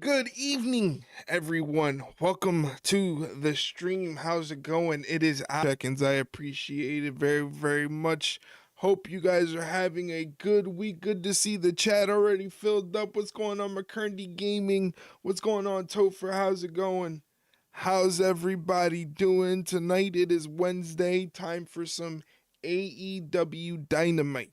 Good evening, everyone. Welcome to the stream. How's it going? It is seconds. I appreciate it very, very much. Hope you guys are having a good week. Good to see the chat already filled up. What's going on, McCurdy Gaming? What's going on, Topher? How's it going? How's everybody doing? Tonight it is Wednesday. Time for some AEW Dynamite.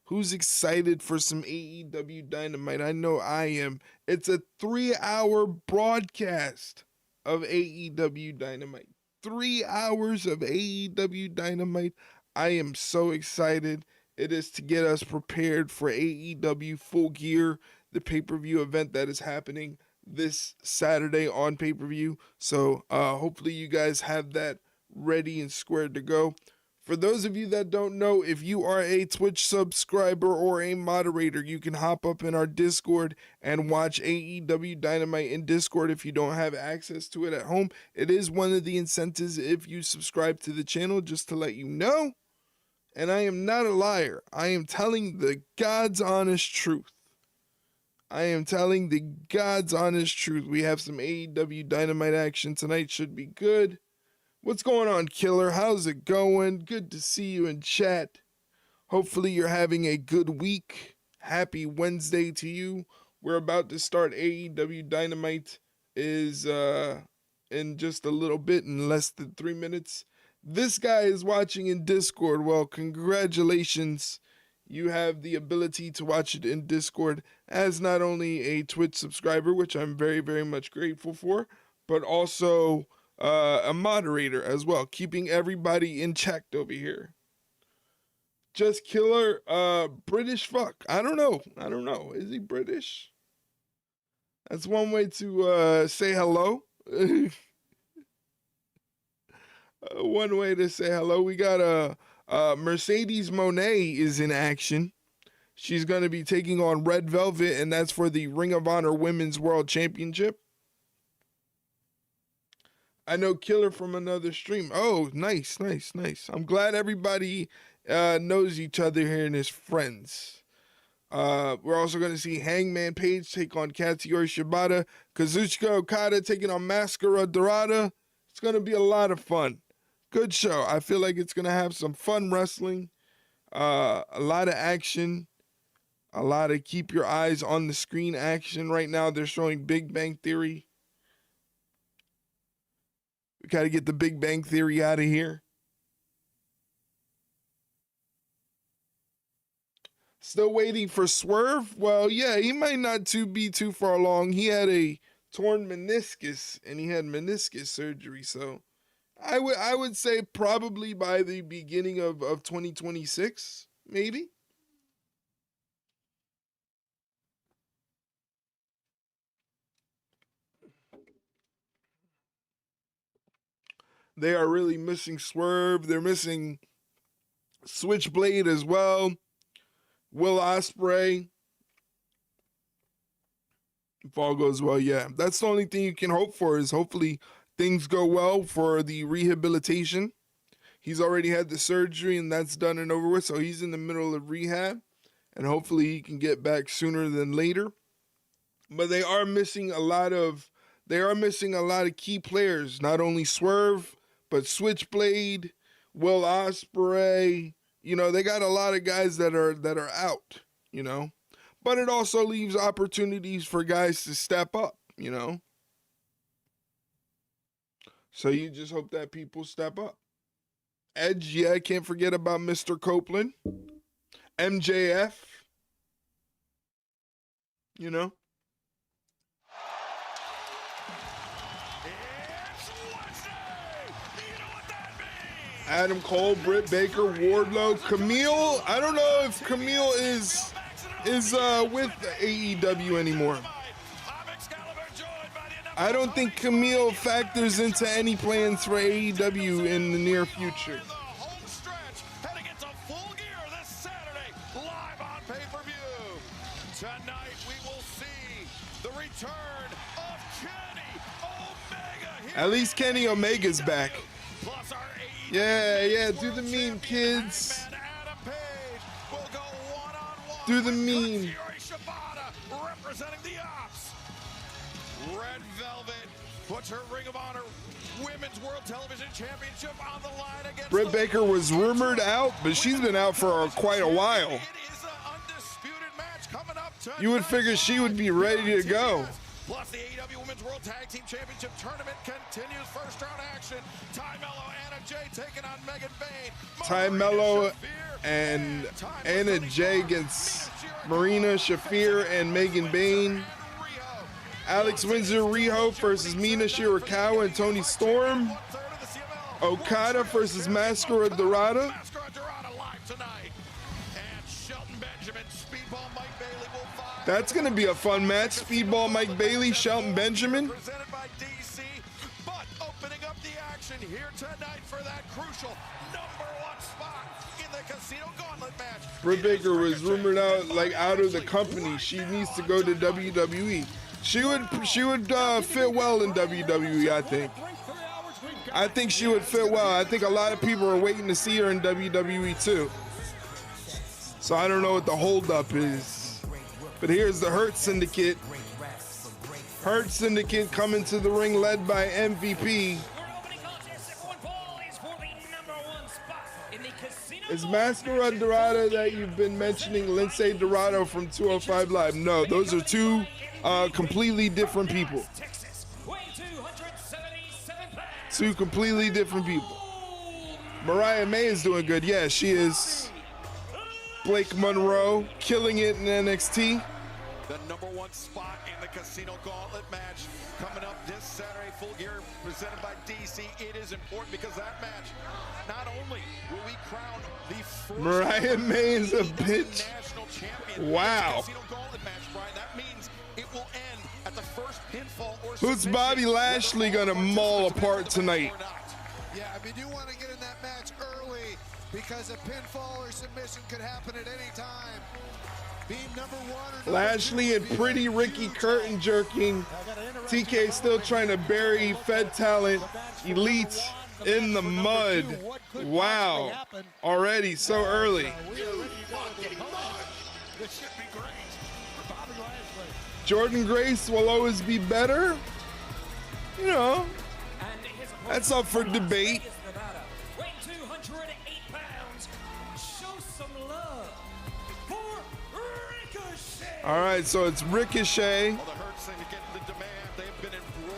Who's excited for some AEW Dynamite? I know I am. It's a 3-hour broadcast of AEW Dynamite. 3 hours of AEW Dynamite. I am so excited. It is to get us prepared for AEW Full Gear, the pay-per-view event that is happening this Saturday on pay-per-view. So hopefully you guys have that ready and squared to go. For those of you that don't know, if you are a Twitch subscriber or a moderator, you can hop up in our Discord and watch AEW Dynamite in Discord if you don't have access to it at home. It is one of the incentives if you subscribe to the channel, just to let you know. And I am not a liar. I am telling the God's honest truth. I am telling the God's honest truth. We have some AEW Dynamite action tonight. Should be good. What's going on, Killer? How's it going? Good to see you in chat. Hopefully you're having a good week. Happy Wednesday to you. We're about to start AEW Dynamite is in just a little bit, in less than 3 minutes. This guy is watching in Discord. Well, congratulations. You have the ability to watch it in Discord as not only a Twitch subscriber, which I'm very, very much grateful for, but also a moderator as well, keeping everybody in check over here. Just Killer, British fuck. I don't know. Is he British? That's one way to say hello. One way to say hello. We got Mercedes Mone is in action. She's going to be taking on Red Velvet, and that's for the Ring of Honor Women's World Championship. I know Killer from another stream. Oh, nice. I'm glad everybody knows each other here and is friends. We're also going to see Hangman Page take on Katsuyori Shibata. Kazuchika Okada taking on Mascara Dorada. It's going to be a lot of fun. Good show. I feel like it's going to have some fun wrestling. A lot of action. A lot of keep your eyes on the screen action. Right now they're showing Big Bang Theory. We got to get the Big Bang Theory out of here. Still waiting for Swerve? Well, yeah, he might not be too far along. He had a torn meniscus, and he had meniscus surgery. So I would say probably by the beginning of 2026, maybe. They are really missing Swerve. They're missing Switchblade as well. Will Ospreay. If all goes well, yeah. That's the only thing you can hope for, is hopefully things go well for the rehabilitation. He's already had the surgery, and that's done and over with, so he's in the middle of rehab, and hopefully he can get back sooner than later. But they are missing a lot of key players, not only Swerve, but Switchblade, Will Ospreay. You know, they got a lot of guys that are out, you know. But it also leaves opportunities for guys to step up, you know. So you just hope that people step up. Edge, yeah, I can't forget about Mr. Copeland. MJF, you know. Adam Cole, Britt Baker, Wardlow, Camille. I don't know if Camille is with AEW anymore. I don't think Camille factors into any plans for AEW in the near future. Tonight we will see the return of Kenny Omega. At least Kenny Omega's back. Yeah, do the meme, kids. Do the meme. Shibata representing the Ops. Red Velvet puts her Ring of Honor Women's World Television Championship on the line against Britt Baker was rumored out, but she's been out for quite a while. It is an undisputed match coming up tonight. You would figure she would be ready to go. Plus, the AEW Women's World Tag Team Championship Tournament continues. First round action. Ty Mello, Anna Jay taking on Megan Bayne. Ty Mello and Anna Jay against Marina Shafir and Megan Bayne. Alex Windsor Riho versus Mina Shirakawa and Toni Storm. Okada versus Mascara Dorada. That's going to be a fun match. Speedball Mike Bailey, Shelton Benjamin. Presented by DC, but opening up the action here tonight for that crucial #1 spot in the Casino Gauntlet match. Britt Baker was rumored out of the company. She needs to go to WWE. She would fit well in WWE, I think. I think she would fit well. I think a lot of people are waiting to see her in WWE too. So I don't know what the holdup is. But here's the Hurt Syndicate. Hurt Syndicate coming to the ring led by MVP. Is Mascara Dorada that you've been mentioning Lindsay Dorado from 205 Live? No, those are two completely different people. Two completely different people. Mariah May is doing good. Yeah, she is. Blake Monroe killing it in NXT. The #1 spot in the Casino Gauntlet match coming up this Saturday, Full Gear presented by DC. It is important because that match, not only will we crown the first Mariah May is a bitch. national champion. Wow. Casino Gauntlet match, Brian, that means it will end at the first pinfall or Who's Bobby Lashley gonna maul apart tonight? Yeah, I mean, you want to get in that match early because a pinfall or submission could happen at any time. Being #1 or Lashley and Pretty Ricky curtain jerking. TK still trying to bury Fed Talent Elite in the mud. Wow. Already so early. Jordan Grace will always be better. You know, that's up for debate. All right, so it's Ricochet.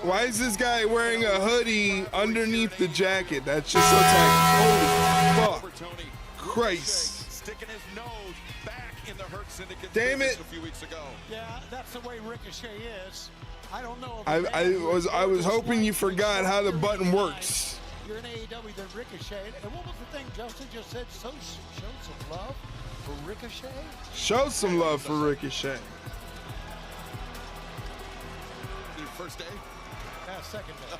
Why is this guy wearing a hoodie underneath the jacket? That's just so tacky. Holy fuck. Christ. Sticking his nose back in the Hurt Syndicate Damn it. a few weeks ago. Yeah, that's the way Ricochet is. I don't know. I was hoping you forgot how the button works. You're in AEW, then Ricochet. And what was the thing Justin just said? So show some love for Ricochet? Show some love for Ricochet. Your first day? Second day.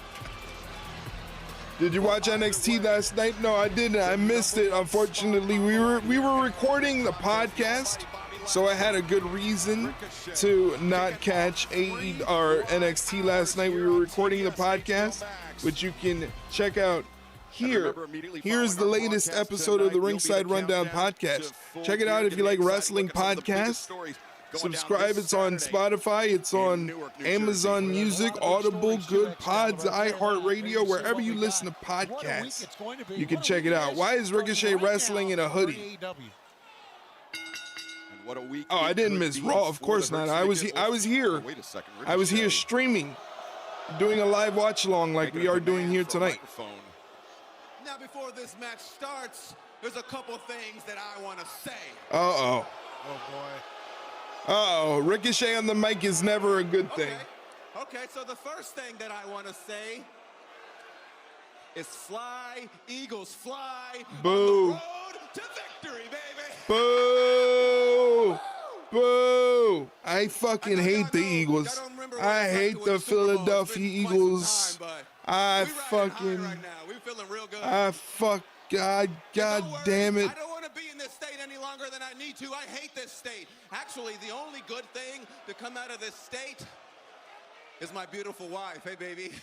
Did you watch NXT last night? No, I didn't. I missed it. Unfortunately, we were recording the podcast, so I had a good reason to not catch AE or NXT last night. We were recording the podcast, which you can check out here. Here's the latest episode of the Ringside Rundown podcast. Check it out if you like wrestling podcasts. Subscribe. It's on Spotify. It's on Amazon Music, Audible, Good Pods, iHeartRadio, wherever you listen to podcasts. You can check it out. Why is Ricochet wrestling in a hoodie? Oh, I didn't miss Raw. Of course not. I was here. I was here streaming, doing a live watch along like we are doing here tonight. Now, before this match starts, there's a couple things that I want to say. Uh-oh. Oh, boy. Uh-oh. Ricochet on the mic is never a good thing. Okay, so the first thing that I want to say is fly, Eagles, fly. Boo. On the road to victory, baby. Boo. Boo. I fucking hate the Eagles. I hate the Philadelphia Eagles. I fucking... God damn it. I don't want to be in this state any longer than I need to. I hate this state. Actually, the only good thing to come out of this state is my beautiful wife. Hey, baby.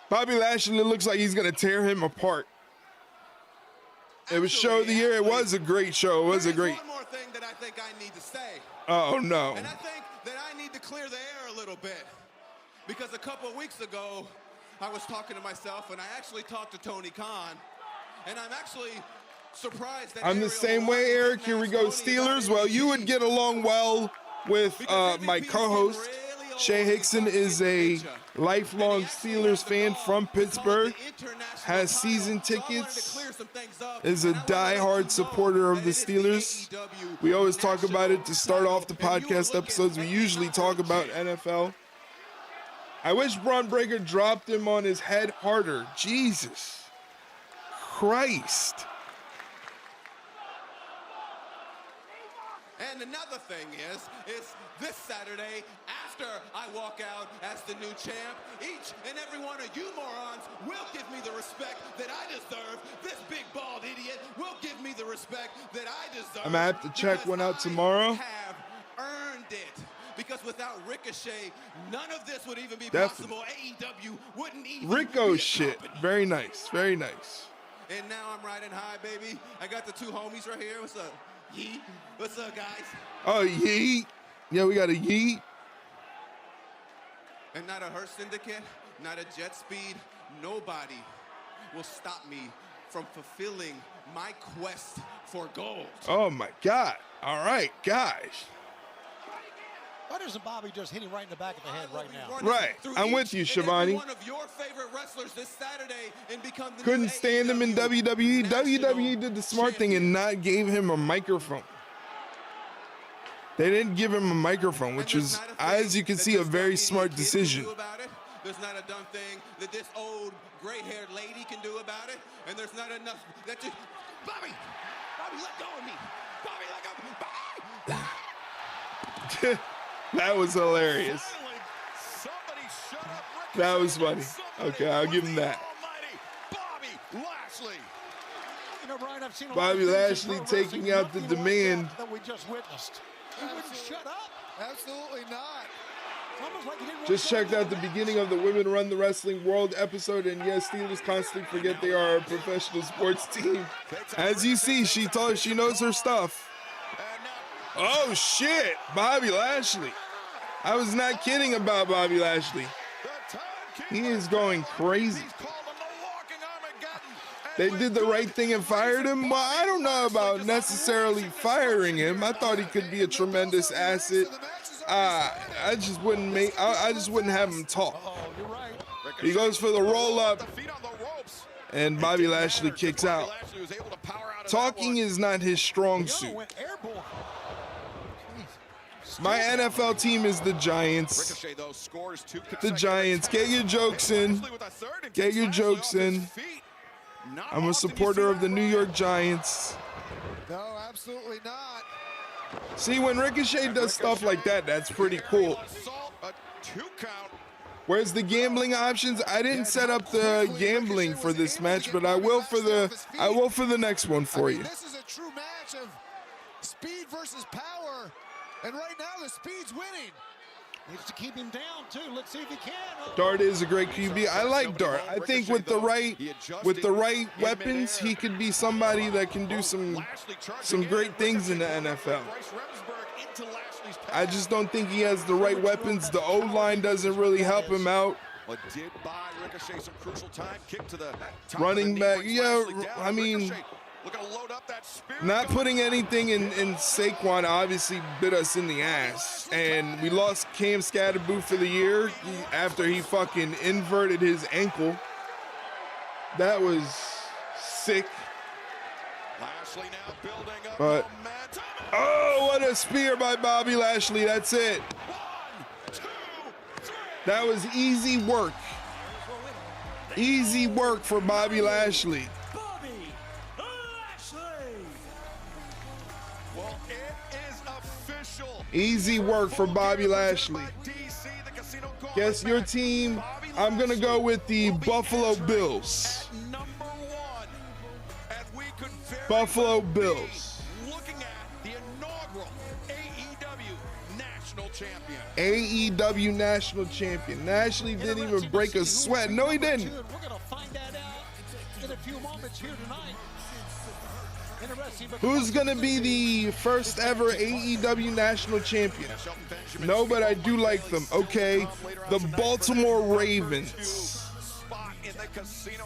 Bobby Lashley looks like he's going to tear him apart. It was show of the year. It was a great show. It was a great... One more thing that I think I need to stay. Oh, no. And I think that I need to clear the air a little bit. Because a couple of weeks ago, I was talking to myself, and I actually talked to Tony Khan. And I'm actually surprised that I'm the same way, Eric. Here we go, Steelers. Well, you would get along well with my co-host. Shay Hickson is a lifelong Steelers fan from Pittsburgh, has season tickets, is a diehard supporter of the Steelers. We always talk about it to start off the podcast episodes. We usually talk about NFL. I wish Braun Breaker dropped him on his head harder. Jesus Christ. And another thing is this Saturday, after I walk out as the new champ, each and every one of you morons will give me the respect that I deserve. This big bald idiot will give me the respect that I deserve. I'm gonna have to check one out tomorrow. I have earned it. Because without Ricochet, none of this would even be Definitely. possible. AEW wouldn't even Rico be a shit. company. Very nice. Very nice. And now I'm riding high, baby. I got the two homies right here. What's up? Yeet. What's up, guys? Oh, yeet. Yeah, we got a yeet. And not a Hearst Syndicate, not a jet speed. Nobody will stop me from fulfilling my quest for gold. Oh, my God. All right, guys. Why doesn't Bobby just hit him right in the back of the head right now? Right. I'm with you, Shivani. One of your favorite wrestlers this Saturday and become the Couldn't new stand him in AEW WWE. National WWE did the smart thing and not gave him a microphone. They didn't give him a microphone, which was, as you can see, a very smart decision. There's not a dumb thing that this old gray-haired lady can do about it, and there's not enough that you... Bobby, let go of me. Bobby, let go. Bobby. That was hilarious. That was funny. Okay, I'll give him that. Bobby Lashley. You know, Brian, I've seen a Bobby lot of things Lashley in pro wrestling, taking out the nothing like demand. that we just witnessed. He wouldn't shut up. Absolutely not. It's almost like he didn't want Just to go checked to out the beginning of the Women Run the Wrestling World episode, and yes, Steelers constantly forget they are a professional sports team. As you see, she knows her stuff. Oh shit, Bobby Lashley. I was not kidding about Bobby Lashley. He is going crazy. They did the right thing and fired him. Well, I don't know about necessarily firing him. I thought he could be a tremendous asset. I just wouldn't have him talk. He goes for the roll up, and Bobby Lashley kicks out. Talking is not his strong suit. My NFL team is the Giants. The Giants. Get your jokes in. Get your jokes in. I'm a supporter of the New York Giants. No, absolutely not. See, when Ricochet does stuff like that, that's pretty cool. Where's the gambling options? I didn't set up the gambling for this match, but I will for the next one for you. This is a true match of speed versus power. And right now, the speed's winning. Needs to keep him down, too. Let's see if he can. Dart is a great QB. I like Dart. I think with the right weapons, he could be somebody that can do some great things in the NFL. I just don't think he has the right weapons. The O-line doesn't really help him out. Running back, yeah, I mean, not putting anything in Saquon obviously bit us in the ass. And we lost Cam Scatterboo for the year after he fucking inverted his ankle. That was sick. But, oh, what a spear by Bobby Lashley. That's it. That was easy work. Easy work for Bobby Lashley. Easy work for Bobby Lashley. Guess your team? I'm going to go with the Buffalo Bills. Buffalo Bills. Looking at the inaugural AEW National Champion. AEW National Champion. Lashley didn't even break a sweat. No, he didn't. We're going to find that out in a few moments here tonight. Interesting because Who's gonna be the first ever AEW national champion? No, but I do like them. Okay, the Baltimore Ravens.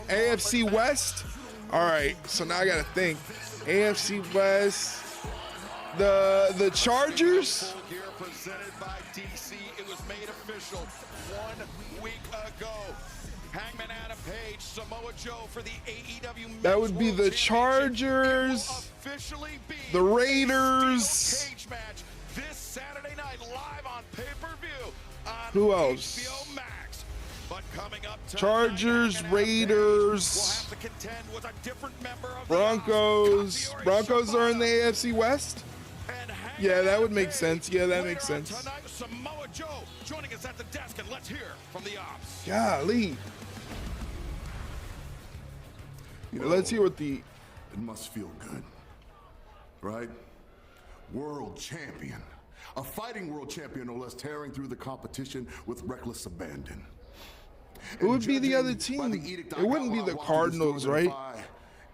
AFC West? All right, so now I gotta think. AFC West. The Chargers? Presented by DC. It was made official 1 week ago. Hangman Adam Page, Samoa Joe for the AEW. That would be the Chargers, the Raiders. Cage match this Saturday night live on pay-per-view on Who else? HBO Max. But coming up tonight, Chargers, Hangman Adam Page Raiders, will have to contend with a different member of Broncos. the Broncos are in the AFC West? And Yeah, that would make Page. sense. Yeah, that Later makes on sense. Tonight, Samoa Joe joining us at the desk, and let's hear from the Ops. Golly. Let's hear what the... It must feel good, right? World champion. A fighting world champion, no less, tearing through the competition with reckless abandon. Who would be the Judging other by team? the edict I It wouldn't got be the while walking this Cardinals, door, right? if I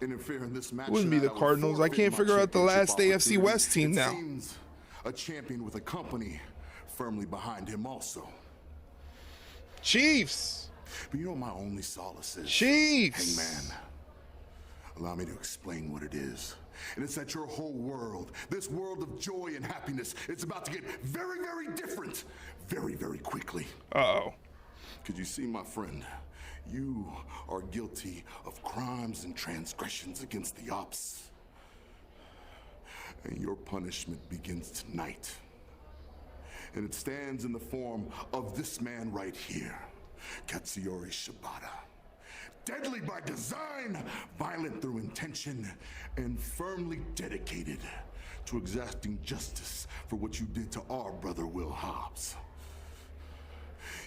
interfere in this match It wouldn't be the tonight, I would Cardinals. I forfeit can't my figure out the last AFC championship West team opportunity. now. It seems a champion with a company firmly behind him also. Chiefs. But you know what my only solace is? Chiefs. Hangman. Allow me to explain what it is. And it's that your whole world, this world of joy and happiness, it's about to get very, very different very, very quickly. Uh-oh. Could you see, my friend? You are guilty of crimes and transgressions against the Ops. And your punishment begins tonight. And it stands in the form of this man right here, Katsuyori Shibata. Deadly by design, violent through intention, and firmly dedicated to exacting justice for what you did to our brother Will Hobbs.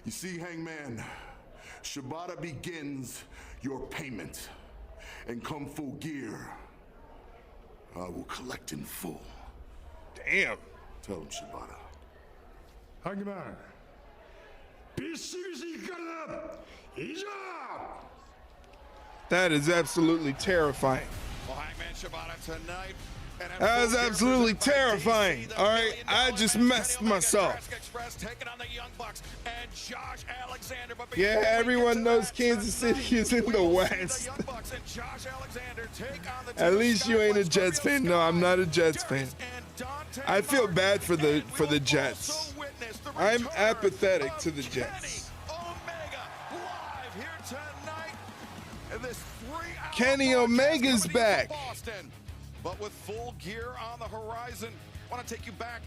You see, Hangman, Shibata begins your payment, and come full gear, I will collect in full. Damn. Tell him, Shibata. Hangman, 비시비시가라 이자. That is absolutely terrifying. Well, Hangman Shibata tonight. That was absolutely terrifying. All right, I just messed myself. Yeah, everyone knows Kansas City is in the West. At least you ain't a Jets fan. No, I'm not a Jets fan. I feel bad for the Jets. I'm apathetic to the Jets. Kenny Omega's back. But with full gear on the horizon, I want to take you back.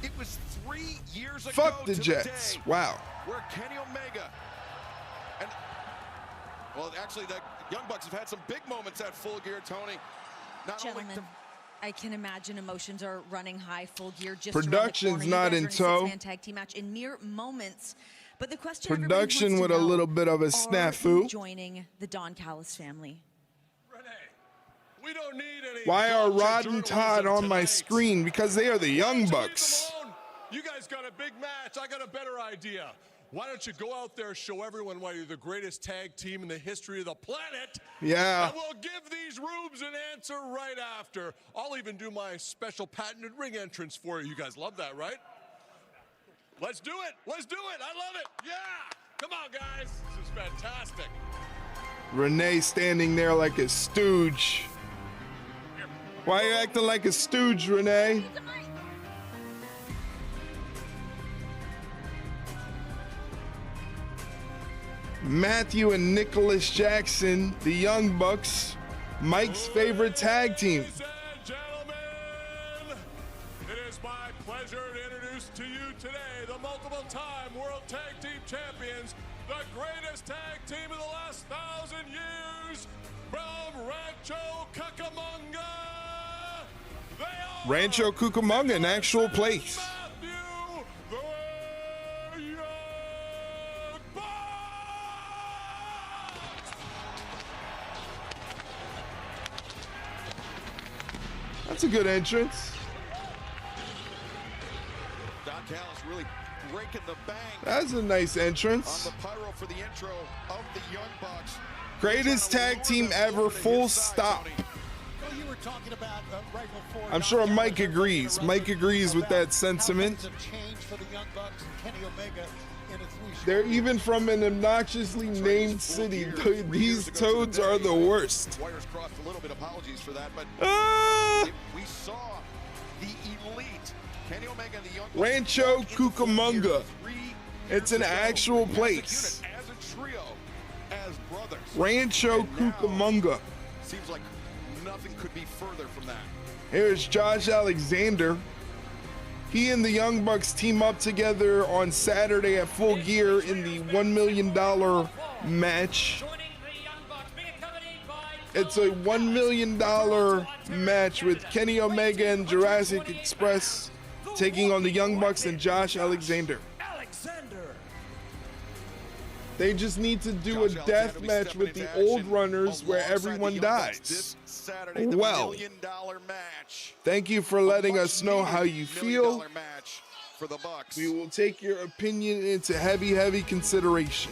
It was 3 years ago. Fuck the to Jets. The day Wow. where Kenny Omega and, well, actually, the Young Bucks have had some big moments at Full Gear, Tony. Not only Gentlemen, I can imagine emotions are running high. Full Gear just Production's not in tow. Tag team match in mere moments. But the question Production with a little bit of a snafu. Joining the Don Callis family. We don't need any. Why are Rod and Todd on my screen? Because they are the Young Bucks. You guys got a big match. I got a better idea. Why don't you go out there, show everyone why you're the greatest tag team in the history of the planet? Yeah. And we'll give these rubes an answer right after. I'll even do my special patented ring entrance for you. You guys love that, right? Let's do it. Let's do it. I love it. Yeah. Come on, guys. This is fantastic. Renee standing there like a stooge. Why are you acting like a stooge, Renee? Matthew and Nicholas Jackson, the Young Bucks, Mike's favorite tag team. Ladies and gentlemen, it is my pleasure to introduce to you today the multiple-time World Tag Team Champions, the greatest tag team of the last 1,000 years, from Rancho Cucamonga. Rancho Cucamonga, an actual place. Matthew, the Young Bucks. That's a good entrance. Don Callis really breaking the bank That's a nice on entrance. the pyro for the intro of the Young Bucks. Greatest tag team ever, full stop. Well, you were talking about right before. I'm sure Mike agrees. Mike agrees with that sentiment. How things have changed for the Young Bucks and Kenny Omega in a 3 short They're years. even from an obnoxiously named city. These toads are the worst. Wires crossed a little bit. Apologies for that, but we saw the elite Kenny Omega and the Young Bucks Rancho walk into full gear Cucamonga. 3 It's years an ago actual as a place. unit, as a trio, as brothers. Rancho And now, Cucamonga. seems like nothing could be further from that. Here's Josh Alexander. He and the Young Bucks team up together on Saturday at Full Gear in the $1 million match. It's a $1 million match with Kenny Omega and Jurassic Express taking on the Young Bucks and Josh Alexander. They just need to do a death match with the old runners where everyone dies. Well, thank you for letting us know how you feel. We will take your opinion into heavy, heavy consideration.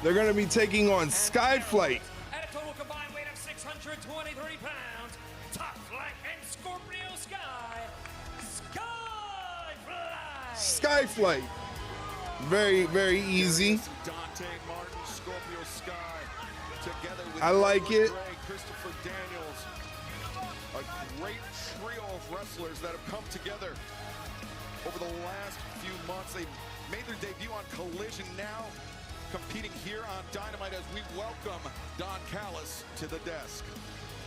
They're going to be taking on Skyflight. At a total combined weight of 623 pounds, Top Flight and Scorpio Sky. Skyflight. Very, very easy. Dante Martin, Scorpio Sky, together with I like it. Christopher Daniels. A great trio of wrestlers that have come together over the last few months. They've made their debut on Collision, now competing here on Dynamite as we welcome Don Callis to the desk.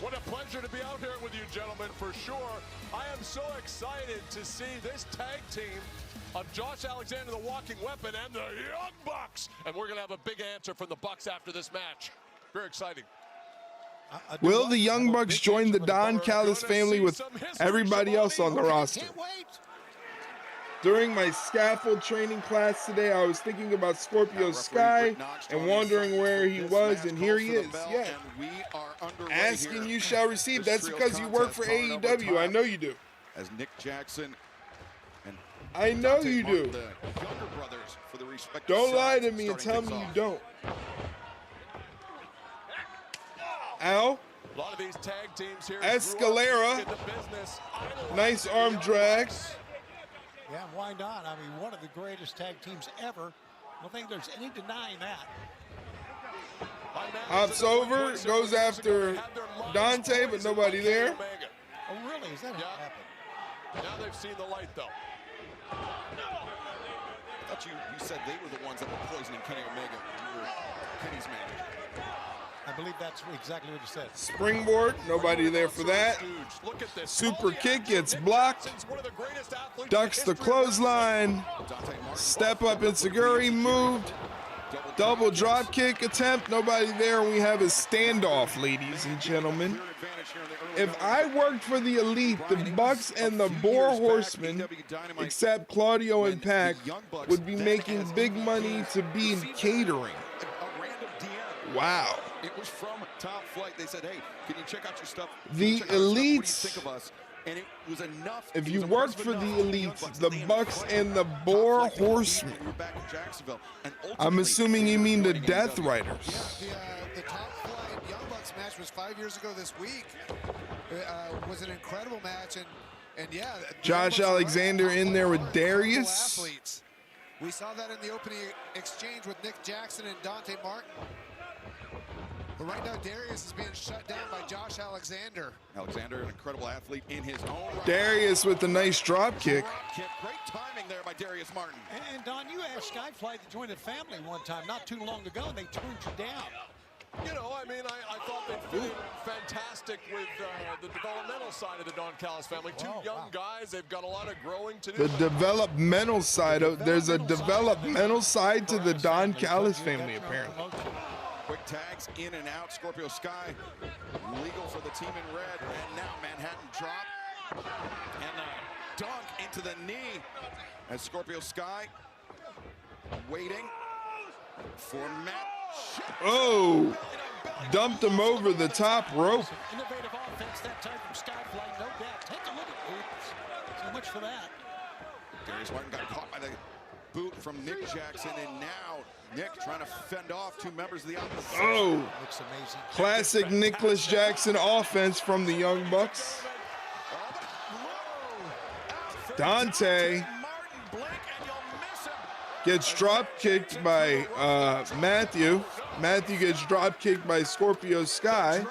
What a pleasure to be out here with you, gentlemen, for sure. I am so excited to see this tag team of Josh Alexander, the Walking Weapon, and the Young Bucks. And we're going to have a big answer from the Bucks after this match. Very exciting. Will the Young Bucks join the Don Callis family with everybody else on the roster? Can't wait. During my scaffold training class today, I was thinking about Scorpio Sky and wondering where he was, and here he is. Yeah. Asking you shall receive. That's because you work for AEW. I know you do. As Nick Jackson and I know Dante you Martin, do. the younger brothers for the respective Don't lie to sides, me and tell starting me you things don't. Ow. A lot of these tag teams here Escalera. in the business. Nice arm drag. Yeah, why not? I mean, one of the greatest tag teams ever. I don't think there's any denying that. Hops over, goes after Dante, but nobody there. Oh, really? Is that what happened? Now they've seen the light, though. I thought you said they were the ones that were poisoning Kenny Omega. You were Kenny's manager. I believe that's exactly what you said. Springboard, nobody there for that. Super kick gets blocked. Ducks the clothesline. Step up Inseguri moved. Double drop kick attempt, nobody there. We have a standoff, ladies and gentlemen. If I worked for the Elite, the Bucks and the Boar Horsemen, except Claudio and Pac, would be making big money to be in catering. Wow. It was from Top Flight. They said, hey, can you check out your stuff? The Elites, Think of us. And it was enough. if you worked for the Elites, the Bucks and the Boar Horsemen, I'm assuming you mean the Death Riders. Yeah, the Top Flight Young Bucks match was 5 years ago this week. Was an incredible match, and yeah. Josh Alexander in there with Darius. Athletes. We saw that in the opening exchange with Nick Jackson and Dante Martin. But right now, Darius is being shut down by Josh Alexander. Alexander, an incredible athlete in his own right. Darius with a nice drop kick. Great timing there by Darius Martin. And Don, you asked Skyflight to join the family one time, not too long ago, and they turned you down. You know, I mean, I thought they'd fit in fantastic with the developmental side of the Don Callis family. Two young guys, they've got a lot of growing to do. The developmental side of, there's a developmental side to the Don Callis family, apparently. Quick tags in and out. Scorpio Sky legal for the team in red. And now Manhattan drop. And a dunk into the knee as Scorpio Sky waiting for Matt. Oh, dumped him over the top rope. Innovative offense that time from Skyflight, no doubt. Take a look at oops. So much for that. Darius Martin got caught by the boot from Nick Jackson, and now Nick trying to fend off two members of the opposition. Oh, Looks amazing. classic Nicholas Jackson offense from the Young Bucks. Dante gets drop kicked by Matthew. Matthew gets drop kicked by Scorpio Sky.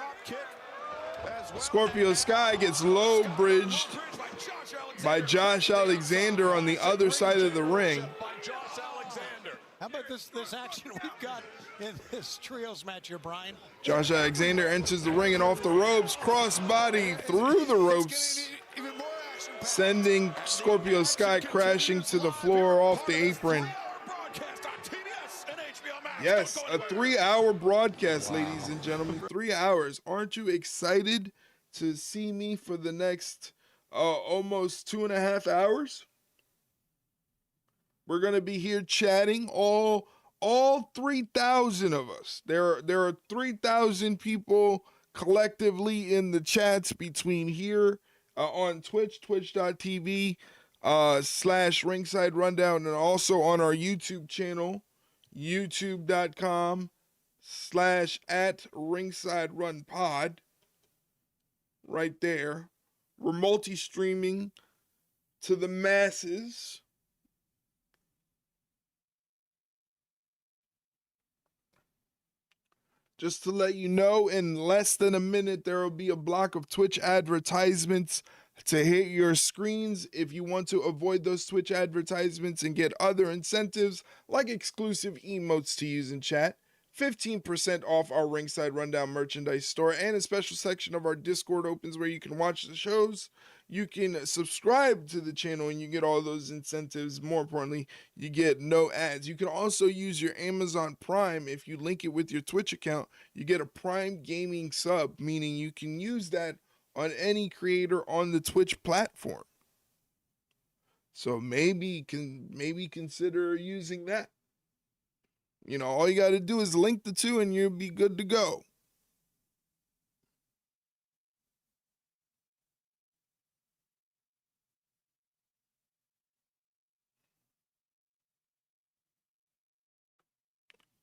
Scorpio Sky gets low bridged by Josh Alexander on the other side of the ring. How about this action we've got in this trios match here, Brian? Josh Alexander enters the ring and off the ropes, crossbody through the ropes, sending Scorpio Sky crashing to the floor off the apron. Yes, a 3-hour broadcast, ladies and gentlemen. 3 hours. Aren't you excited to see me for the next almost 2.5 hours? We're gonna be here chatting, all 3,000 of us. There are 3,000 people collectively in the chats between here on Twitch, twitch.tv /ringside rundown, and also on our YouTube channel, youtube.com/@ringsiderunpod. Right there. We're multi-streaming to the masses. Just to let you know, in less than a minute, there will be a block of Twitch advertisements to hit your screens. If you want to avoid those Twitch advertisements and get other incentives like exclusive emotes to use in chat, 15% off our Ringside Rundown merchandise store, and a special section of our Discord opens where you can watch the shows. You can subscribe to the channel and you get all those incentives. More importantly, you get no ads. You can also use your Amazon Prime. If you link it with your Twitch account, you get a Prime Gaming sub, meaning you can use that on any creator on the Twitch platform. So maybe consider using that. You know, all you got to do is link the two and you'll be good to go.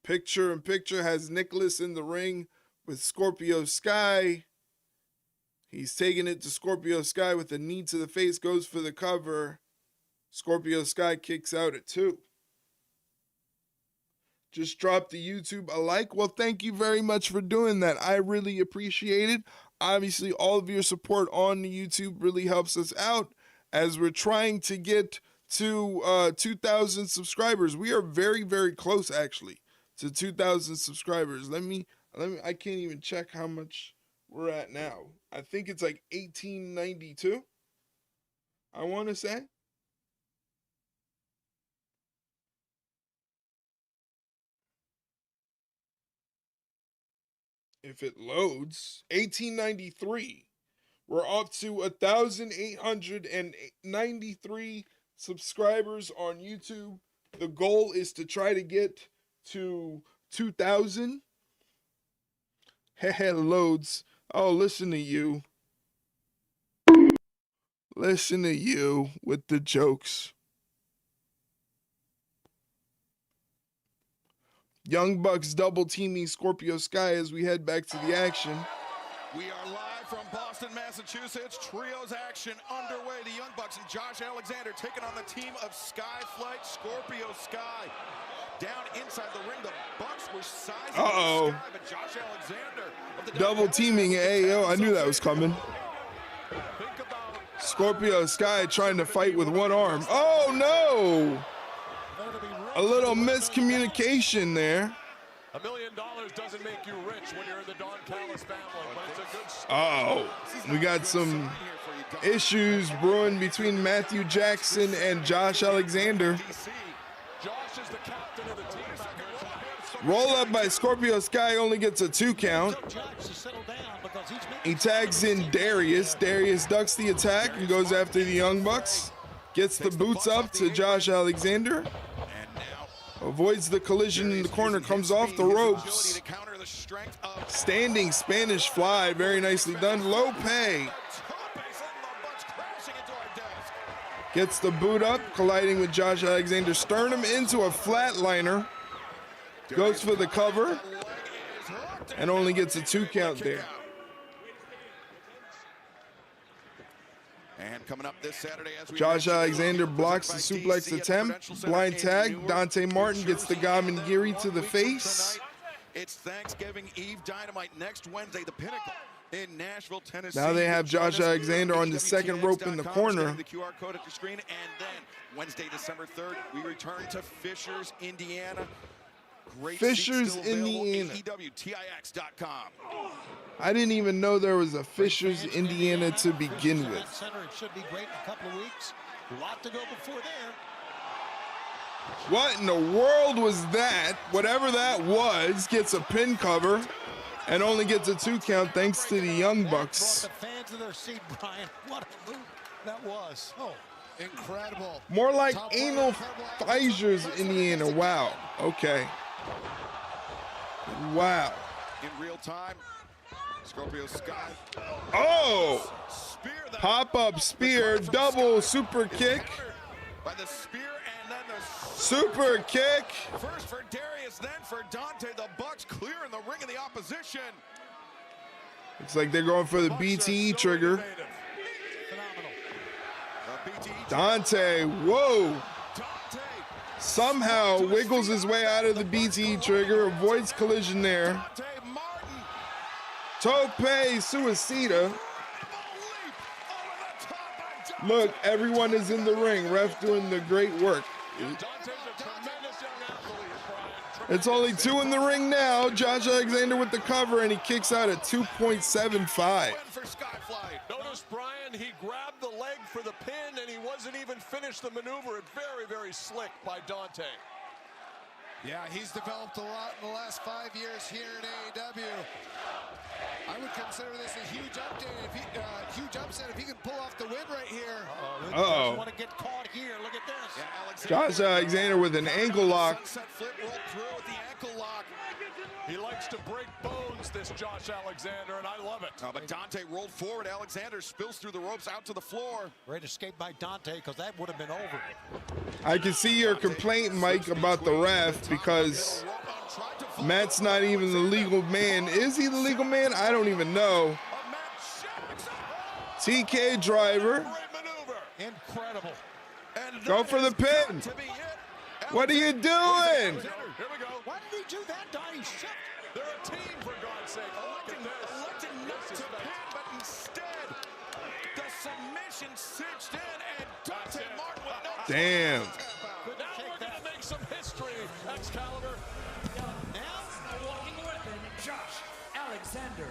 Picture in picture has Nicholas in the ring with Scorpio Sky. He's taking it to Scorpio Sky with a knee to the face, goes for the cover. Scorpio Sky kicks out at 2. Just drop the YouTube a like. Well, thank you very much for doing that. I really appreciate it. Obviously, all of your support on the YouTube really helps us out as we're trying to get to 2,000 subscribers. We are very, very close, actually, to 2,000 subscribers. I can't even check how much we're at now. I think it's like 1892, I want to say. If it loads, 1893. We're up to 1,893 subscribers on YouTube. The goal is to try to get to 2,000. Hehe, loads. Oh, listen to you. Listen to you with the jokes. Young Bucks double teaming Scorpio Sky as we head back to the action. We are live from Boston, Massachusetts. Trios action underway. The Young Bucks and Josh Alexander taking on the team of Skyflight, Scorpio Sky. Down inside the ring, the Bucks were sizing Sky, but Josh Alexander of the double teaming AO. I knew that was coming. Scorpio Sky trying to fight with one arm. Oh no! A little miscommunication there. $1 million doesn't make you rich when you're in the Don Callis family, but it's a good start. Oh, we got some issues brewing between Matthew Jackson and Josh Alexander. Josh is the captain of the team. Roll up by Scorpio Sky, only gets a 2 count. He tags in Darius. Darius ducks the attack and goes after the Young Bucks. Gets the boots up to Josh Alexander. Avoids the collision in the corner, comes off the ropes. Standing Spanish fly, very nicely done. Low pay. Gets the boot up, colliding with Josh Alexander. Sternum into a flatliner. Goes for the cover. And only gets a 2 count there. And coming up this Saturday, as we Josh mentioned, Alexander blocks the suplex attempt. Blind tag. Dante Martin gets the Gamengiri to the face. It's Thanksgiving Eve Dynamite next Wednesday, the Pinnacle in Nashville, Tennessee. Now they have Josh Alexander on the second rope in the corner. The QR code at your screen, and then Wednesday, December 3rd, we return to Fishers, Indiana. Great Fishers, Indiana. AEWTIX.com. I didn't even know there was a Fishers, Indiana to begin with. Center, it should be great in a couple of weeks. A lot to go before there. What in the world was that? Whatever that was, gets a pin cover and only gets a 2 count thanks to the Young Bucks. Brought the fans to their seat, Brian. What a move that was. Oh, Incredible. More like anal fissures, Indiana. Wow. Okay. Wow. In real time, Scorpio Sky. Oh! Spear that Pop-up spear, double super kick. by the spear, and then the Super kick. first for Darius, then for Dante. The Bucks clearing the ring of the opposition. Looks like they're going for the BTE trigger. phenomenal. BTE Dante, whoa. Dante. Somehow wiggles his way out of the BTE trigger, avoids collision there. Dante Martin. Tope Suicida. Leap over the top by Dante. Look, everyone is in the ring. Ref doing the great work. Dante's a tremendous young athlete, Brian. It's only 2 in the ring now. Josh Alexander with the cover, and he kicks out at 2.75. Win for Skyfly. Notice, Brian, he grabbed the leg for the pin, and he wasn't even finished the maneuver. It's very, very slick by Dante. Yeah, he's developed a lot in the last 5 years here in AEW. I would consider this a huge huge upset if he can pull off the win right here. Uh-oh. Want to get caught here. Look at this. Yeah, Alexander. Josh Alexander with an ankle lock. Sunset flip rolled through with the ankle lock. He likes to break bones, this Josh Alexander, and I love it. But Dante rolled forward. Alexander spills through the ropes out to the floor. Great escape by Dante, because that would have been over. I can see your complaint, Mike, about the ref because Matt's not even the legal man. Is he the legal man? I don't even know. TK driver. Great maneuver. Incredible. And Go that for the is pin. got to be it. What are you doing? Here we go. Why did he do that, Donnie? Shit. They're a team, for God's sake. Oh, look at this. Elected not This to is pin, fantastic. but instead the submission cinched in, and That's Dante it. Martin with no Damn. Now we're going to make some history, Excalibur. Now, A walking weapon, Josh Alexander.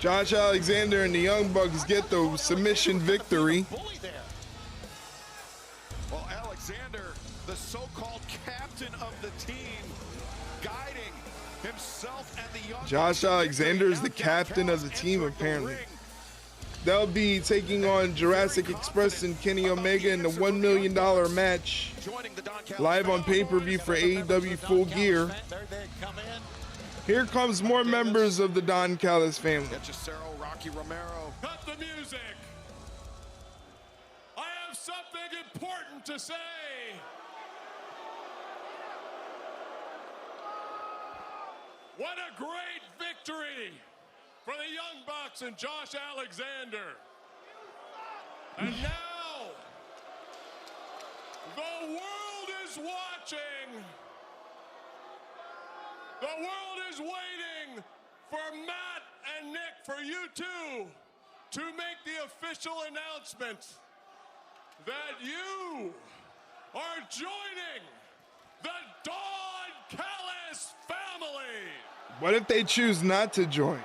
Josh Alexander and the Young Bucks get the submission victory. bully there. Well, Alexander, the so-called captain of the team, guiding himself and the young Josh Bucks Alexander is the out down captain of the Callis, team, entering the apparently. ring. They'll be taking on Jurassic Express and Kenny Omega in the $1 million match. Joining the Don Callis Live on family. pay-per-view for AEW Full Gear. There they come in. Here comes more members of the Don Callis family. Cesaro, Rocky Romero. Cut the music. I have something important to say. What a great victory for the Young Bucks and Josh Alexander. And now, the world is watching. The world is waiting for Matt and Nick, for you two, to make the official announcement that you are joining the Don Callis family. What if they choose not to join?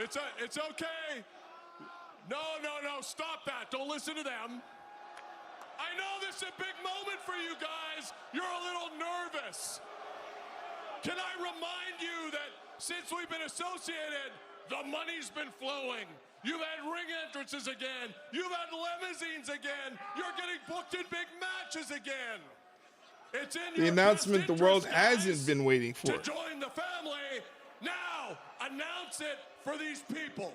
It's okay. No, stop that. Don't listen to them. I know this is a big moment for you guys. You're a little nervous. Can I remind you that since we've been associated, the money's been flowing. You've had ring entrances again. You've had limousines again. You're getting booked in big matches again. It's in The your announcement best the world interest, guys, hasn't been waiting for. to join the family Now, announce it for these people.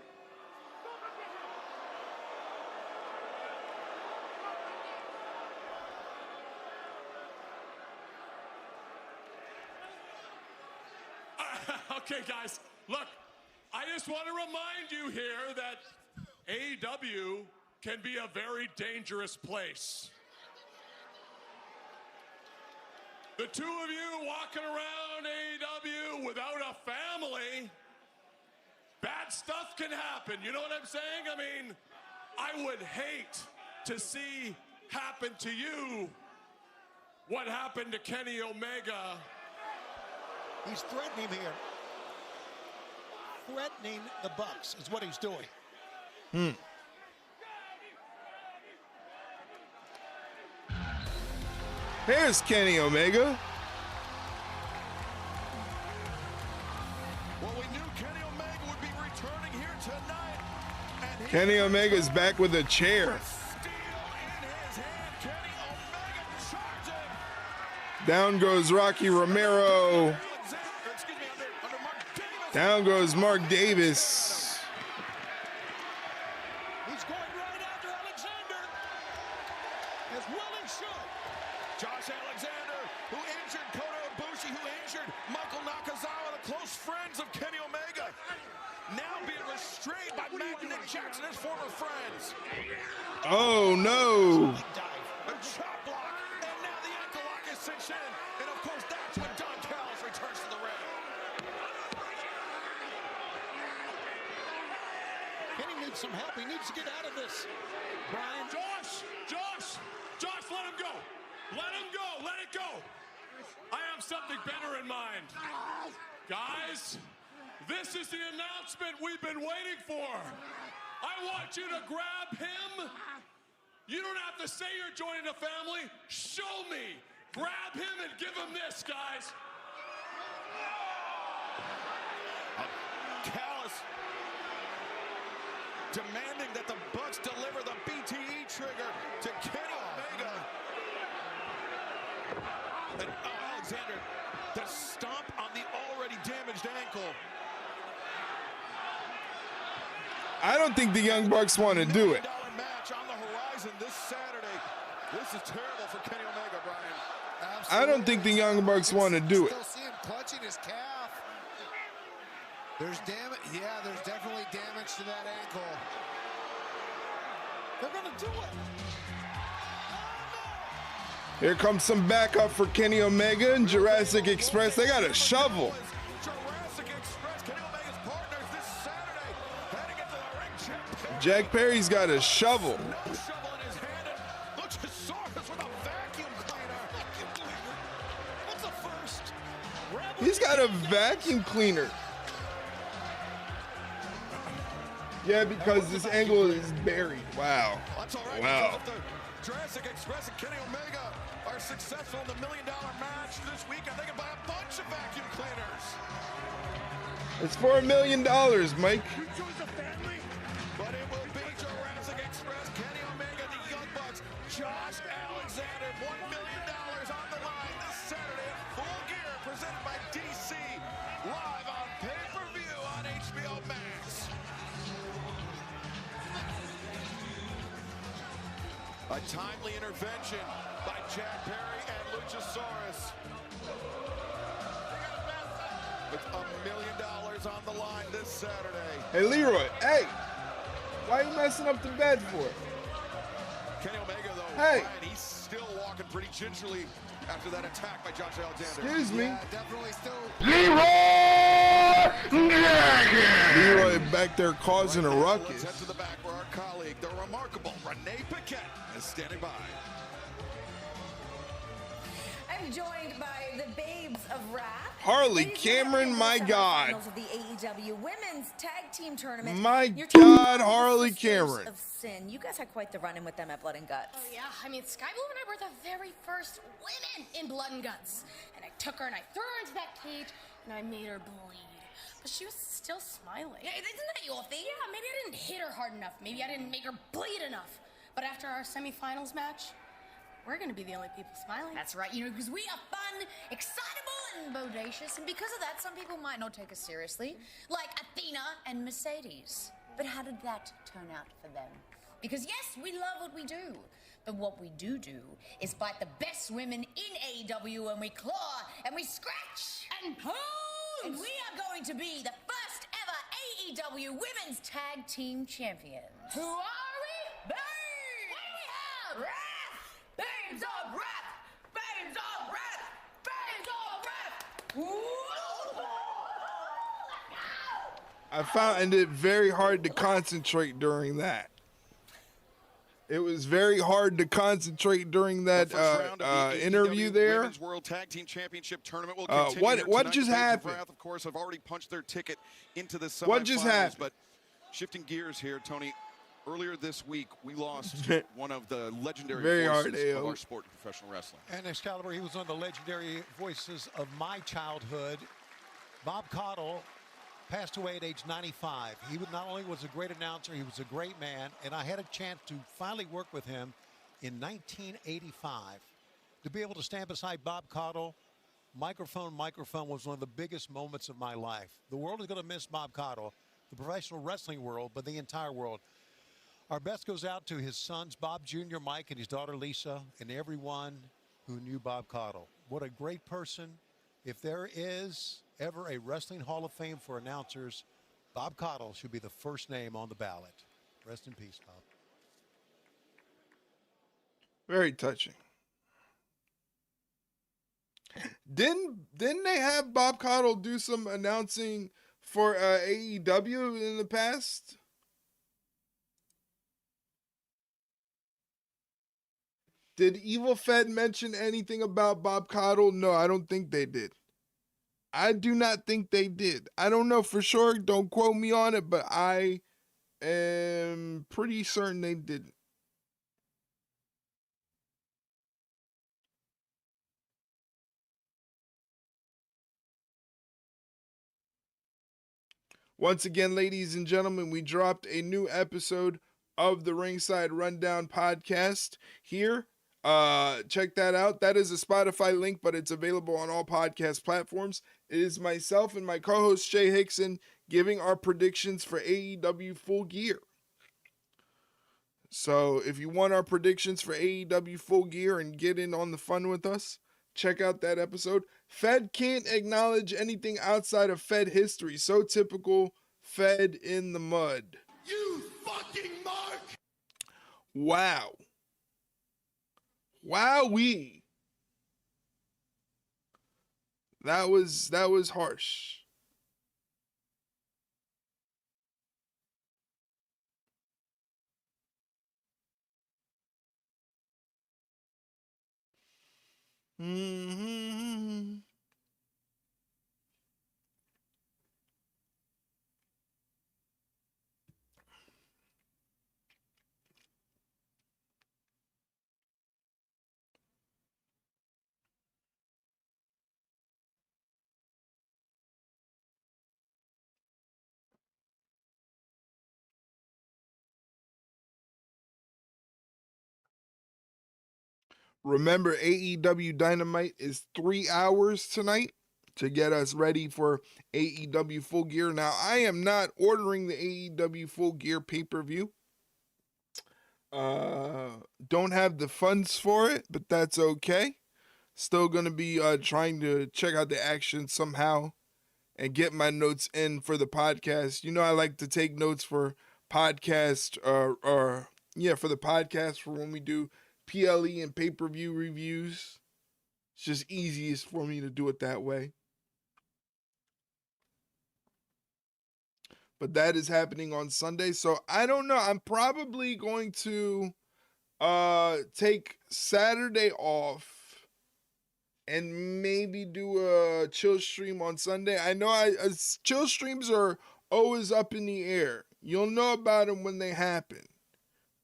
Okay, guys, look, I just want to remind you here that AEW can be a very dangerous place. The two of you walking around AEW without a family, bad stuff can happen. You know what I'm saying? I mean, I would hate to see happen to you what happened to Kenny Omega. He's threatening here. Threatening the Bucks is what he's doing. Here's Kenny Omega. Well, we knew Kenny Omega would be returning here tonight. And Kenny Omega's back with a chair. steel in his hand. Kenny Omega charging. Down goes Rocky Romero. Under Mark Davis. Down goes Mark Davis. He's going right after Alexander, as well he should. Josh Alexander, who injured Kota Ibushi, who injured Michael Nakazawa, the close friends of Kenny Omega, now being restrained by Matt and Nick Jackson, his former friends. Oh no. A chop block, and now the ankle lock is cinched in. And of course, that's when Don Callis returns to the ring. Kenny needs some help. He needs to get out of this. Brian. Josh, let him go. Let him go, let it go. I have something better in mind. Guys, this is the announcement we've been waiting for. I want you to grab him. You don't have to say you're joining the family. Show me. Grab him and give him this, guys. Callis demanding that the Bucks deliver the BTE trigger to Kenny Omega. And Alexander, the stomp on the already damaged ankle. I don't think the Young Bucks want to do it. $1 million match on the horizon this Saturday. This is terrible for Kenny Omega, Brian. I don't think the Young Bucks want to do it. Still see him clutching his calf. There's damage. Yeah, there's definitely damage to that ankle. They're going to do it. Here comes some backup for Kenny Omega and Jurassic Express. They got a shovel. Jurassic Express, Kenny Omega's partners this Saturday, heading into the ring. Jack Perry's got a shovel. No shovel in his hand, and Luchasaurus with a vacuum cleaner. What's a first? He's got a vacuum cleaner. Yeah, because this angle is buried. Wow. That's all right. Wow. If the Jurassic Express and Kenny Omega are successful in the $1 million match this weekend, they can buy a bunch of vacuum cleaners. It's for $1 million, Mike. But it will be Jurassic Express, Kenny Omega, the Young Bucks, Josh Alexander, $1 million on the line this Saturday at Full Gear, presented by DC, live on pay-per-view on HBO Max. A timely intervention by Jack Perry and Luchasaurus. With $1 million on the line this Saturday. Hey, Leroy. Hey. Why are you messing up the bed for? Kenny Omega, though, Hey. Ryan, he's still walking pretty gingerly after that attack by Josh Alexander. Excuse me. Yeah, definitely still. Leroy back there causing a Let's ruckus. head to the back where our colleague, the remarkable Renee Paquette, is standing by. I'm joined by the babes of Wrath. Harley Ladies and Cameron, gentlemen, my the God. semifinals of the AEW Women's Tag Team Tournament. My Your team God, is the Harley Sisters Cameron. Of Sin. You guys had quite the run-in with them at Blood and Guts. Oh, yeah. I mean, Sky Blue and I were the very first women in Blood and Guts. And I took her and I threw her into that cage and I made her bleed. But she was still smiling. Yeah, isn't that your thing? Yeah, maybe I didn't hit her hard enough. Maybe I didn't make her bleed enough. But after our semifinals match, we're going to be the only people smiling. That's right, you know, because we are fun, excitable, and bodacious, and because of that, some people might not take us seriously, like Athena and Mercedes. But how did that turn out for them? Because yes, we love what we do, but what we do is fight the best women in AEW, and we claw, and we scratch, and pose! And we are going to be the first ever AEW Women's Tag Team Champions. Who are we? Babes! What do we have? Wrath! Babes of Wrath! Babes of Wrath! Babes of Wrath! I found it very hard to concentrate during that. It was very hard to concentrate during that interview there. Women's World Tag Team Championship tournament will continue what just happened? Wrath, of course, have already punched their ticket into the semifinals. What just happened? But shifting gears here, Tony. Earlier this week, we lost one of the legendary voices of our sport in professional wrestling. And Excalibur, he was one of the legendary voices of my childhood. Bob Caudle passed away at age 95. He not only was a great announcer, he was a great man, and I had a chance to finally work with him in 1985. To be able to stand beside Bob Caudle, microphone was one of the biggest moments of my life. The world is going to miss Bob Caudle, the professional wrestling world, but the entire world. Our best goes out to his sons, Bob Jr., Mike, and his daughter, Lisa, and everyone who knew Bob Caudle. What a great person. If there is ever a Wrestling Hall of Fame for announcers, Bob Caudle should be the first name on the ballot. Rest in peace, Bob. Very touching. Didn't they have Bob Caudle do some announcing for AEW in the past? Did Evil Fed mention anything about Bob Caudle? No, I don't think they did. I do not think they did. I don't know for sure. Don't quote me on it, but I am pretty certain they didn't. Once again, ladies and gentlemen, we dropped a new episode of the Ringside Rundown podcast here. Check that out. That is a Spotify link, but it's available on all podcast platforms. It is myself and my co-host Shay Hickson giving our predictions for AEW Full Gear. So if you want our predictions for AEW Full Gear and get in on the fun with us, check out that episode. Fed can't acknowledge anything outside of Fed history. So typical Fed in the mud. You fucking mark! Wow. Wowee. That was harsh. Mm-hmm. Remember, AEW Dynamite is 3 hours tonight to get us ready for AEW Full Gear. Now, I am not ordering the AEW Full Gear pay-per-view. Don't have the funds for it, but that's okay. Still going to be trying to check out the action somehow and get my notes in for the podcast. You know, I like to take notes for podcast for the podcast for when we do PLE and pay-per-view reviews. It's just easiest for me to do it that way. But that is happening on Sunday. So I don't know. I'm probably going to take Saturday off and maybe do a chill stream on Sunday. I know chill streams are always up in the air. You'll know about them when they happen.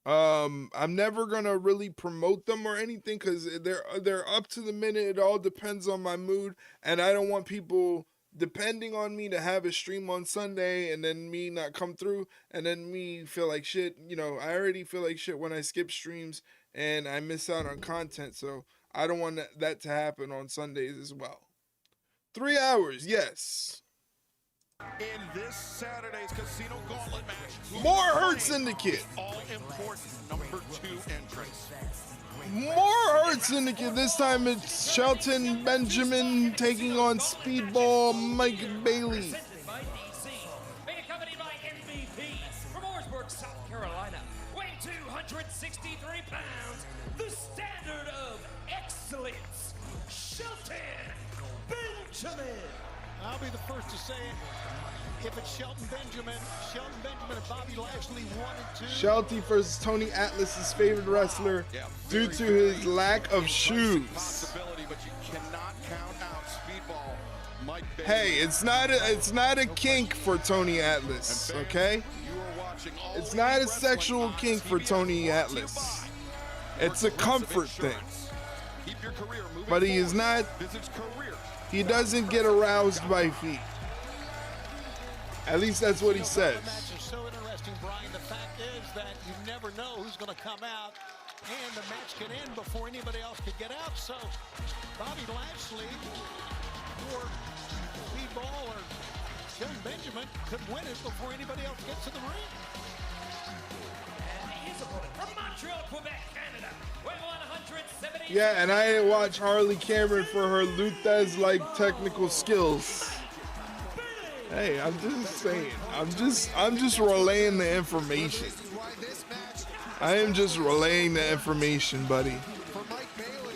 I'm never gonna really promote them or anything because they're up to the minute. It all depends on my mood, and I don't want people depending on me to have a stream on Sunday and then me not come through and then me feel like shit. You know, I already feel like shit when I skip streams and I miss out on content, so I don't want that to happen on Sundays as well. 3 hours, yes. In this Saturday's Casino Gauntlet match, More Hurt Syndicate. All important number 2 entrance. More Hurt Syndicate. This time it's Shelton Benjamin taking on Speedball Mike Bailey. Presented by DC. Being accompanied by MVP from Orangeburg, South Carolina. Weighing 263 pounds. The standard of excellence. Shelton Benjamin. I'll be the first to say it. If it's Shelton Benjamin and Bobby Lashley 1 and 2. Shelty versus Tony Atlas's favorite wrestler due to his lack of shoes. But you cannot count out Speedball Mike Bailey. Hey, it's not a kink for Tony Atlas, okay? It's not a sexual kink for Tony Atlas. It's a comfort thing. But he is not. He doesn't get aroused by feet. At least that's what he says. The match is so interesting, Brian. The fact is that you never know who's going to come out, and the match can end before anybody else could get out. So Bobby Lashley or Speedball or Shelton Benjamin could win it before anybody else gets to the ring. And his opponent from Montreal, Quebec, Canada. Weighing 170. Yeah, and I didn't watch Harley Cameron for her Luthez-like technical skills. Hey, I'm just saying. I'm just relaying the information. I am just relaying the information, buddy. For Mike Bailey,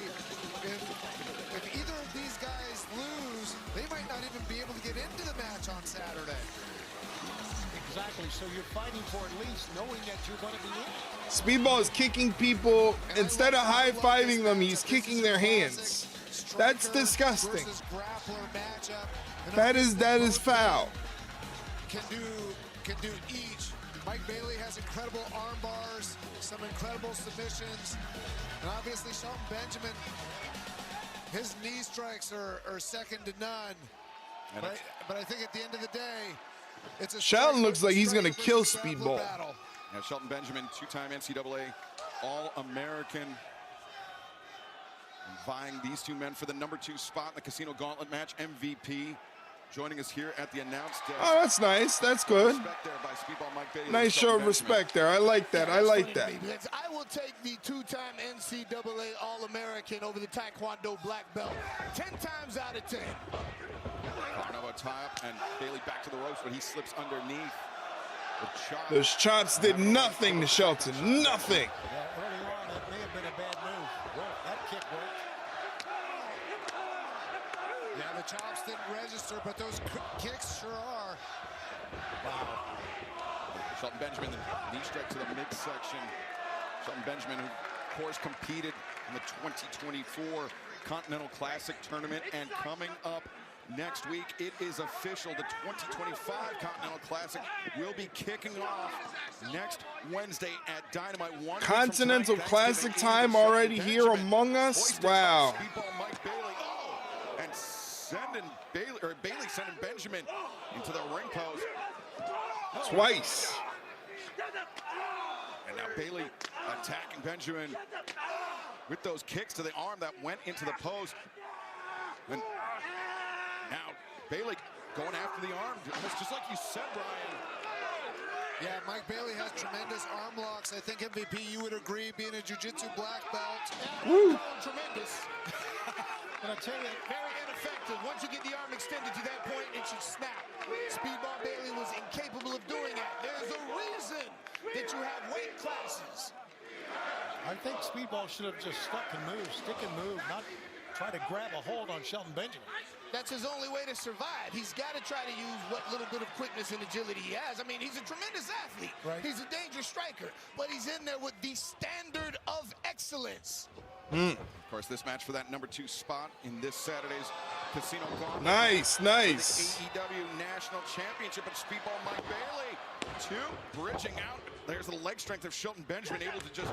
if either of these guys lose, they might not even be able to get into the match on Saturday. Exactly. So you're fighting for at least knowing that you're going to be in. Speedball is kicking people. Instead of high-fiving them, he's kicking their hands. That's disgusting. That is foul. Can do each. Mike Bailey has incredible arm bars, some incredible submissions, and obviously Shelton Benjamin, his knee strikes are second to none. But I think at the end of the day, it's a Shelton looks like he's gonna kill Speedball. Now Shelton Benjamin, 2-time NCAA All-American. Vying these two men for the number 2 spot in the Casino Gauntlet match. MVP joining us here at the announce desk. Oh, that's nice. That's good. Respect there by Speedball Mike Bailey. Nice show of respect there. I like that. I like that. I will take the 2-time NCAA All-American over the Taekwondo black belt 10 times out of 10. Carnova tie up and Bailey back to the ropes, but he slips underneath. Those chops did nothing to Shelton. Nothing. Yeah, early on, that may have been a bad move. Well, that kick worked. Yeah, the chops didn't register, but those kicks sure are. Wow. Shelton Benjamin, the knee strike to the midsection. Shelton Benjamin, who, of course, competed in the 2024 Continental Classic Tournament, and coming up next week, it is official. The 2025 Continental Classic will be kicking off next Wednesday at Dynamite. Continental Classic time already here among us. Wow. Mike Bailey. Oh, and sending Bailey sending Benjamin into the ring post. Twice. And now Bailey attacking Benjamin with those kicks to the arm that went into the post. And now Bailey going after the arm, just like you said, Brian. Yeah, Mike Bailey has tremendous arm locks. I think MVP, you would agree, being a jiu-jitsu black belt. Woo. Tremendous. But I tell you, very ineffective. Once you get the arm extended to that point, it should snap. Speedball Bailey was incapable of doing that. There's a reason that you have weight classes. I think Speedball should have just stuck and moved, stick and move, not try to grab a hold on Shelton Benjamin. That's his only way to survive. He's got to try to use what little bit of quickness and agility he has. I mean, he's a tremendous athlete. Right. He's a dangerous striker, but he's in there with the standard of excellence. Of course, this match for that number 2 spot in this Saturday's Casino Gauntlet. Nice, nice. AEW National Championship, and Speedball Mike Bailey, bridging out. There's the leg strength of Shelton Benjamin, able to just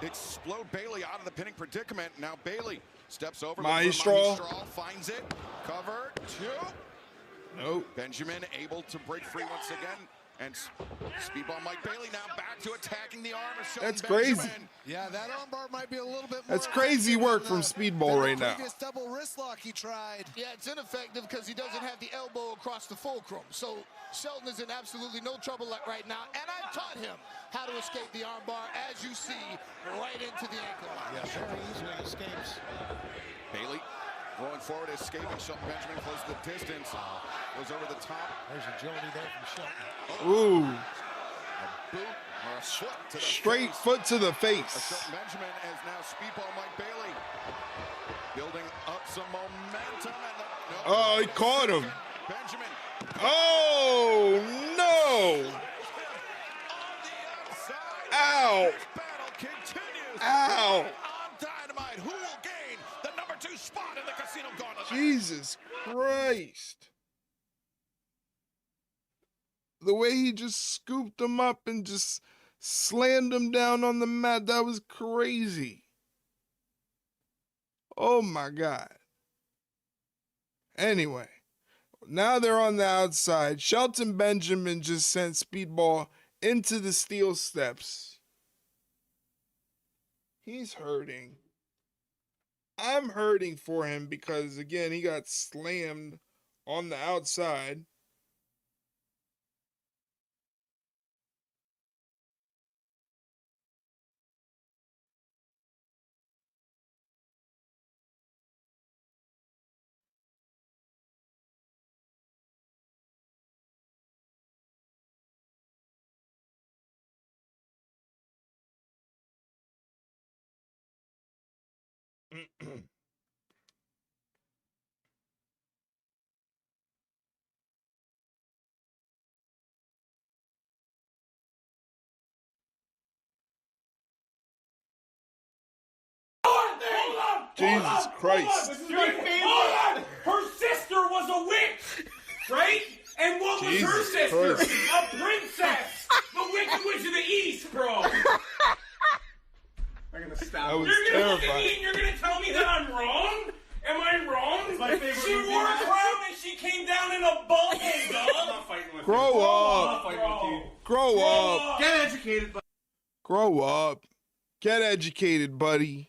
explode Bailey out of the pinning predicament. Now Bailey steps over. Maestro. Finds it. Cover. 2. Nope. Benjamin able to break free once again. And Speedball Mike Bailey now back to attacking the arm of Shelton That's crazy. Benjamin. Yeah, that armbar might be a little bit more. That's crazy work from Speedball right now. Previous double wrist lock he tried. Yeah, it's ineffective because he doesn't have the elbow across the fulcrum. So Shelton is in absolutely no trouble right now. And I taught him how to escape the armbar, as you see, right into the ankle lock. Yeah, very easily escapes. Bailey going forward, escaping. Shelton Benjamin closes the distance. Goes over the top. There's agility there from Shelton. Ooh. A boot or a foot to the Straight face. foot to the Of face. Shelton Benjamin as now Speedball Mike Bailey building up some momentum. And Oh, he caught him. Benjamin. Oh, no. On the outside. Ow. This battle continues. Ow. On Dynamite, who will gain the number 2 spot in the Casino Gauntlet? Jesus Christ. The way he just scooped him up and just slammed him down on the mat, that was crazy. Oh my God. Anyway, now they're on the outside. Shelton Benjamin just sent Speedball into the steel steps. He's hurting. I'm hurting for him because, again, he got slammed on the outside. Jesus Christ. Hold on! Her sister was a witch, right? And what was her Jesus sister? Christ. A princess! The Wicked Witch of the East, bro! I'm gonna stop. That was You're gonna look at terrifying. me and you're gonna tell me that I'm wrong? Am I wrong? my favorite She movie. wore a crown and she came down in a bubble, dog! I'm not fighting with Grow you. up. I'm not fighting with you. Grow up. Get educated, but Grow up. Get educated, buddy.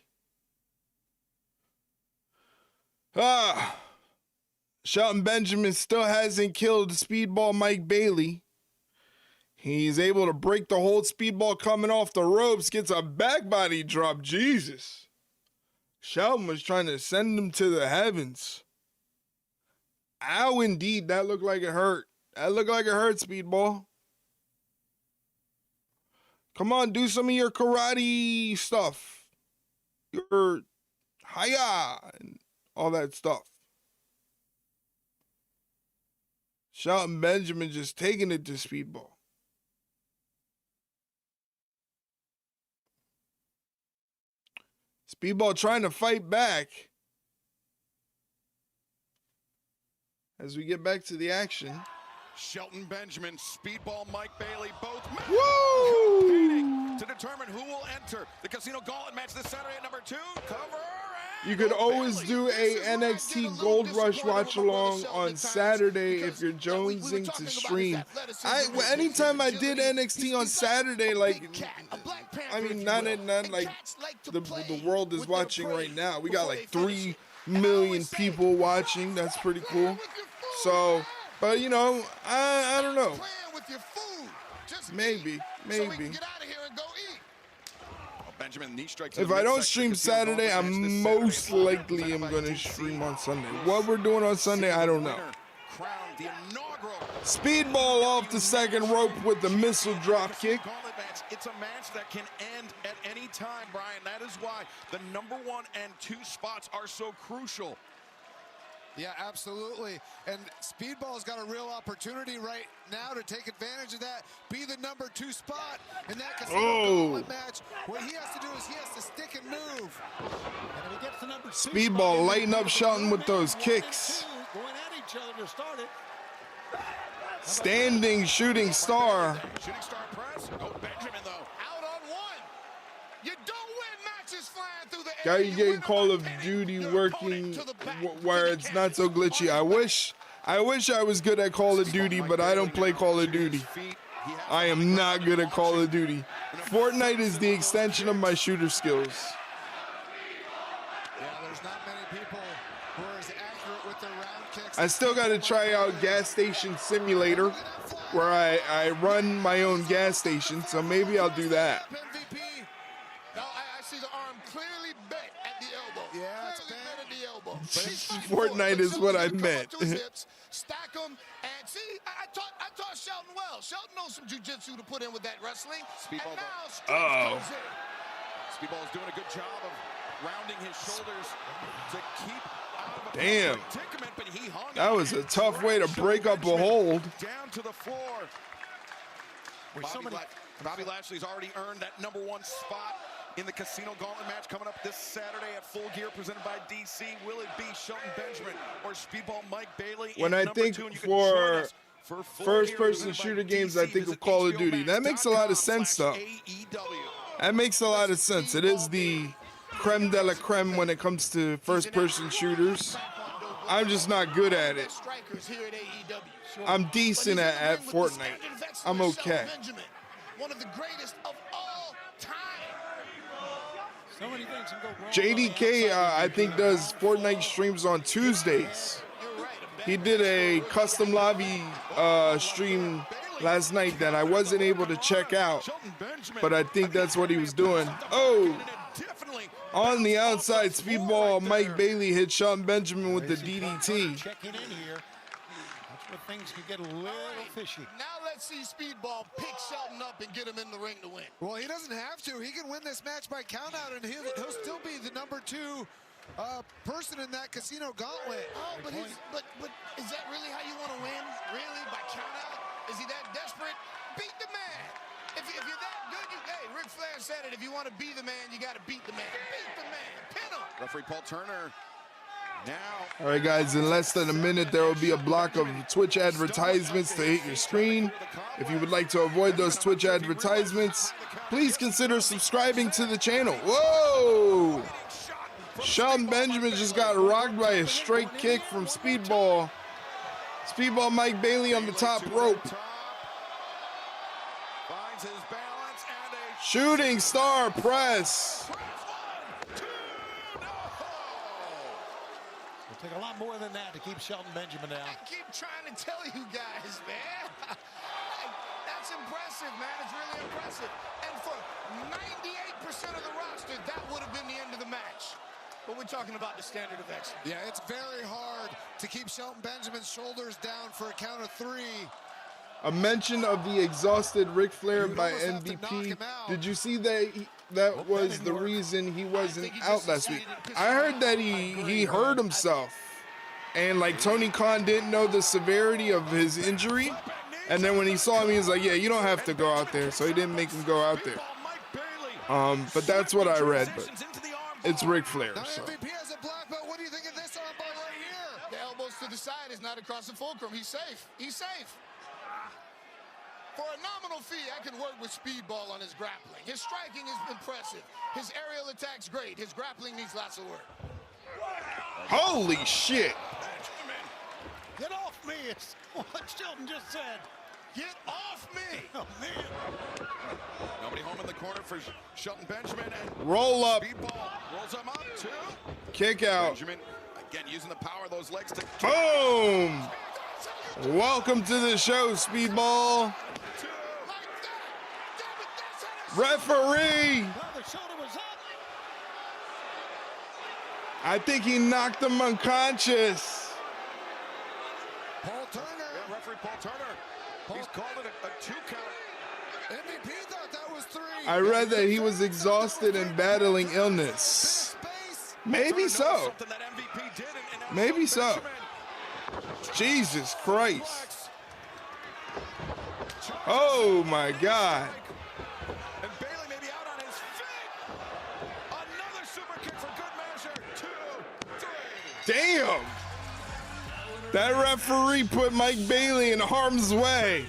Shelton Benjamin still hasn't killed Speedball Mike Bailey. He's able to break the hold. Speedball coming off the ropes, gets a back body drop. Jesus. Shelton was trying to send him to the heavens. Ow, indeed. That looked like it hurt. That looked like it hurt, Speedball. Come on, do some of your karate stuff. Your hiya and all that stuff. Shelton Benjamin just taking it to Speedball. Speedball trying to fight back. As we get back to the action. Shelton Benjamin, Speedball Mike Bailey, both Woo! to determine who will enter the Casino Gauntlet match this Saturday at number 2. Cover. You could always do a NXT Gold Rush watch along on Saturday if you're jonesing to stream. Anytime I did NXT on Saturday, like, I mean, not like the world is watching right now. We got like 3 million people watching. That's pretty cool. So, but you know, I don't know. Maybe. Benjamin, knee strikes. If I don't stream Saturday, I most likely am going to stream on Sunday. What we're doing on Sunday, I don't know. Speedball off the second rope with the missile drop kick. It's a match that can end at any time, Brian. That is why the number 1 and 2 spots are so crucial. Yeah, absolutely. And Speedball's got a real opportunity right now to take advantage of that, be the number 2 spot in that Casino Gauntlet match. What he has to do is he has to stick and move. And if he gets the number 2 Speedball spot, lighting up Shelton with those kicks. going at each other to start it. Standing shooting star. Shooting star press. Oh, Benjamin, though. Out on 1. You don't win matches flying through the air. Gotta get Call of Duty working where it's not so glitchy. I wish I was good at Call of Duty, but I don't play Call of Duty. I am not good at Call of Duty. Fortnite is the extension of my shooter skills. Yeah, there's not many people who are as accurate with their round kicks. I still got to try out Gas Station Simulator, where I run my own gas station, so maybe I'll do that. No, I see the arm clearly bent at the elbow. Yeah, it's clearly bent at the elbow. Fortnite is what I meant. Stack them, and see, I taught Shelton well. Shelton knows some jiu-jitsu to put in with that wrestling. Speedball, and now Strikes oh. comes in. Speedball is doing a good job of rounding his shoulders to keep out of a Damn. predicament, but he hung That was a tough way to break up a hold. down to the floor. Bobby Lashley's already earned that #1 spot in the Casino Gauntlet match coming up this Saturday at Full Gear, presented by DC. Will it be Shelton Benjamin or Speedball Mike Bailey? When I think for first-person shooter games, I think of Call of Duty. That makes a lot of sense, though. That makes a lot of sense. It is the creme de la creme when it comes to first-person shooters. I'm just not good at it. I'm decent at Fortnite. I'm okay. One of the greatest of all time. So many things can go wrong. JDK, I think, does Fortnite streams on Tuesdays. He did a custom lobby stream last night that I wasn't able to check out, but I think that's what he was doing. Oh, on the outside, Speedball Mike Bailey hit Shelton Benjamin with the DDT. Checking in here. That's where things can get a little fishy. Now let's see Speedball pick Shelton up and get him in the ring to win. Well, he doesn't have to. He can win this match by countout, and he'll still be the #2 person in that Casino Gauntlet. Oh, but is that really how you want to win? Really, by countout? Is he that desperate? Beat the man. If you're that good, hey, Ric Flair said it. If you want to be the man, you got to beat the man. Beat the man. Pin him. Referee Paul Turner. Now. All right, guys, in less than a minute, there will be a block of Twitch advertisements to hit your screen. If you would like to avoid those Twitch advertisements, please consider subscribing to the channel. Whoa! Shelton Benjamin just got rocked by a straight kick from Speedball. Speedball Mike Bailey on the top rope. Shooting star press. It'll take a lot more than that to keep Shelton Benjamin down. I keep trying to tell you guys, man. That's impressive, man. It's really impressive. And for 98% of the roster, that would have been the end of the match. But we're talking about the standard of excellence. Yeah, it's very hard to keep Shelton Benjamin's shoulders down for a count of 3. A mention of the exhausted Ric Flair by MVP. Did you see that that was the reason he wasn't out last week? I heard that he hurt himself. And like Tony Khan didn't know the severity of his injury. And then when he saw him, he was like, yeah, you don't have to go out there. So he didn't make him go out there. But that's what I read. But it's Ric Flair. So. MVP has a black belt. What do you think of this armbar right here? The elbows to the side is not across the fulcrum. He's safe. He's safe. For a nominal fee, I can work with Speedball on his grappling. His striking is impressive. His aerial attack's great. His grappling needs lots of work. Holy shit. Get off me. It's what Shelton just said. Get off me. Oh, man. Nobody home in the corner for Shelton Benjamin. And roll up. Speedball rolls him up, 2. Kick out. Benjamin, again, using the power of those legs to... Boom. Welcome to the show, Speedball. Referee. I think he knocked him unconscious. Paul Turner. Yeah, referee Paul Turner. He's called it a 2 count. MVP thought that was 3. I read that he was exhausted and battling illness. Maybe so. Maybe so. Jesus Christ. Oh my God. And Bailey may be out on his feet. Another super kick for good measure. 2, 3. Damn. That referee put Mike Bailey in harm's way.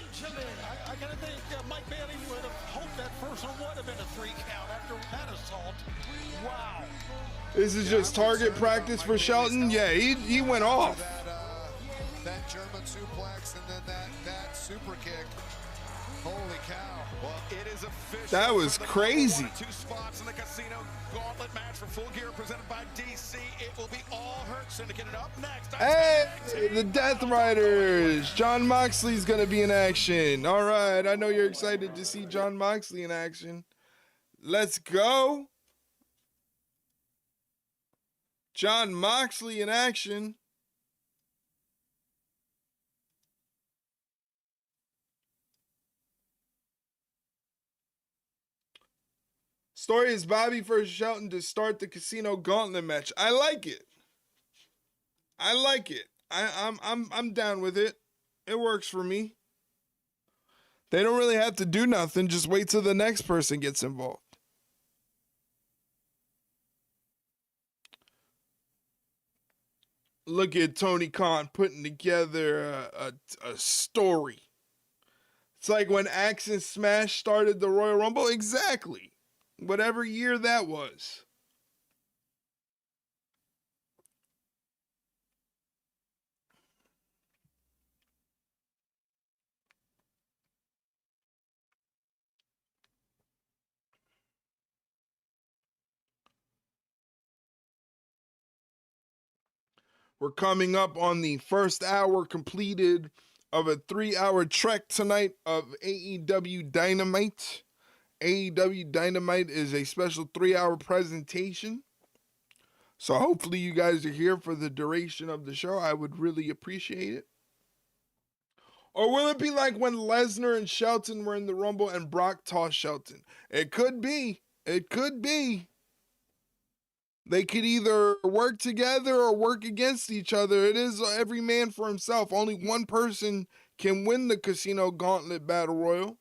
I gotta think Mike Bailey would have hoped that first one would have been a 3 count after that assault. Wow. This is just target practice for Shelton. Yeah, he went off. That German suplex and then that super kick. Holy cow. Well, it is official. That was crazy. 2 spots in the Casino Gauntlet match for Full Gear presented by DC. It will be all Hurt Syndicate. And up next, Hey, the Death Riders. Jon Moxley's going to be in action. All right, I know you're excited to see Jon Moxley in action. Let's go. Jon Moxley in action. Story is Bobby versus Shelton to start the Casino Gauntlet match. I like it. I like it. I'm down with it. It works for me. They don't really have to do nothing. Just wait till the next person gets involved. Look at Tony Khan putting together a story. It's like when Axe and Smash started the Royal Rumble. Exactly. Whatever year that was. We're coming up on the first hour completed of a 3-hour trek tonight of AEW Dynamite. AEW Dynamite is a special 3-hour presentation. So hopefully you guys are here for the duration of the show. I would really appreciate it. Or will it be like when Lesnar and Shelton were in the Rumble and Brock tossed Shelton? It could be. It could be. They could either work together or work against each other. It is every man for himself. Only one person can win the Casino Gauntlet Battle Royal.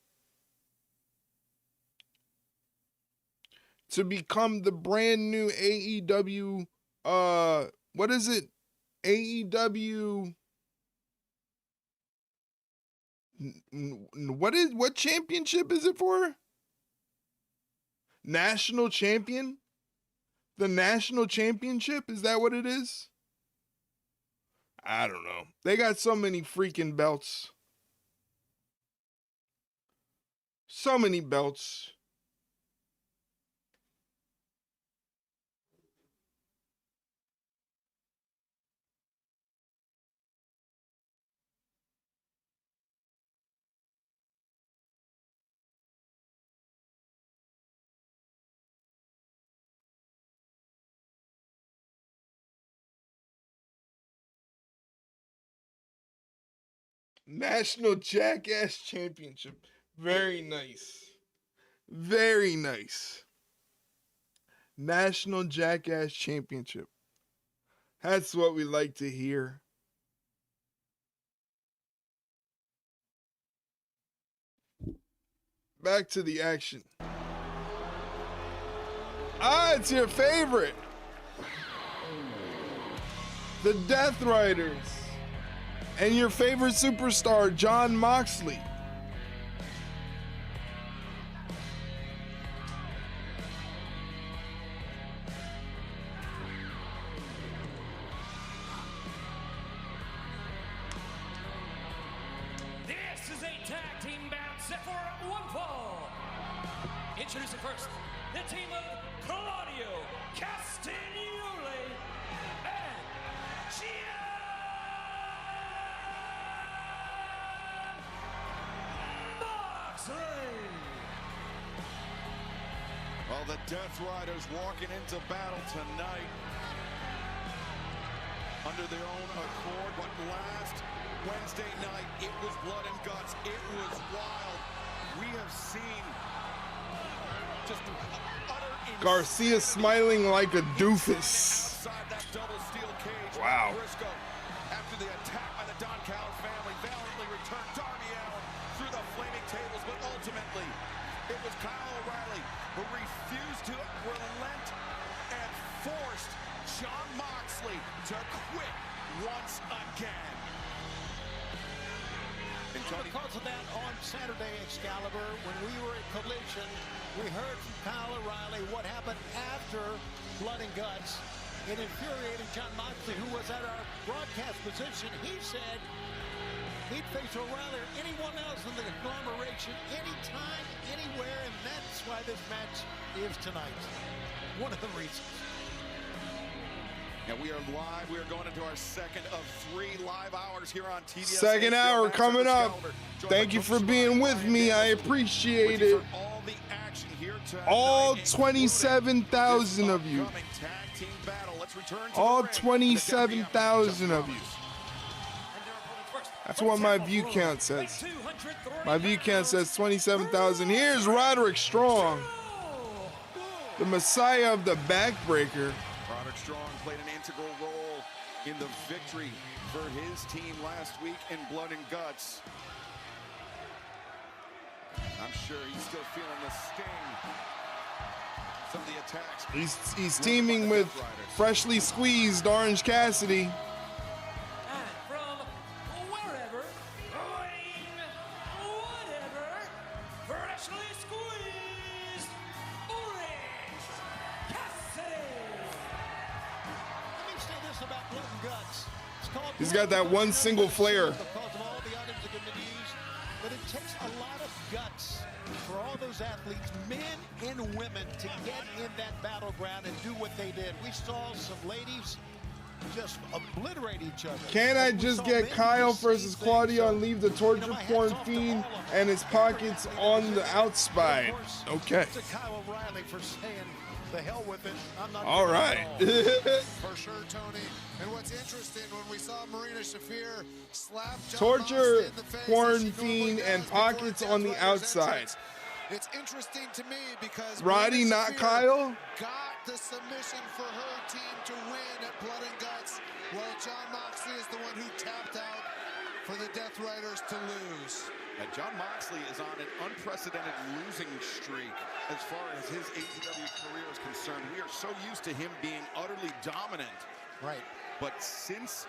To become the brand new AEW, what is it? AEW, what championship is it for? National champion? The national championship? Is that what it is? I don't know. They got so many freaking belts. So many belts. National Jackass Championship. Very nice. Very nice. National Jackass Championship. That's what we like to hear. Back to the action. Ah, it's your favorite. The Death Riders. And your favorite superstar, Jon Moxley. This is a tag team bout set for one fall. Introducing first, the team of Claudio Castagnoli and Well, the Death Riders walking into battle tonight under their own accord. But last Wednesday night, it was blood and guts. It was wild. We have seen just utter Garcia smiling like a doofus. outside that double steel cage. Wow. Briscoe, after the attack by the Don Callis family, valiantly returned Darby Allin through the flaming tables, but ultimately it was Kyle O'Reilly who refused to relent and forced Jon Moxley to quit once again. Because of that, on Saturday, Excalibur, when we were at Collision, we heard from Kyle O'Reilly what happened after Blood and Guts. It infuriated Jon Moxley, who was at our broadcast position. He said he'd face O'Reilly or anyone else in the conglomeration anytime, anywhere, and that's why this match is tonight. One of the reasons. And we are live. We are going into our second of 3 live hours here on TBS. Second hour coming up. Thank you for being with me. I appreciate it. All 27,000 of you. All 27,000 of you. That's what my view count says. My view count says 27,000. Here's Roderick Strong, the Messiah of the Backbreaker. Roderick Strong played an integral role in the victory for his team last week in Blood and Guts. I'm sure he's still feeling the sting. Some of the attacks. He's teaming with freshly squeezed Orange Cassidy. And from wherever, weighing whatever, freshly squeezed Orange Cassidy. Let me say this about Blood and Guts. It's called He's got that one single flare. because of all the items that can be used, but it takes a lot of guts for all those athletes, men and women, to get in that battleground and do what they did. We saw some ladies just obliterate each other. Can I just get Kyle versus Claudio and leave the torture porn fiend and his pockets on the outside? Okay. To Kyle O'Reilly for saying the hell with it. I'm not All right. For sure, Tony. And what's interesting, when we saw Marina Shafir slap John Torture Moxley in the face, porn as she normally fiend does and before pockets Death on the Rider's outside. entrance. It's interesting to me because Roddy, Marina not Shafir Kyle? got the submission for her team to win at Blood and Guts, while John Moxley is the one who tapped out for the Death Riders to lose. And John Moxley is on an unprecedented losing streak as far as his AEW career is concerned. We are so used to him being utterly dominant. Right. But since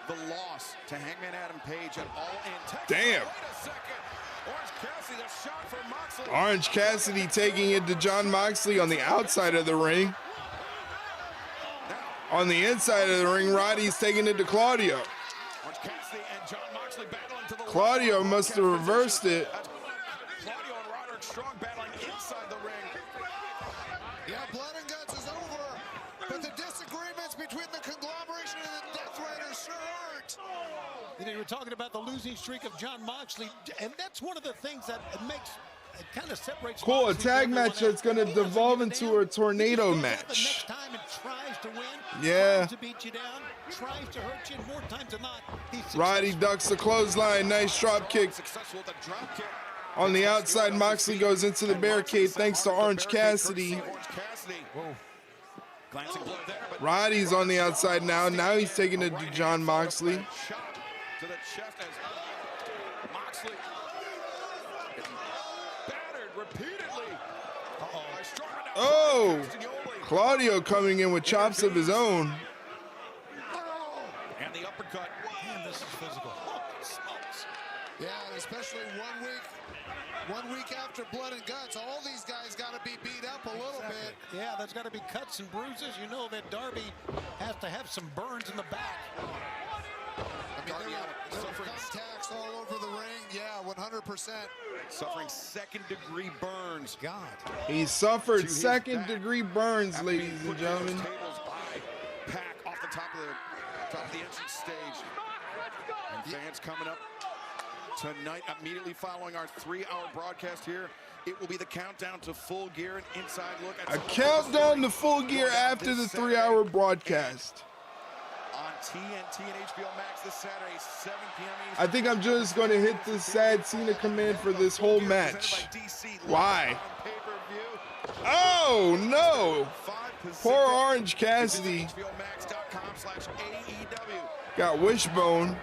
the loss to Hangman Adam Page at All In Texas, Damn. wait a second. Orange Cassidy, the shot for Moxley. Orange Cassidy taking it to John Moxley on the outside of the ring. On the inside of the ring, Roddy's taking it to Claudio. Orange Cassidy and John Moxley battling to the Claudio left. must have reversed it. Claudio and Roderick Strong battling inside the ring. Yeah, Blood and Guts is over, but the disagreements between the conglomeration and the Death Riders sure aren't. You know, you were talking about the losing streak of John Moxley, and that's one of the things that makes it kind of separates. Cool, a Moxley tag from match everyone that's going to else. He doesn't devolve give a into damn. a tornado He just goes out the match. next time and tries to win, Yeah. tries to beat you down, tries to hurt you, and more times than not, he's Roddy successful. ducks the clothesline. Nice drop kick. Successful with a drop kick. On the outside, Moxley goes into the barricade thanks to Orange Cassidy. Orange Cassidy. Glancing blow there, but Roddy's on the outside now. Now he's taking it to John Moxley. shot to the chest as Moxley getting battered repeatedly. By Strong. Oh, Castagnoli. Claudio coming in with chops of his own. And the uppercut. Man, this is physical. Holy smokes. Yeah, and especially 1 week after Blood and Guts, all these guys got to be beat up a little bit. Yeah, there's got to be cuts and bruises. You know that Darby has to have some burns in the back. I mean, there were contacts all over the ring. Yeah, 100%. Suffering second-degree burns. God. He suffered second-degree burns, ladies and gentlemen. Tables by Pac off the top of the entrance stage. And fans coming up tonight, immediately following our 3-hour broadcast here. It will be the countdown to Full Gear, an inside look at A countdown to Full Gear after the 3-hour broadcast. on TNT and HBO Max this Saturday, 7 p.m. I think I'm just going to hit the sad Cena command for this whole match. Why? Oh, no. Poor Orange Cassidy. Got wishbone.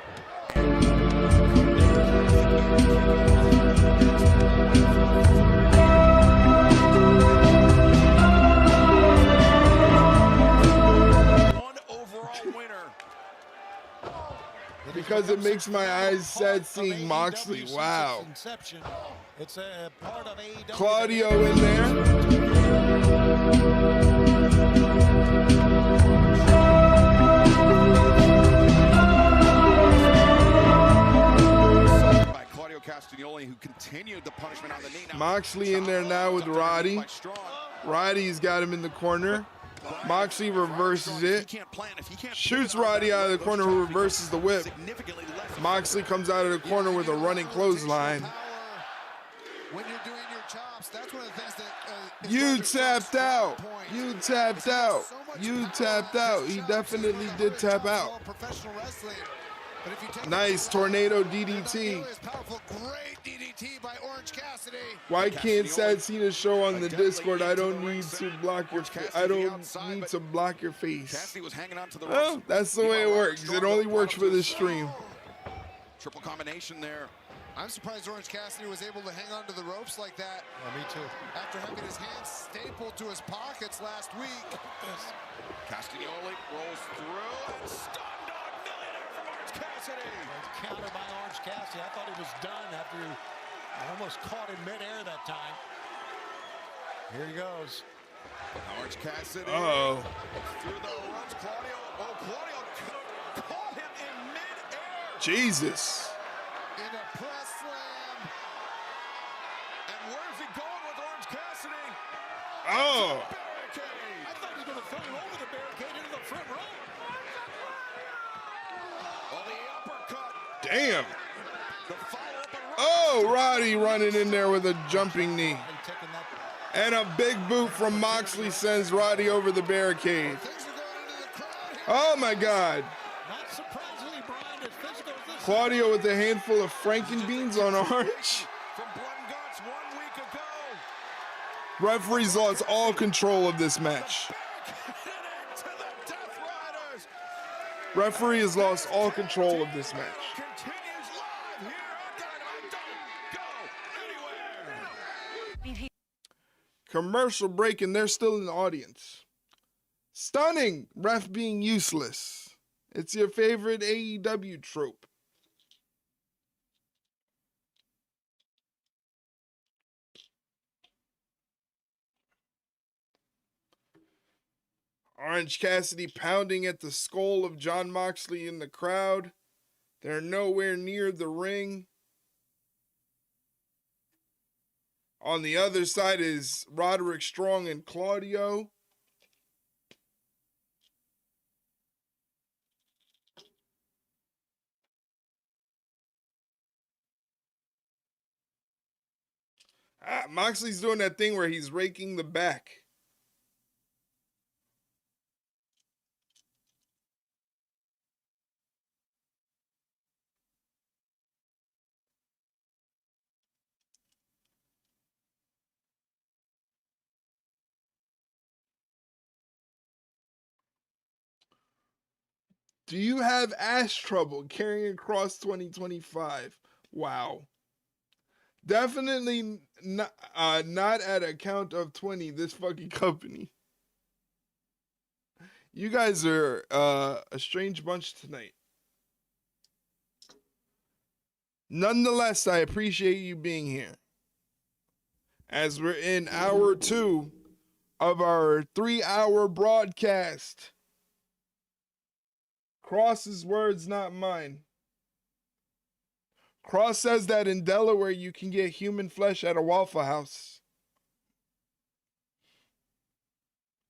Because it makes my eyes sad seeing Moxley. Wow. It's a part of AEW. Claudio in there. Castagnoli, who continued the punishment on the knee. Now, Moxley in there now with Roddy. Roddy's got him in the corner. Moxley reverses it. Shoots Roddy out of the corner, who reverses the whip. Moxley comes out of the corner with a running clothesline. When you're doing your chops, that's one of the things that you tapped out. You tapped out. You tapped out. He definitely did tap out. Professional wrestling. Nice tornado DDT. Great DDT by Orange Cassidy. Why can't Sad Cena show on the Discord? I don't need to block your. I don't need to block your face. Well, that's the way it works. It only works for the stream. Triple combination there. I'm surprised Orange Cassidy was able to hang on to the ropes like that. Me too. After having his hands stapled to his pockets last week. Castagnoli rolls through and stunned on millionaire from Orange Cassidy. Counter by Orange Cassidy. I thought he was done after he almost caught in midair that time. Here he goes. Orange Cassidy. Uh-oh. Through the runs, Claudio. Oh, Claudio caught him in midair. Jesus. In a press slam. And where's he going with Orange Cassidy? Oh. I thought he was going to throw him over the barricade into the front row. Oh, the uppercut. Damn. The follow-up. Oh, Roddy running in there with a jumping knee. And a big boot from Moxley sends Roddy over the barricade. Oh my God. Not surprisingly, Brian, as physical as this. Claudio with a handful of Frankenbeans on Orange. From Blood and Guts 1 week ago. Referees lost all control of this match. To the Death Riders. Referee has lost all control of this match. Continues live here on Dynamite. Don't go anywhere. Commercial break, and they're still in the audience. Stunning. Ref being useless. It's your favorite AEW trope. Orange Cassidy pounding at the skull of Jon Moxley in the crowd. They're nowhere near the ring. On the other side is Roderick Strong and Claudio. Moxley's doing that thing where he's raking the back. Do you have ass trouble carrying across 2025? Wow. Definitely not at a count of 20, this fucking company. You guys are a strange bunch tonight. Nonetheless, I appreciate you being here. As we're in hour 2 of our 3-hour broadcast. Cross's words, not mine. Cross says that in Delaware you can get human flesh at a Waffle House.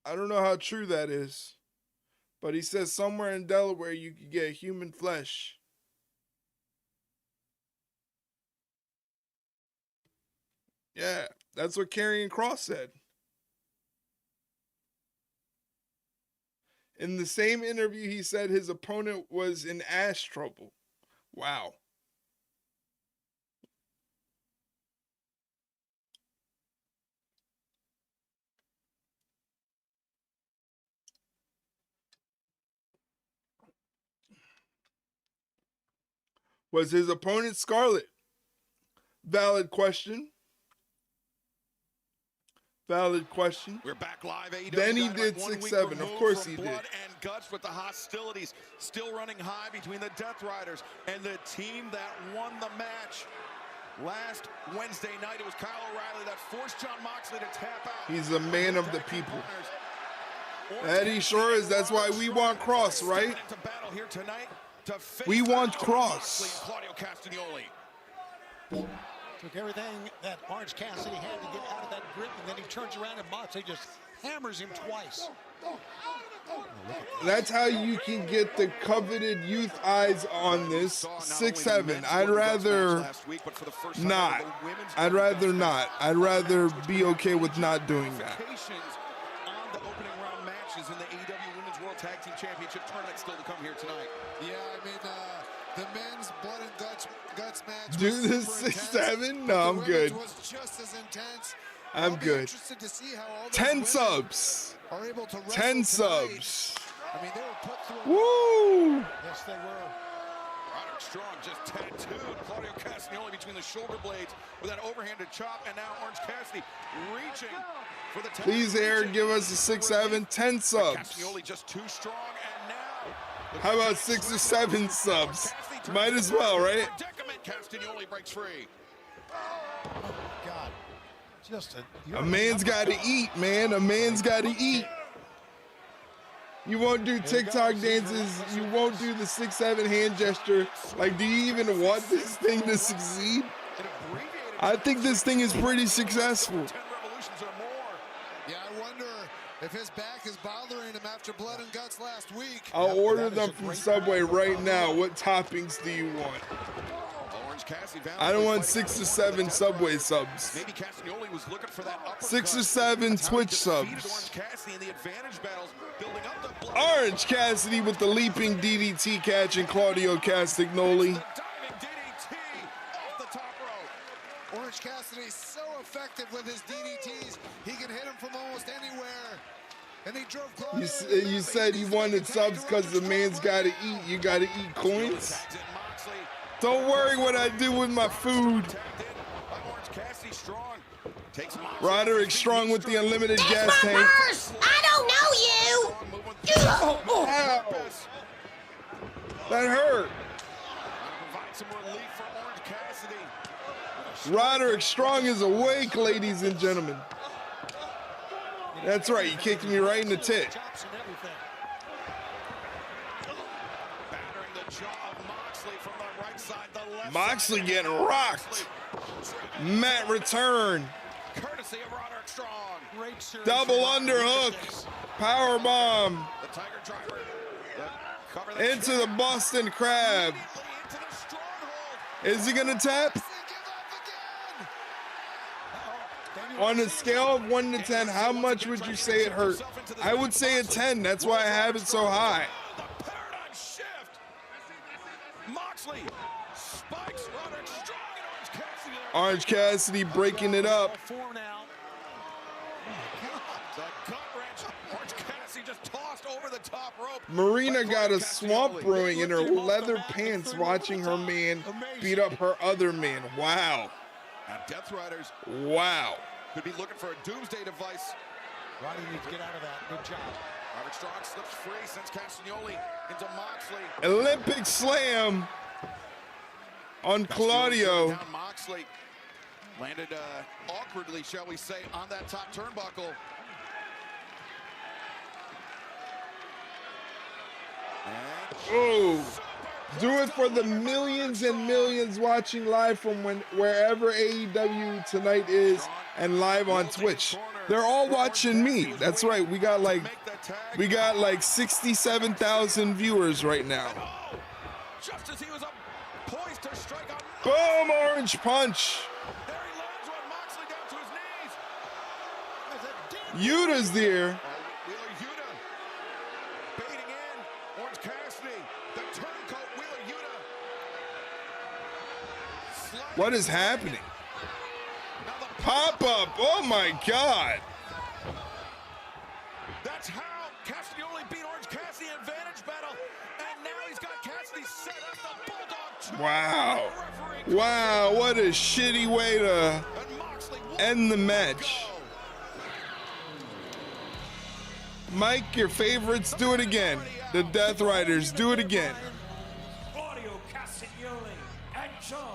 I don't know how true that is, but he says somewhere in Delaware you can get human flesh. Yeah, that's what Karrion Kross said. In the same interview, he said his opponent was in ass trouble. Wow. Was his opponent Scarlett? Valid question. Valid question. We're back live. AEW then he Dynamite, did 1 week 6-7. Of course he from did. Blood and Guts, with the hostilities still running high between the Death Riders and the team that won the match last Wednesday night. It was Kyle O'Reilly that forced Jon Moxley to tap out. He's a man of the people. That he sure is. That's why we want Cross, right? Into battle here tonight to face We want Jon Cross. Moxley and Claudio Castagnoli. Took everything that Orange Cassidy had to get out of that grip, and then he turns around and Moxley just hammers him twice. That's how you can get the coveted youth eyes on this. 6'7". I'd rather not. I'd rather not. I'd rather be okay with not doing that. On the opening round matches in the AEW Women's World Tag Team Championship tournament still to come here tonight. Yeah, I mean, the men's blood and guts match. Do this 6'7"? No, I'm good. Was just as intense. I'm good. To see how all 10 subs. Are able to 10 subs. I mean, they were put through. Woo! Yes, they were. Roderick Strong just tattooed Claudio Castagnoli between the shoulder blades with that overhanded chop, and now Orange Cassidy reaching for the. Please, Aaron, give us a 6'7", 10 subs. Castagnoli just too strong, and now. How about 6 or 7 subs? Might as well, right? Castagnoli breaks free. Oh God. Just a man's got to eat, man. A man's got to eat. You won't do TikTok dances. You won't do the 6'7" hand gesture. Like, do you even want this thing to succeed? I think this thing is pretty successful. Yeah, I wonder if his back is bothering him after blood and guts last week. I'll order them from Subway right now. What toppings do you want? I don't want 6 or 7 Subway subs. Maybe Castagnoli was looking for that uppercut. 6 or 7 Twitch subs. Orange Cassidy in the advantage battles, building up the blood. Orange Cassidy with the leaping DDT catch and Claudio Castagnoli. Orange Cassidy so effective with his DDTs. He can hit him from almost anywhere. And he drove Claudio. You said you wanted subs because the man's got to eat. You got to eat coins. Don't worry what I do with my food. Roderick Strong with the unlimited gas tank. I don't know you. Ow. That hurt. Roderick Strong is awake, ladies and gentlemen. That's right, you kicked me right in the tit. Moxley getting rocked. Matt return. Courtesy of Roderick Strong. Double underhook. Power bomb. The Tiger Driver. Into the Boston Crab. Is he gonna tap? On a scale of 1 to 10, how much would you say it hurt? I would say a 10. That's why I have it so high. The paradigm shift. Moxley spikes Roderick Strong and Orange Cassidy breaking it up. The gut wrench. Orange Cassidy just tossed over the top rope. Marina got a swamp brewing in her leather pants watching her man beat up her other man. Wow. Now Death Riders. Wow. Could be looking for a doomsday device. Roddy needs to get out of that. Good job. Roderick Strong slips free, sends Castagnoli into Moxley. Olympic slam on Claudio. Down Moxley. Landed awkwardly, shall we say, on that top turnbuckle. Oh, do it for the millions and millions watching live from wherever AEW tonight is and live on Twitch. They're all watching me. That's right. We got like 67,000 viewers right now. Just as he was poised to strike out. Boom, orange punch. There he lands one. Moxley down to his knees. Yuta's there. Wheeler Yuta baiting in. Orange Cassidy. The turncoat Wheeler Yuta. What is happening? Pop up. Oh my God. That's how Castagnoli beat Orange Cassidy in advantage battle. And now he's got Cassidy set up the Bulldog. Wow. Wow, what a shitty way to end the match. Mike, your favorites, do it again. The Death Riders, do it again.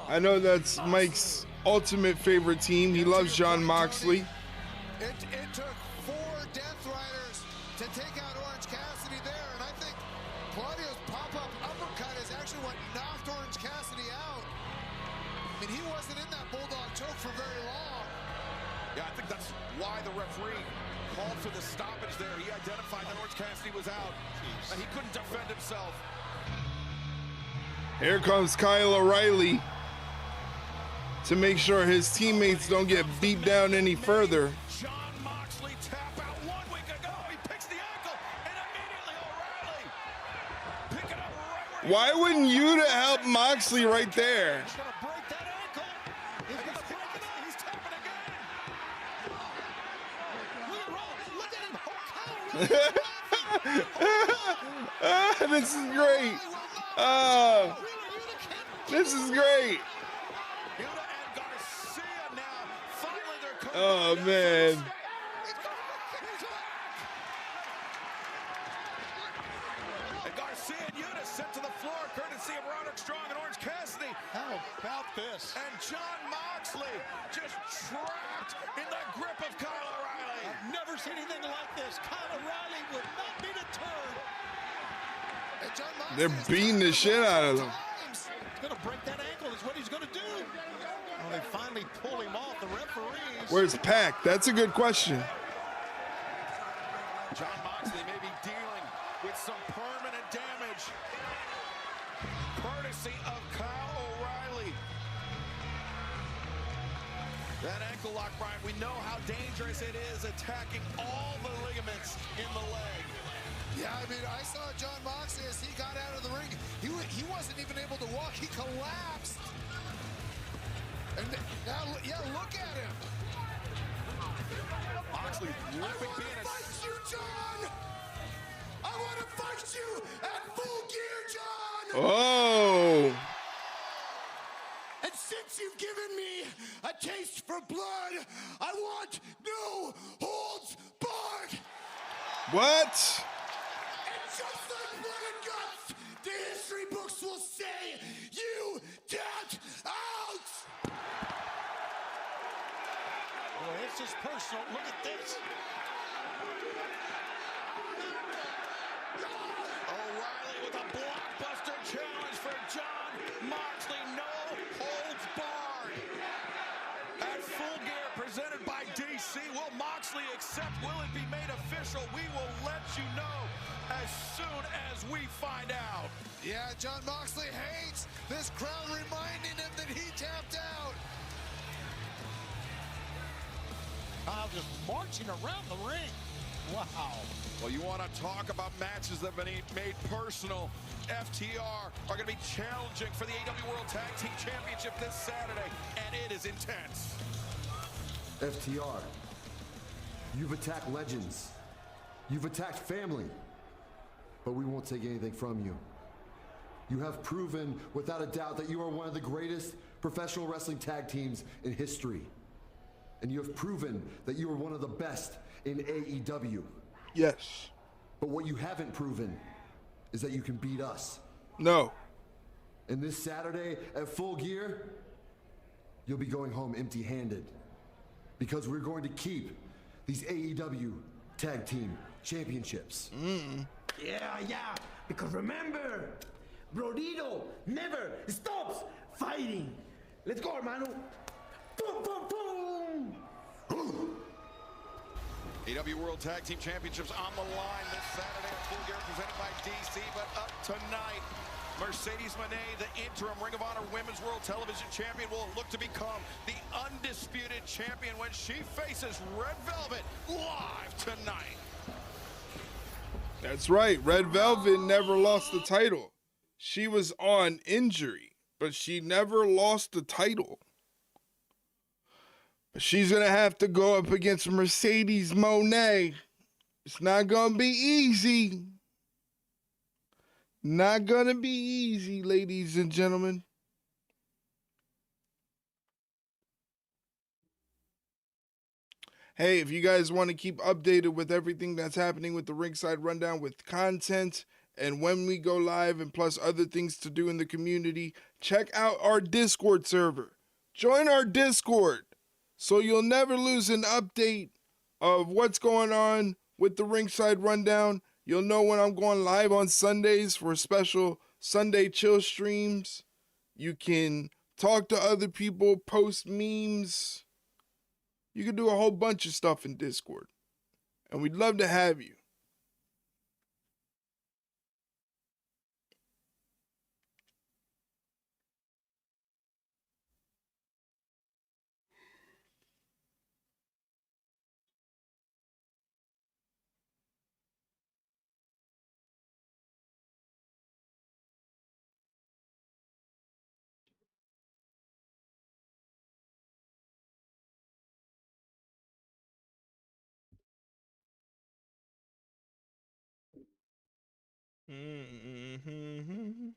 I know that's Mike's ultimate favorite team. He loves John Moxley. It took 4 Death Riders to take out Orange Cassidy there, and I think Claudio's pop-up uppercut is actually what knocked Orange Cassidy out. mean, he wasn't in that Bulldog choke for very long. Yeah, I think that's why the referee called for the stoppage there. He identified that Orange Cassidy was out, and he couldn't defend himself. Here comes Kyle O'Reilly to make sure his teammates don't get beat down any further. John Moxley tap out 1 week ago. He picks the ankle, and immediately O'Reilly pick it up right where Why wouldn't you to help Moxley right there? He's gonna break that ankle. He's gonna break it up. he's tapping again. This is great. This is great. Oh, man. And Garcia and Yuta sent to the floor, courtesy of Roderick Strong and Orange Cassidy. How about this? And John Moxley just trapped in the grip of Kyle O'Reilly. I've never seen anything like this. Kyle O'Reilly would not be deterred. They're beating the shit out of him. He's gonna break that ankle is what he's gonna do. Well, they finally pull him off. The referees. Where's Pac? That's a good question. John Moxley may be dealing with some permanent damage, courtesy of Kyle O'Reilly. That ankle lock, Brian, we know how dangerous it is, attacking all the ligaments in the leg. Yeah, I mean, I saw John Moxley as he got out of the ring. He wasn't even able to walk. He collapsed. And now, yeah, look at him. Moxley ripping penis. Fight you, John! I want to fight you at Full Gear, John! Oh. And since you've given me a taste for blood, I want no holds barred! What? And just like blood and guts, the history books will say you tapped out! Well, it's just personal. Look at this. O'Reilly with a blockbuster challenge for John Moxley. No holds barred. At Full Gear, presented by DC, will Moxley accept? Will it be made official? We will let you know as soon as we find out. Yeah, John Moxley hates this crowd reminding him that he tapped out. Kyle just marching around the ring. Wow. Well, you want to talk about matches that have been made personal. FTR are going to be challenging for the AEW World Tag Team Championship this Saturday, and it is intense. FTR, you've attacked legends. You've attacked family. But we won't take anything from you. You have proven without a doubt that you are one of the greatest professional wrestling tag teams in history. And you have proven that you are one of the best in AEW. Yes. But what you haven't proven is that you can beat us. No. And this Saturday at Full Gear, you'll be going home empty-handed. Because we're going to keep these AEW Tag Team Championships. Yeah, because remember, Brodito never stops fighting. Let's go, hermano. Boom, boom, boom. AEW World Tag Team Championships on the line this Saturday at Full Gear, presented by DC. But up tonight, Mercedes Mone, the interim Ring of Honor Women's World Television Champion, will look to become the undisputed champion when she faces Red Velvet live tonight. That's right. Red Velvet never lost the title. She was on injury, but she never lost the title. But she's going to have to go up against Mercedes Mone. It's not going to be easy. Not going to be easy, ladies and gentlemen. Hey, if you guys want to keep updated with everything that's happening with the Ringside Rundown with content and when we go live and plus other things to do in the community, check out our Discord server. Join our Discord so you'll never lose an update of what's going on with the Ringside Rundown. You'll know when I'm going live on Sundays for special Sunday chill streams. You can talk to other people, post memes. You can do a whole bunch of stuff in Discord. And we'd love to have you. Mm-hmm.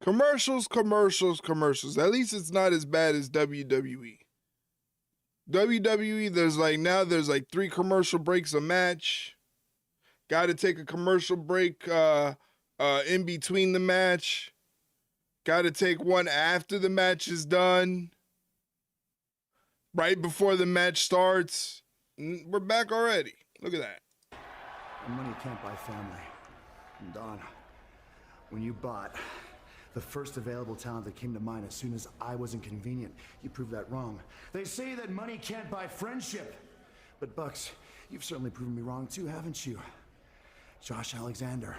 Commercials. At least it's not as bad as WWE. WWE, there's like 3 commercial breaks a match. Got to take a commercial break in between the match. Got to take one after the match is done. Right before the match starts. We're back already. Look at that. Money can't buy family. And Don, when you bought the first available talent that came to mind as soon as I was inconvenient, you proved that wrong. They say that money can't buy friendship. But Bucks, you've certainly proven me wrong too, haven't you? Josh Alexander,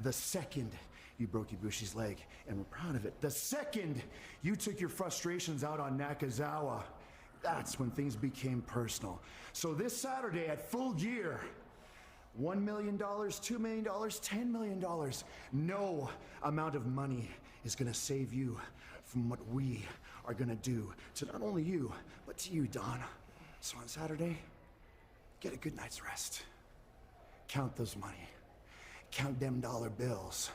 the second you broke Ibushi's leg, and we're proud of it. The second you took your frustrations out on Nakazawa, that's when things became personal. So this Saturday at Full Gear, $1 million, $2 million, $10 million. No amount of money is gonna save you from what we are gonna do to not only you, but to you, Don. So on Saturday, get a good night's rest. Count those money. Count them dollar bills,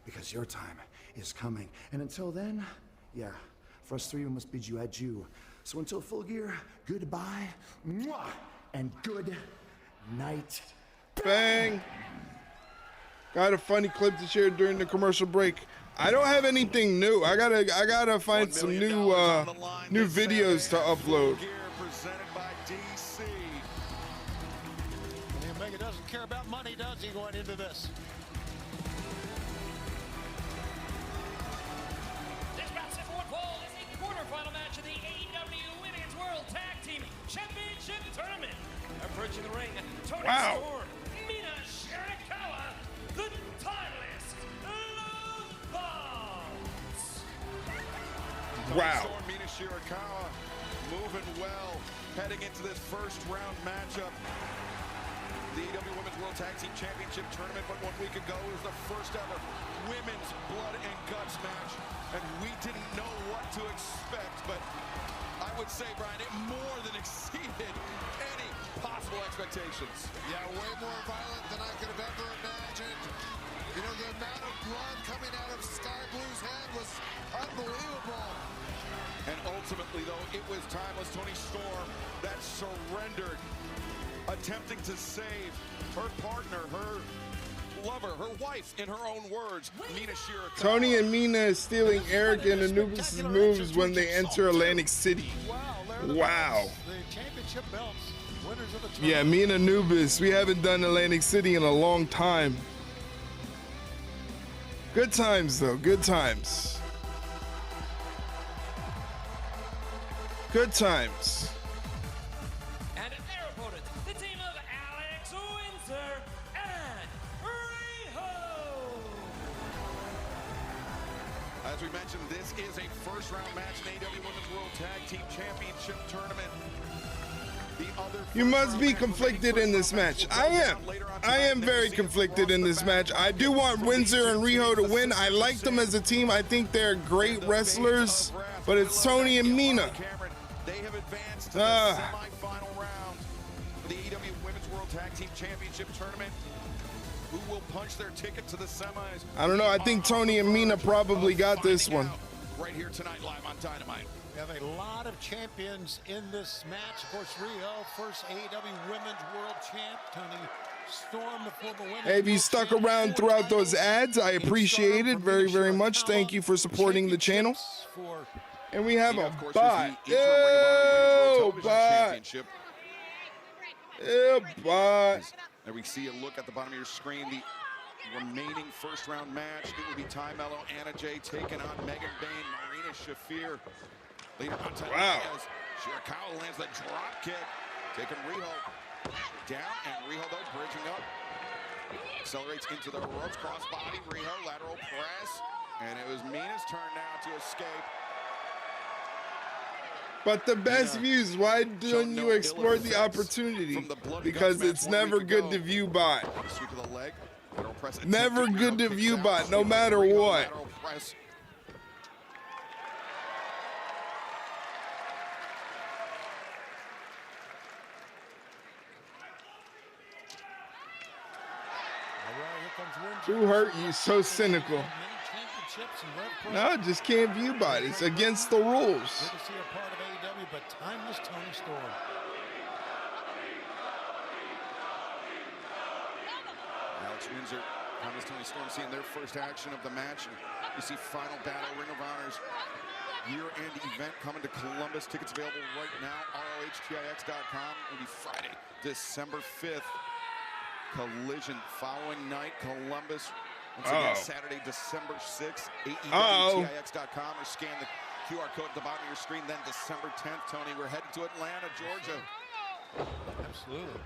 because your time is coming. And until then, yeah, for us 3, we must bid you adieu. So until Full Gear, goodbye, mwah, and good night. Bang. Got a funny clip to share during the commercial break. I don't have anything new. I gotta find some new videos to upload. Presented by DC. And Omega doesn't care about money, does he, going into this? This bout set for one fall is the quarterfinal match of the AEW Women's World Tag Team Championship Tournament. Approaching the ring, Tony Storm, Mina Shirakawa, the Titleist Love Bombs. Wow. Storm, Mina Shirakawa moving well, heading into this first round matchup. The AEW Women's World Tag Team Championship Tournament, but 1 week ago it was the first ever women's blood and guts match, and we didn't know what to expect, but I would say, Brian, it more than exceeded any possible expectations. Yeah, way more violent than I could have ever imagined. You know, the amount of blood coming out of Sky Blue's head was unbelievable. And ultimately, though, it was timeless Tony Storm that surrendered, attempting to save her partner, her lover, her wife, in her own words, Mina Shirakawa. Tony and Mina is stealing Eric and Anubis' moves when they enter Atlantic City. Wow. The championship belts, winners of the tournament. Yeah, me and Anubis, we haven't done Atlantic City in a long time. Good times, though. Good times. Good times. And their opponents, the team of Alex Windsor and mentioned, this is a first-round match in AEW Women's World Tag Team Championship Tournament. You must be conflicted in this match. I am very conflicted in this match. I do want Windsor and Riho to win. I like them as a team. I think they're great wrestlers, but it's Tony and Mina. They have advanced to the semifinal round for the AEW Women's World Tag Team Championship Tournament. Who will punch their ticket to the semis? I don't know. I think Tony and Mina probably got this one. Right here tonight, live on Dynamite. We have a lot of champions in this match. Of course, Rio, first AEW Women's World Champ. Tony Storm, the former women's Hey, if you stuck around throughout those ads, I appreciate it very, very much. Thank you for supporting the channel. And we have a bot. Ew, bot. Ew, bot. There we see a look at the bottom of your screen. The remaining first-round match. It will be Ty Mello, Anna Jay taking on Megan Bain, Marina Shafir. Later on tonight, wow. Shirakawa lands the drop kick, taking Riho down, and Riho though bridging up, accelerates into the ropes, crossbody, Riho lateral press, and it was Mina's turn now to escape. But the best views, why don't you explore the opportunity? Because it's never good to view bot. Sweep of the leg, lateral press. Never good to view bot, no matter what. Who hurt you? So cynical. No, just can't view bot. It's against the rules. Good to see a part of AEW, but timeless Tony Storm. Alex Windsor, timeless Tony Storm seeing their first action of the match. And you see Final Battle, Ring of Honor's year-end event coming to Columbus. Tickets available right now, ROHTIX.com. It'll be Friday, December 5th. Collision following night, Columbus. Once again, Saturday, December 6th, AEWTIX.com, or scan the QR code at the bottom of your screen. Then December 10th, Tony, we're headed to Atlanta, Georgia. Absolutely.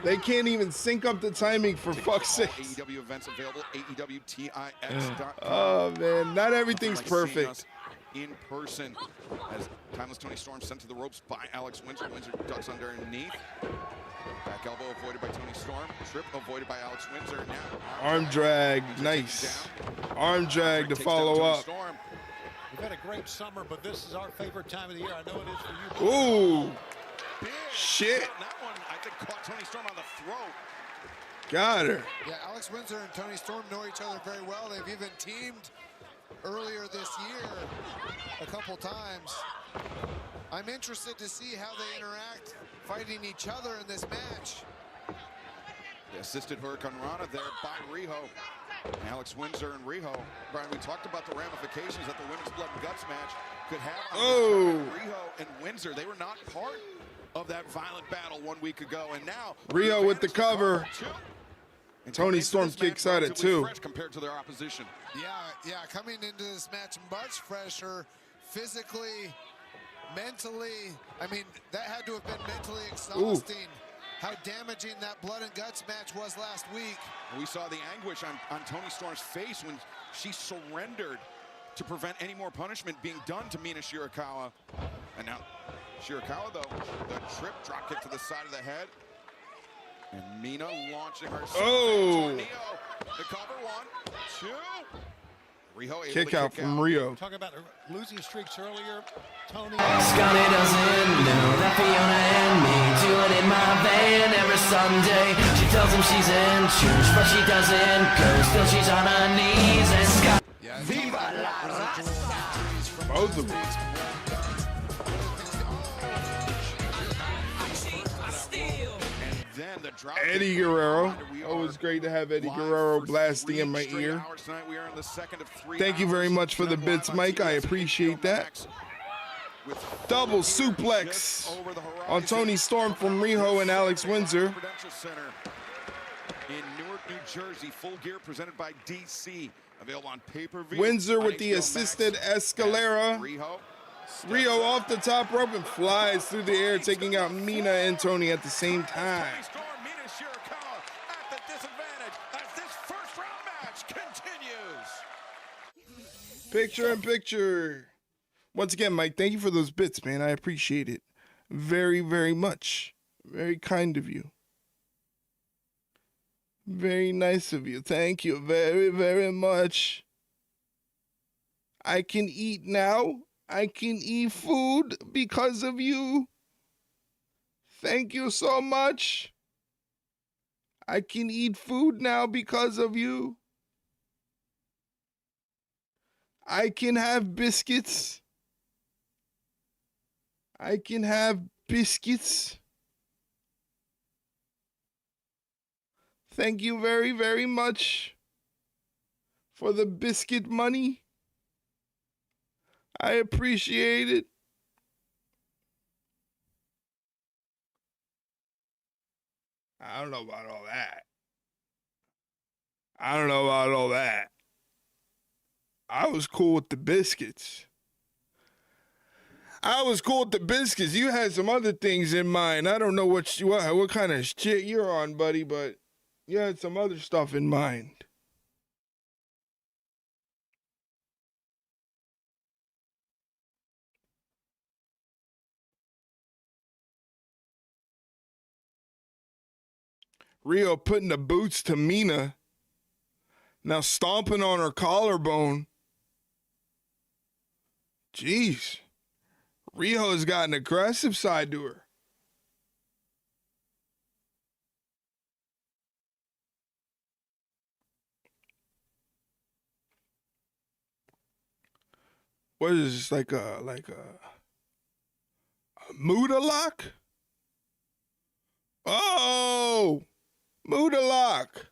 They can't even sync up the timing for fuck's sake. AEW events available, AEWTIX.com. Oh, man, not everything's perfect. In person, as timeless Tony Storm sent to the ropes by Alex Windsor. Windsor ducks underneath. Back elbow avoided by Tony Storm. Trip avoided by Alex Windsor. Now arm drag, nice. Arm drag to follow up. We've had a great summer, but this is our favorite time of the year. I know it is for you. Ooh. Shit. That one, I think, caught Tony Storm on the throat. Got her. Yeah, Alex Windsor and Tony Storm know each other very well. They've even teamed earlier this year a couple times. I'm interested to see how they interact fighting each other in this match. The assisted Hurricane Rana there by Riho. Alex Windsor and Riho. Brian, we talked about the ramifications that the women's blood and guts match could have on Riho and Windsor. They were not part of that violent battle 1 week ago, and now Riho with the cover. Tony Storm kicks out at 2. Compared to their opposition. Yeah, coming into this match much fresher, physically, mentally. I mean, that had to have been mentally exhausting. How damaging that blood and guts match was last week. We saw the anguish on Tony Storm's face when she surrendered to prevent any more punishment being done to Mina Shirakawa. And now Shirakawa, though, the trip drop kick to the side of the head. And Mina launching herself. The cover, 1, 2. Riho able kick to out from Rio. Talking about losing streaks earlier, Tony. Scotty doesn't know that Fiona and me do it in my van every Sunday. She tells him she's in church, but she doesn't go. Still she's on her knees and Scott. Viva la Rasta. Both of them. Eddie Guerrero. Always great to have Eddie Guerrero blasting in my ear. Thank you very much for the bits, Mike. I appreciate that. Double suplex on Tony Storm from Riho and Alex Windsor. In Newark, New Jersey, Full Gear presented by DC. Available on pay-per-view. Windsor with the assisted Escalera. Riho off the top rope and flies through the air, taking out Mina and Tony at the same time. Picture in picture. Once again, Mike, thank you for those bits, man. I appreciate it very, very much. Very kind of you. Very nice of you. Thank you very, very much. I can eat now. I can eat food because of you. Thank you so much. I can eat food now because of you. I can have biscuits. I can have biscuits. Thank you very, very much for the biscuit money. I appreciate it. I don't know about all that. I don't know about all that. I was cool with the biscuits. I was cool with the biscuits. You had some other things in mind. I don't know what kind of shit you're on, buddy, but you had some other stuff in mind. Rio putting the boots to Mina. Now stomping on her collarbone. Jeez. Rio has got an aggressive side to her. What is this, like a Muda lock? Oh, Muda lock.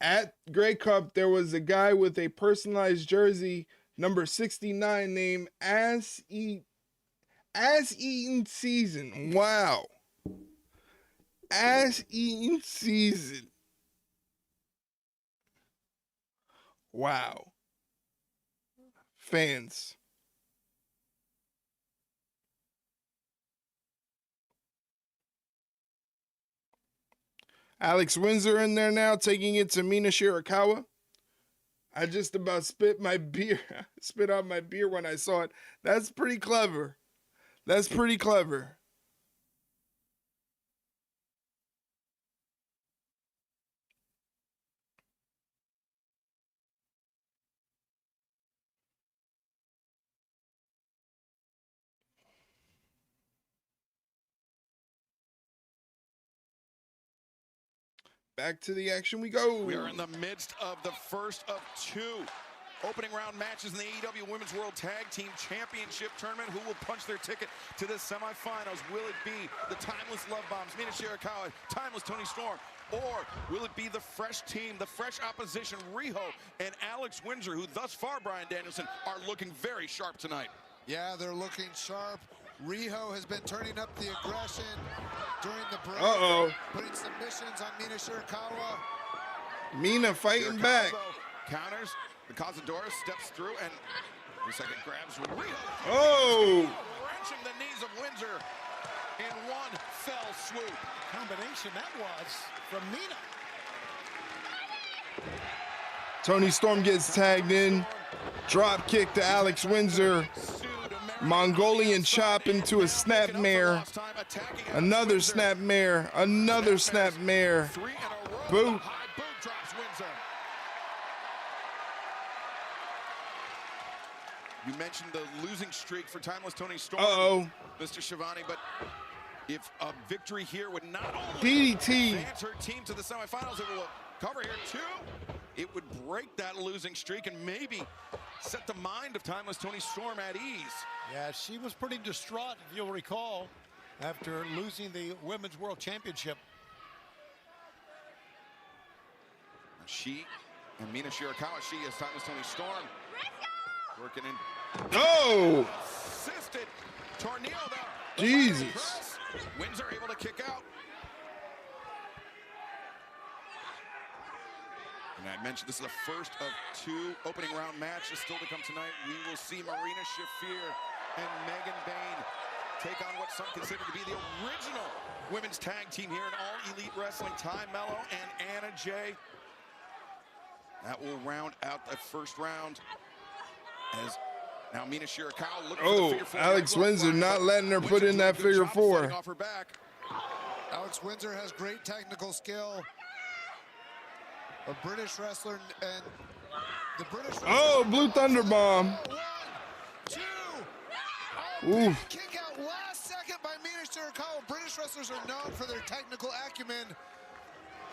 At Grey Cup, there was a guy with a personalized jersey, number 69, named Ass Eaten Season. Wow. Ass Eaten Season. Wow. Fans. Alex Windsor in there now, taking it to Mina Shirakawa. I just about spit out my beer when I saw it. That's pretty clever. That's pretty clever. Back to the action we go. We are in the midst of the first of two opening round matches in the AEW Women's World Tag Team Championship Tournament. Who will punch their ticket to the semifinals? Will it be the Timeless Love Bombs, Mina Shirakawa, Timeless Toni Storm? Or will it be the fresh team, the fresh opposition, Riho and Alex Windsor, who thus far, Bryan Danielson, are looking very sharp tonight? Yeah, they're looking sharp. Riho has been turning up the aggression during the break. Putting submissions on Mina Shirakawa. Mina fighting back. Counters. The Katsuyori steps through and the second grabs with Riho. Oh! Wrenching the knees of Windsor in one fell swoop. Combination that was from Mina. Toni Storm gets tagged in. Drop kick to Alex Windsor. Mongolian chop into a snapmare. Another snapmare. Another snapmare. Boot. You mentioned the losing streak for Timeless Toni Storm, Mr. Shivani, but if a victory here would not only advance her team to the semifinals, it will cover here too. It would break that losing streak and maybe set the mind of Timeless Toni Storm at ease. Yeah, she was pretty distraught, if you'll recall, after losing the Women's World Championship. She and Mina Shirakawa, she is Timeless Toni Storm. Working in. Oh! Assisted tornado there. Jesus. Windsor able to kick out. And I mentioned this is the first of two opening round matches still to come tonight. We will see Marina Shafir and Megan Bayne take on what some consider to be the original women's tag team here in All Elite Wrestling. Ty Mello and Anna Jay. That will round out the first round. As now Mina Shirakawa looking for the figure four. Alex Windsor not letting her put in that figure four. Off her back. Alex Windsor has great technical skill. A British wrestler, and the British wrestler. Blue Thunder Bomb. 1, 2. Ooh. Kick out last second by Mina Shirakawa. British wrestlers are known for their technical acumen,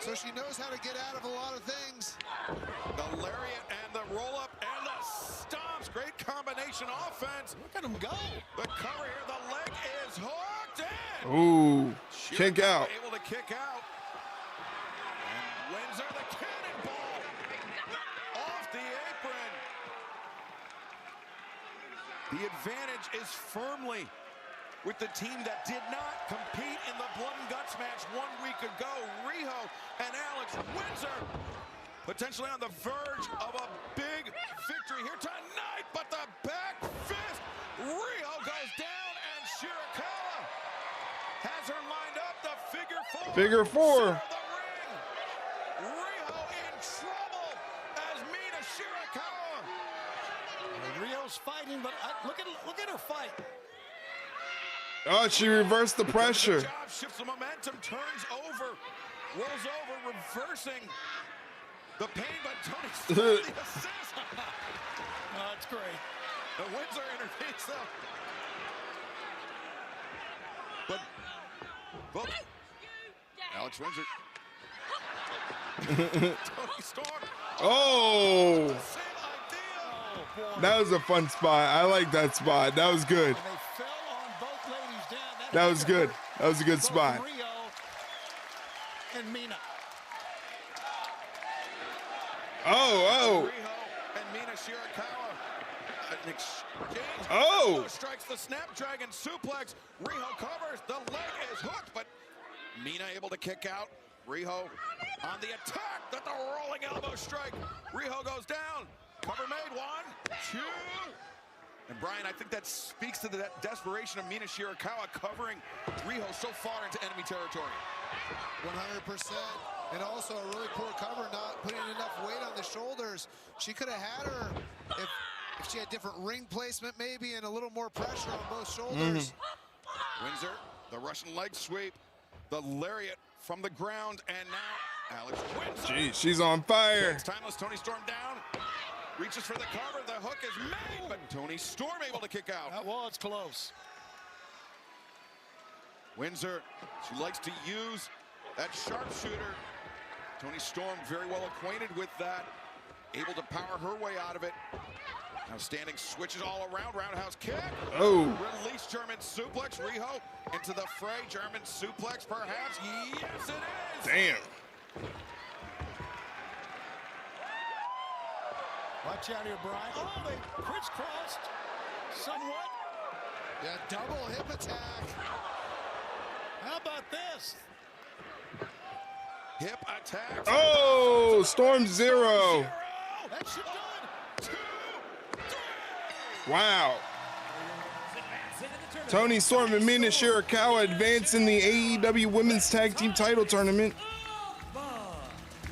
so she knows how to get out of a lot of things. The lariat and the roll-up and the stomps. Great combination offense. Look at him go. The cover here. The leg is hooked in. Ooh, kick out. Able to kick out. And Windsor, the cannonball off the apron. The advantage is firmly with the team that did not compete in the Blood and Guts match 1 week ago. Riho and Alex Windsor potentially on the verge of a big victory here tonight, but the back fist, Riho goes down and Shirakawa has her lined up, the figure four. Figure four. Riho in trouble as Mina Shirakawa. Rio's fighting, but look at her fight. Oh, she reversed the pressure. Good job, shifts the momentum, turns over, rolls over, reversing the pain, but Tony's the assist. Oh, that's great. The Windsor intervenes though. But Alex Windsor. Tony Storm. Oh, that was a fun spot. I like that spot. That was good. That was good. That was a good spot. Rio and Mina. Oh. Riho and Mina Shirakawa. An exchange. Oh. Strikes the Snapdragon suplex. Riho covers. The leg is hooked, but Mina able to kick out. Riho on the attack. That the rolling elbow strike. Riho goes down. Cover made. 1, 2. And Brian, I think that speaks to the desperation of Mina Shirakawa covering Riho so far into enemy territory. 100%. And also a really poor cover, not putting enough weight on the shoulders. She could have had her if she had different ring placement maybe and a little more pressure on both shoulders. Windsor, the Russian leg sweep, the lariat from the ground, and now Alex Windsor. Jeez, she's on fire. It's timeless. Tony Storm down. Reaches for the cover. The hook is made, but Tony Storm able to kick out. That was close. Windsor, she likes to use that sharpshooter. Tony Storm very well acquainted with that. Able to power her way out of it. Now standing switches all around. Roundhouse kick. Oh. Release German suplex. Riho into the fray. German suplex perhaps. Yes, it is. Damn. Watch out here, Brian. Oh, they crisscrossed somewhat. Yeah, double hip attack. How about this? Hip attack. Oh, Storm Zero. That should do it. 2, 3. Wow. Tony Storm and Mina Shirakawa advance in the AEW Women's Tag Team Title Tournament.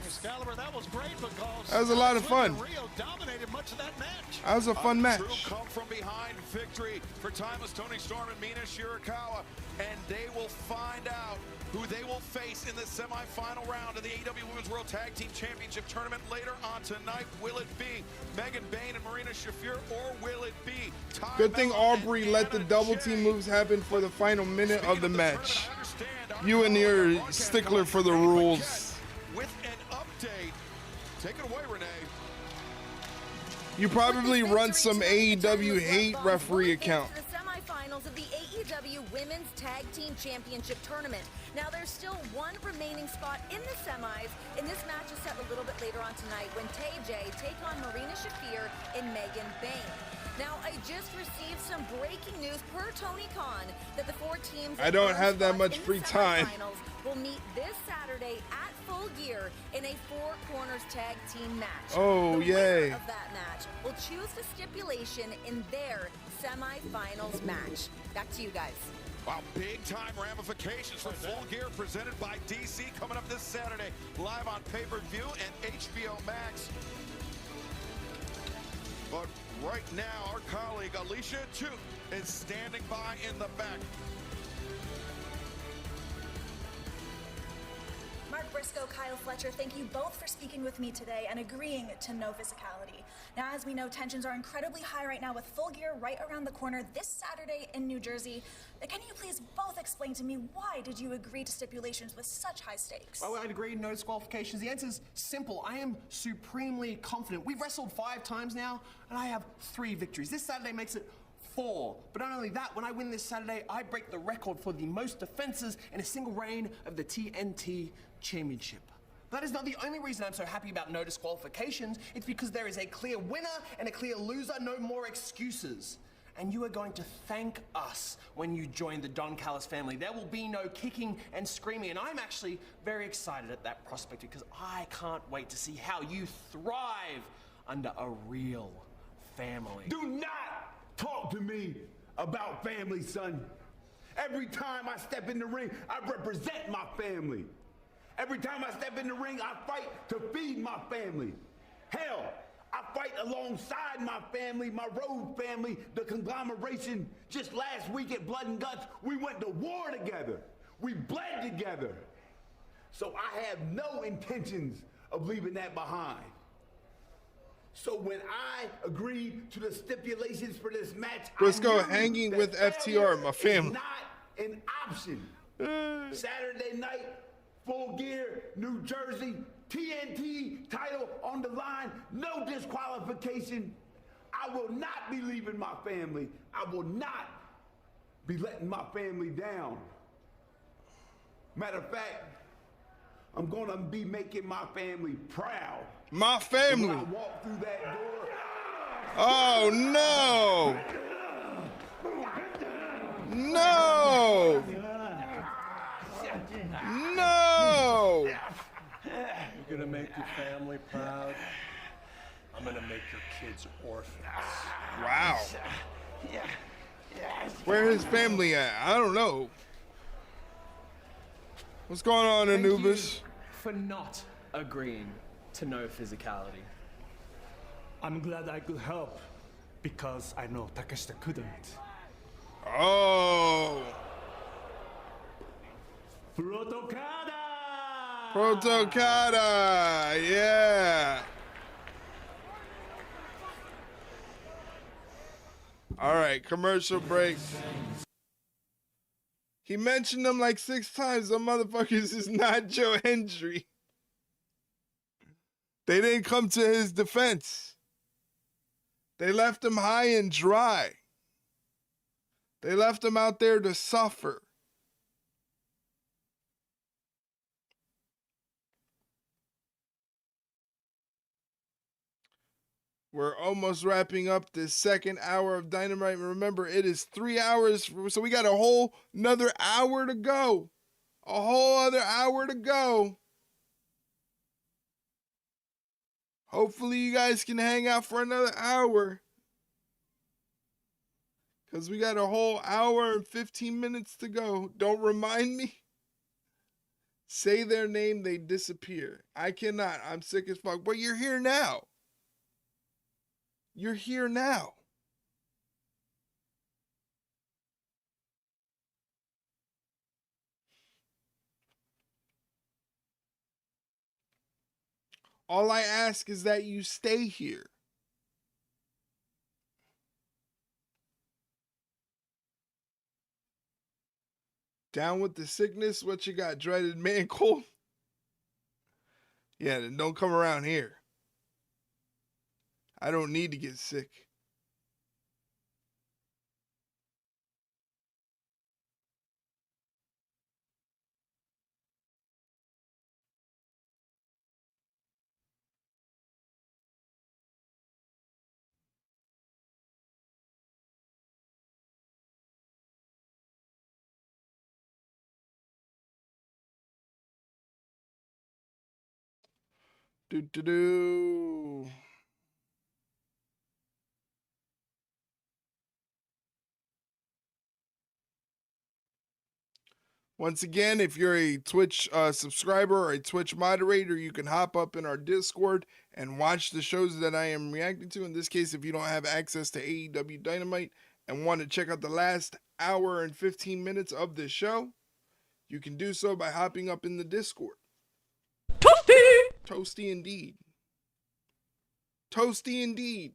Excalibur, that was great because that was a lot of fun. Rio dominated much of that match. That was a fun match. True come from behind victory for timeless Tony Storm and Mina Shirakawa, and they will find out who they will face in the semifinal round of the AEW Women's World Tag Team Championship Tournament later on tonight. Will it be Megan Bayne and Marina Shafir, or will it be Ty Good thing Mello Aubrey and let the Anna double Jay? team moves happen for the final minute of the match. I understand You and your stickler for the rules. With an update, take it away, Renee. You probably run some AEW hate referee account. The semifinals of the AEW Women's Tag Team Championship Tournament. Now there's still one remaining spot in the semis, and this match is set a little bit later on tonight when Tay J take on Marina Shafir and Megan Bayne. Now, I just received some breaking news per Tony Khan that the 4 teams I don't that have that earned much spots free in the time. semifinals will meet this Saturday at Full Gear in a 4 corners tag team match. Oh, the yay. winner of that match will choose the stipulation in their semifinals match. Back to you guys. Wow, big-time ramifications for Full Gear presented by DC coming up this Saturday, live on pay-per-view and HBO Max. But right now, our colleague Alicia Chu is standing by in the back. Mark Briscoe, Kyle Fletcher, thank you both for speaking with me today and agreeing to no physicality. Now, as we know, tensions are incredibly high right now with Full Gear right around the corner this Saturday in New Jersey. Can you please both explain to me why did you agree to stipulations with such high stakes? Well, I'd agree, no disqualifications. The answer's simple. I am supremely confident. We've wrestled 5 times now, and I have 3 victories. This Saturday makes it 4. But not only that, when I win this Saturday, I break the record for the most defenses in a single reign of the TNT Championship. That is not the only reason I'm so happy about no disqualifications. It's because there is a clear winner and a clear loser, no more excuses. And you are going to thank us when you join the Don Callis family. There will be no kicking and screaming, and I'm actually very excited at that prospect because I can't wait to see how you thrive under a real family. Do not talk to me about family, son. Every time I step in the ring, I represent my family. Every time I step in the ring, I fight to feed my family. Hell, I fight alongside my family, my road family, the conglomeration. Just last week at Blood and Guts, we went to war together. We bled together. So I have no intentions of leaving that behind. So when I agreed to the stipulations for this match, Briscoe I knew hanging that with FTR, my is family. not an option. Saturday night, Full Gear, New Jersey, TNT title on the line, no disqualification. I will not be leaving my family. I will not be letting my family down. Matter of fact, I'm gonna be making my family proud. My family. When I walk through that door. Oh no! No! No! You're gonna make your family proud. I'm gonna make your kids orphans. Wow. Where his family at? I don't know. What's going on, Thank Anubis? you for not agreeing to no physicality. I'm glad I could help because I know Takeshita couldn't. Oh. Protocada, yeah. All right, commercial break. He mentioned them like 6 times. Them motherfuckers is not Joe Hendry. They didn't come to his defense. They left him high and dry. They left him out there to suffer. We're almost wrapping up this second hour of Dynamite. Remember, it is 3 hours, so we got a whole another hour to go. A whole other hour to go. Hopefully you guys can hang out for another hour. Because we got a whole hour and 15 minutes to go. Don't remind me. Say their name, they disappear. I cannot. I'm sick as fuck. But you're here now. You're here now. All I ask is that you stay here. Down with the sickness? What you got? Dreaded man cold? Yeah, then don't come around here. I don't need to get sick. Do. Once again, if you're a Twitch subscriber or a Twitch moderator, you can hop up in our Discord and watch the shows that I am reacting to. In this case, if you don't have access to AEW Dynamite and want to check out the last hour and 15 minutes of the show, you can do so by hopping up in the Discord. Toasty! Toasty indeed. Toasty indeed.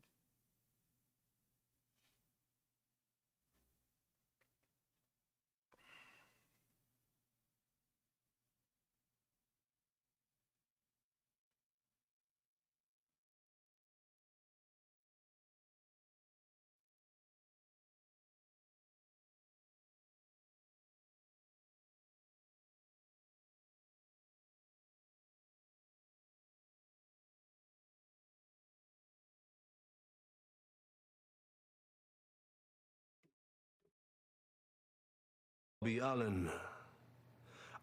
Allen,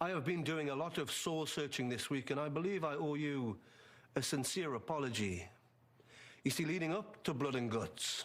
I have been doing a lot of soul searching this week, and I believe I owe you a sincere apology. You see, leading up to Blood and Guts,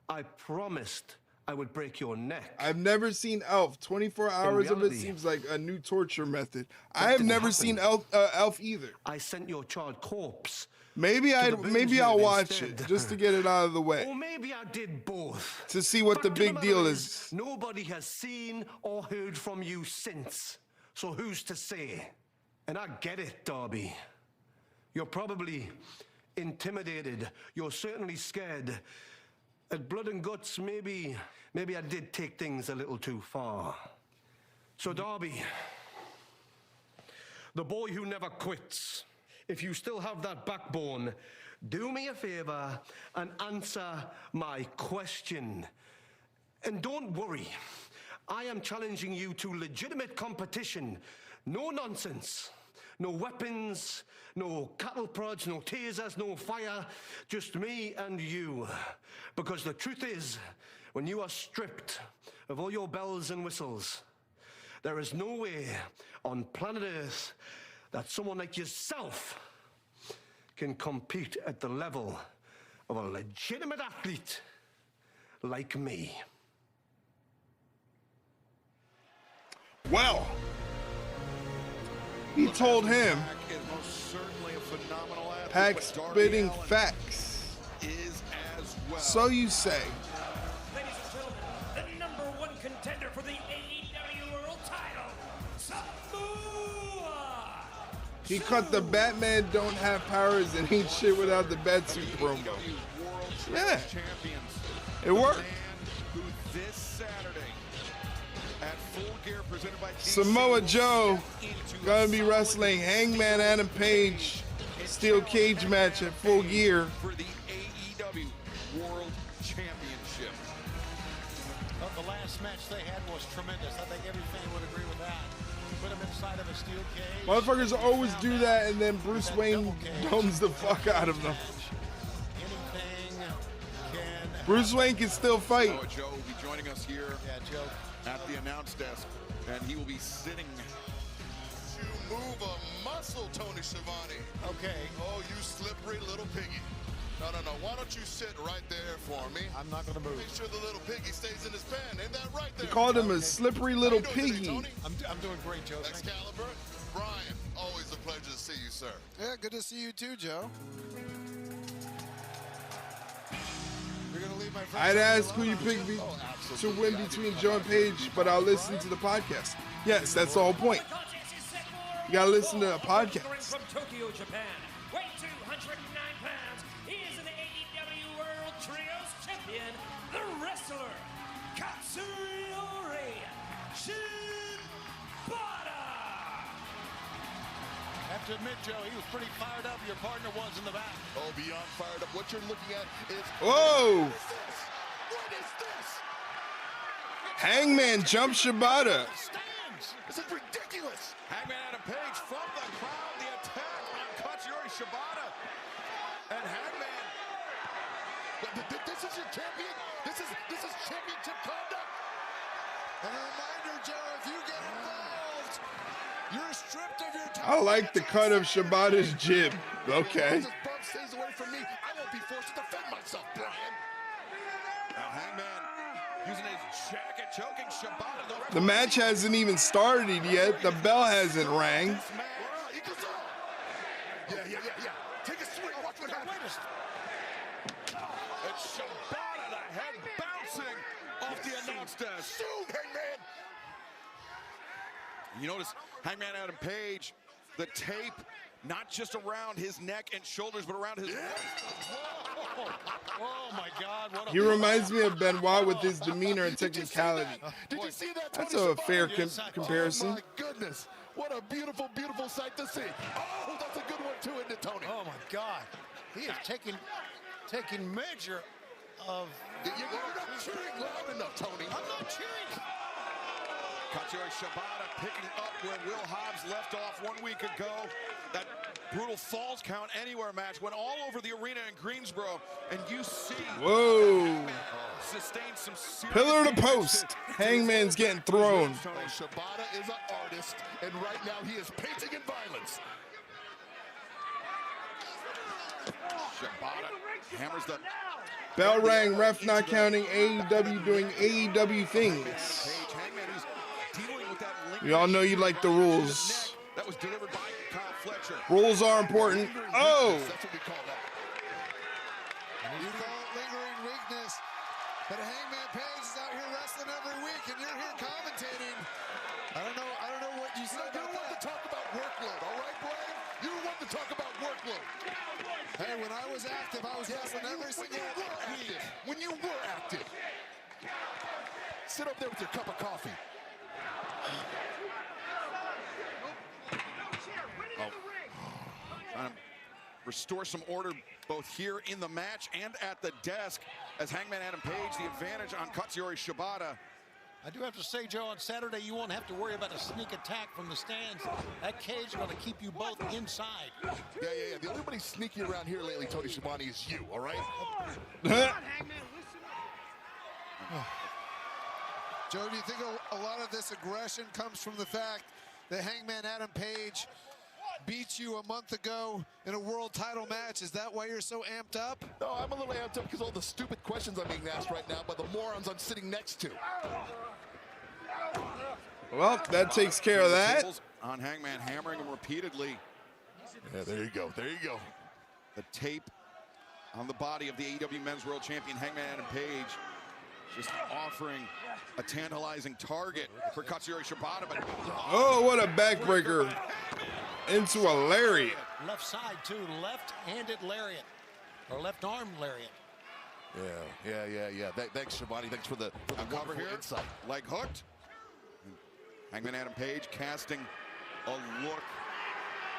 I promised I would break your neck. I've never seen Elf. 24 hours of it seems like a new torture method. I have never seen Elf either. I sent your charred corpse. Maybe I'll watch it just to get it out of the way. Or maybe I did both. To see what the big deal is. Nobody has seen or heard from you since. So who's to say? And I get it, Darby. You're probably intimidated. You're certainly scared. At Blood and Guts, maybe I did take things a little too far. So Darby, the boy who never quits, if you still have that backbone, do me a favor and answer my question. And don't worry, I am challenging you to legitimate competition. No nonsense. No weapons, no cattle prods, no tasers, no fire, just me and you. Because the truth is, when you are stripped of all your bells and whistles, there is no way on planet Earth that someone like yourself can compete at the level of a legitimate athlete like me. Well, he told him, Pac spitting facts. So you say. Ladies and gentlemen, the #1 contender for the AEW World Title, Samoa. He cut the Batman don't have powers and ain't shit without the Batsuit promo. Yeah, it worked. This Saturday at Full Gear presented by Samoa Joe gonna be wrestling Hangman Adam Page steel cage match at Full Gear. For the AEW World Championship. The last match they had was tremendous. I think every fan would agree with that. Put him inside of a steel cage. Motherfuckers always do that, and then Bruce Wayne domes the fuck out of them. Bruce Wayne can still fight. Samoa Joe will be joining us here at the announce desk, and he will be sitting. You move a muscle, Tony Schiavone. Okay. Oh, you slippery little piggy. No. Why don't you sit right there for me? I'm not going to move. Make sure the little piggy stays in his pen. Ain't that right there? They called him a slippery little piggy. I'm doing great, Joe. Excalibur, Brian, always a pleasure to see you, sir. Yeah, good to see you too, Joe. You're gonna leave my I'd ask who you pick to win between Joe and Paige, but I'll listen to the podcast. Yes, that's the whole point. You gotta listen to a podcast. From Tokyo, Japan, weighing 209 pounds, he is an AEW World Trios Champion, the wrestler, Katsuyori Shibata. I have to admit, Joe, he was pretty fired up. Your partner was in the back. Oh, beyond fired up. What you're looking at is... Whoa! What is this? Hangman jump Shibata. This is ridiculous. Hangman Adam Page from the crowd, the attack on Katsuyori Shibata. And Hangman. This is your champion? This is championship conduct? And a reminder, Joe, if you get involved, You're stripped of your I like the cut of Shibata's jib. Okay. As this bump stays away from me, I won't be forced to defend myself, Brian. Now Hangman using his jacket, choking Shibata. The match hasn't even started yet. The bell hasn't rang. Yeah. Take a swing. Watch what happens. It's Shibata, the head bouncing off the announce desk. Soon, Hangman. You notice Hangman Adam Page, the tape, not just around his neck and shoulders, but around his waist. Oh my God! What a He reminds me of Benoit with his demeanor and technicality. Did you see that? That's a fair comparison. Oh my goodness. What a beautiful, beautiful sight to see. Oh, that's a good one too, isn't it, Tony? Oh my God! He is taking measure of. You're not cheering loud enough, Tony. I'm not cheering. Katsuyori Shibata picking up where Will Hobbs left off 1 week ago. That brutal Falls Count Anywhere match went all over the arena in Greensboro, and you see. Whoa! Sustained some serious Pillar to damage post. Hangman's getting thrown. Shibata is an artist, and right now he is painting in violence. Shibata hammers the Bell rang. Ref not counting. AEW doing AEW things. We all know you like the rules. That was delivered by Kyle Fletcher. Rules are important. Oh! That's what we call that. You call it lingering weakness, but Hangman Page is out here wrestling every week, and you're here commentating. I don't know what you said. You want to talk about workload, all right, Brian? You want to talk about workload. Hey, when I was active, I was wrestling every single week. When you were active. Sit up there with your cup of coffee. Trying to restore some order both here in the match and at the desk as Hangman Adam Page the advantage on Katsuyori Shibata. I do have to say, Joe, on Saturday you won't have to worry about a sneak attack from the stands. That cage is going to keep you both inside. Yeah. The only one sneaky around here lately, Tony Schiavone, is you, all right? Joe, do you think a lot of this aggression comes from the fact that Hangman Adam Page beat you a month ago in a world title match? Is that why you're so amped up? No, I'm a little amped up because all the stupid questions I'm being asked right now by the morons I'm sitting next to. Well, that takes care of that. On Hangman, hammering him repeatedly. Yeah, there you go. The tape on the body of the AEW Men's World Champion Hangman Adam Page, just offering a tantalizing target for Katsuyori Shibata. But oh, what a backbreaker into a lariat. Left side too, left-handed lariat or left arm lariat. Yeah. Thanks, Shibata. Thanks for the cover here. Insight. Leg hooked. Hangman Adam Page casting a look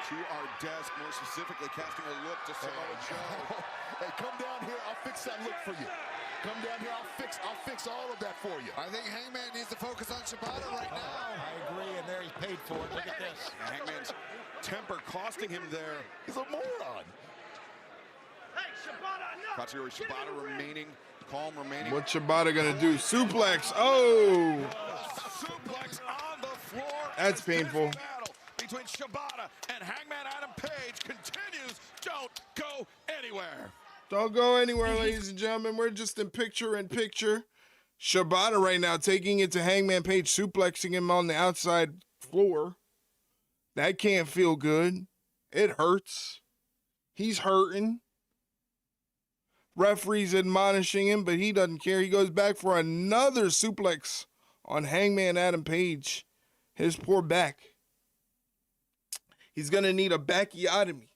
to our desk, more specifically casting a look to Samoa Joe. Hey, come down here. I'll fix that look for you. Come down here. I'll fix all of that for you. I think Hangman needs to focus on Shibata right now. I agree, and there he's paid for it. Look at this. Hangman's temper costing him there. He's a moron. Katsuyori Shibata remaining calm, remaining. What's Shibata gonna do? Suplex. Oh! Suplex on the floor. That's painful. Battle between Shibata and Hangman Adam Page continues. Don't go anywhere. Don't go anywhere, ladies and gentlemen. We're just in picture-in-picture. Shibata right now taking it to Hangman Page, suplexing him on the outside floor. That can't feel good. It hurts. He's hurting. Referee's admonishing him, but he doesn't care. He goes back for another suplex on Hangman Adam Page. His poor back. He's going to need a backiotomy.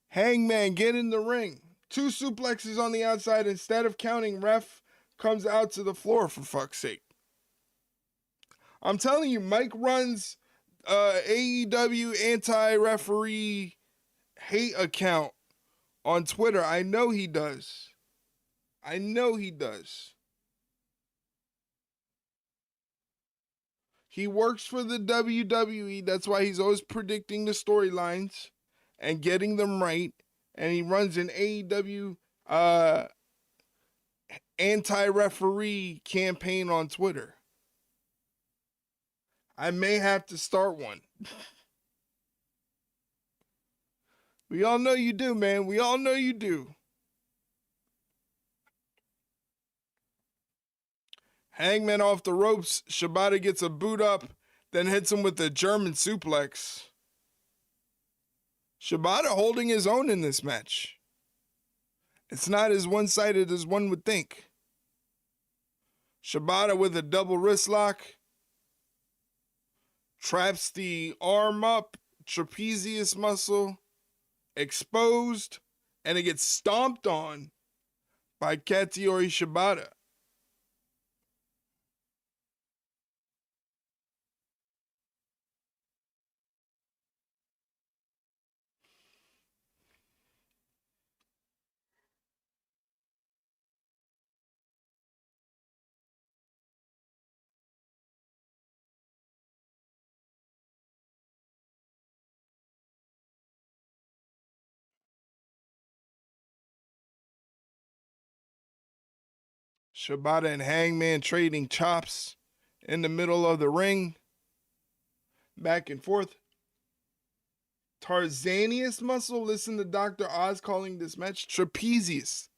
Hangman, get in the ring. 2 suplexes on the outside. Instead of counting, ref comes out to the floor, for fuck's sake. I'm telling you, Mike runs AEW anti-referee hate account on Twitter. I know he does. He works for the WWE. That's why he's always predicting the storylines and getting them right. And he runs an AEW anti-referee campaign on Twitter. I may have to start one. We all know you do, man. We all know you do. Hangman off the ropes. Shibata gets a boot up, then hits him with a German suplex. Shibata holding his own in this match. It's not as one-sided as one would think. Shibata with a double wrist lock. Traps the arm up, trapezius muscle, exposed, and it gets stomped on by Katsuyori Shibata. Shibata and Hangman trading chops in the middle of the ring. Back and forth. Tarzanius muscle. Listen to Dr. Oz calling this match trapezius.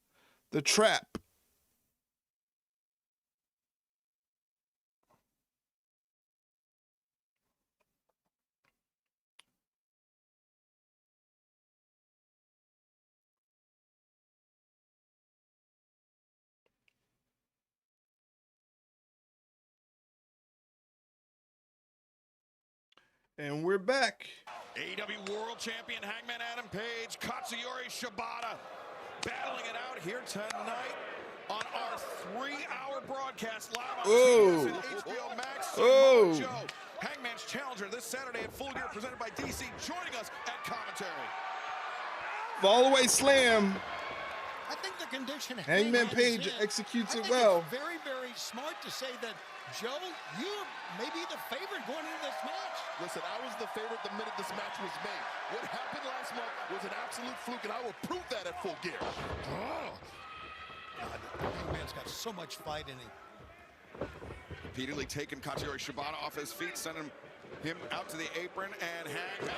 The trap. And we're back. AEW World Champion Hangman Adam Page, Katsuyori Shibata, battling it out here tonight on our 3-hour broadcast live on TBS and HBO Max. Samoa Joe, Hangman's challenger this Saturday at Full Gear, presented by DC, joining us at commentary. Fall away slam. I think the condition Hangman Page executes it well. It's very, very smart to say that, Joe, you may be the favorite going into this match. Listen, I was the favorite the minute this match was made. What happened last month was an absolute fluke, and I will prove that at Full Gear. God, Hangman's got so much fight in him. Repeatedly taking Katsuyori Shibata off his feet, sending him out to the apron, and Hangman.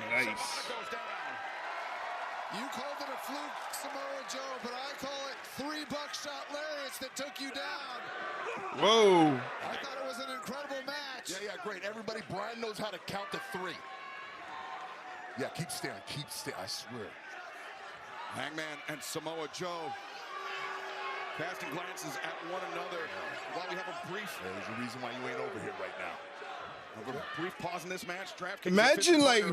Nice. Shibata goes down. You called it a fluke, Samoa Joe, but I call it 3 buckshot lariats that took you down. Whoa. I thought it was an incredible match. Yeah, great. Everybody, Brian knows how to count to 3. Yeah, keep staring, I swear. Hangman and Samoa Joe casting glances at one another while we have a brief. There's a reason why you ain't over here right now. A brief pause in this match. Imagine like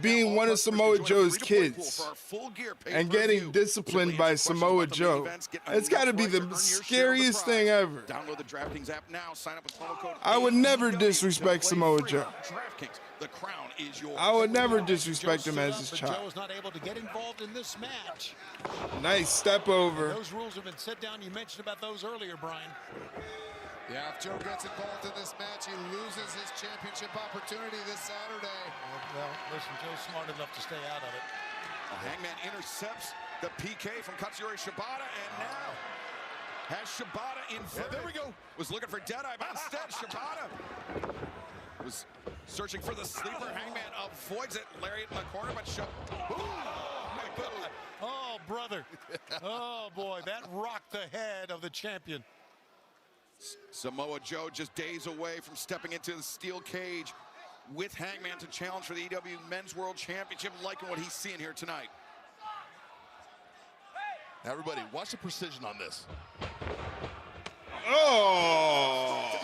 being one of Samoa Joe's kids and getting disciplined by Samoa Joe. It's got to be the scariest thing ever. Download the DraftKings app now. Sign up with promo code. I would never disrespect Samoa Joe. DraftKings, the crown is yours. I would never disrespect him as his child. Joe is not able to get involved in this match. Nice step over. Those rules have been set down. You mentioned about those earlier, Brian. Yeah, if Joe gets involved in this match, he loses his championship opportunity this Saturday. Well, listen, Joe's smart enough to stay out of it. Hangman intercepts the PK from Katsuyori Shibata, and now has Shibata in front. Yeah, there we go. Was looking for Deadeye, but instead Shibata was searching for the sleeper. Hangman avoids it. Lariat in the corner, but oh my God. Oh, brother. Oh, boy, that rocked the head of the champion. Samoa Joe just days away from stepping into the steel cage with Hangman to challenge for the AEW Men's World Championship. Liking what he's seeing here tonight. Everybody, watch the precision on this. Oh,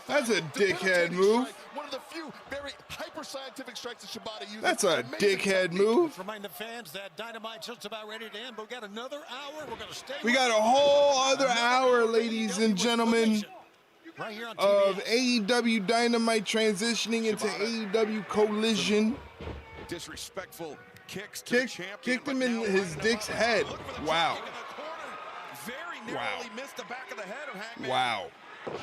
that's a dickhead move. One of the few very hyper-scientific strikes that Shibata uses. That's a dickhead move. Remind the fans that Dynamite's just about ready to end, but we got another hour. We're going to stay. We got a whole other hour, ladies and gentlemen, right here on of AEW Dynamite transitioning into AEW Collision. Disrespectful kicks to the champion. Kicked him in his dick's head. Wow. Very narrowly missed the back of the head of Hangman. Wow. And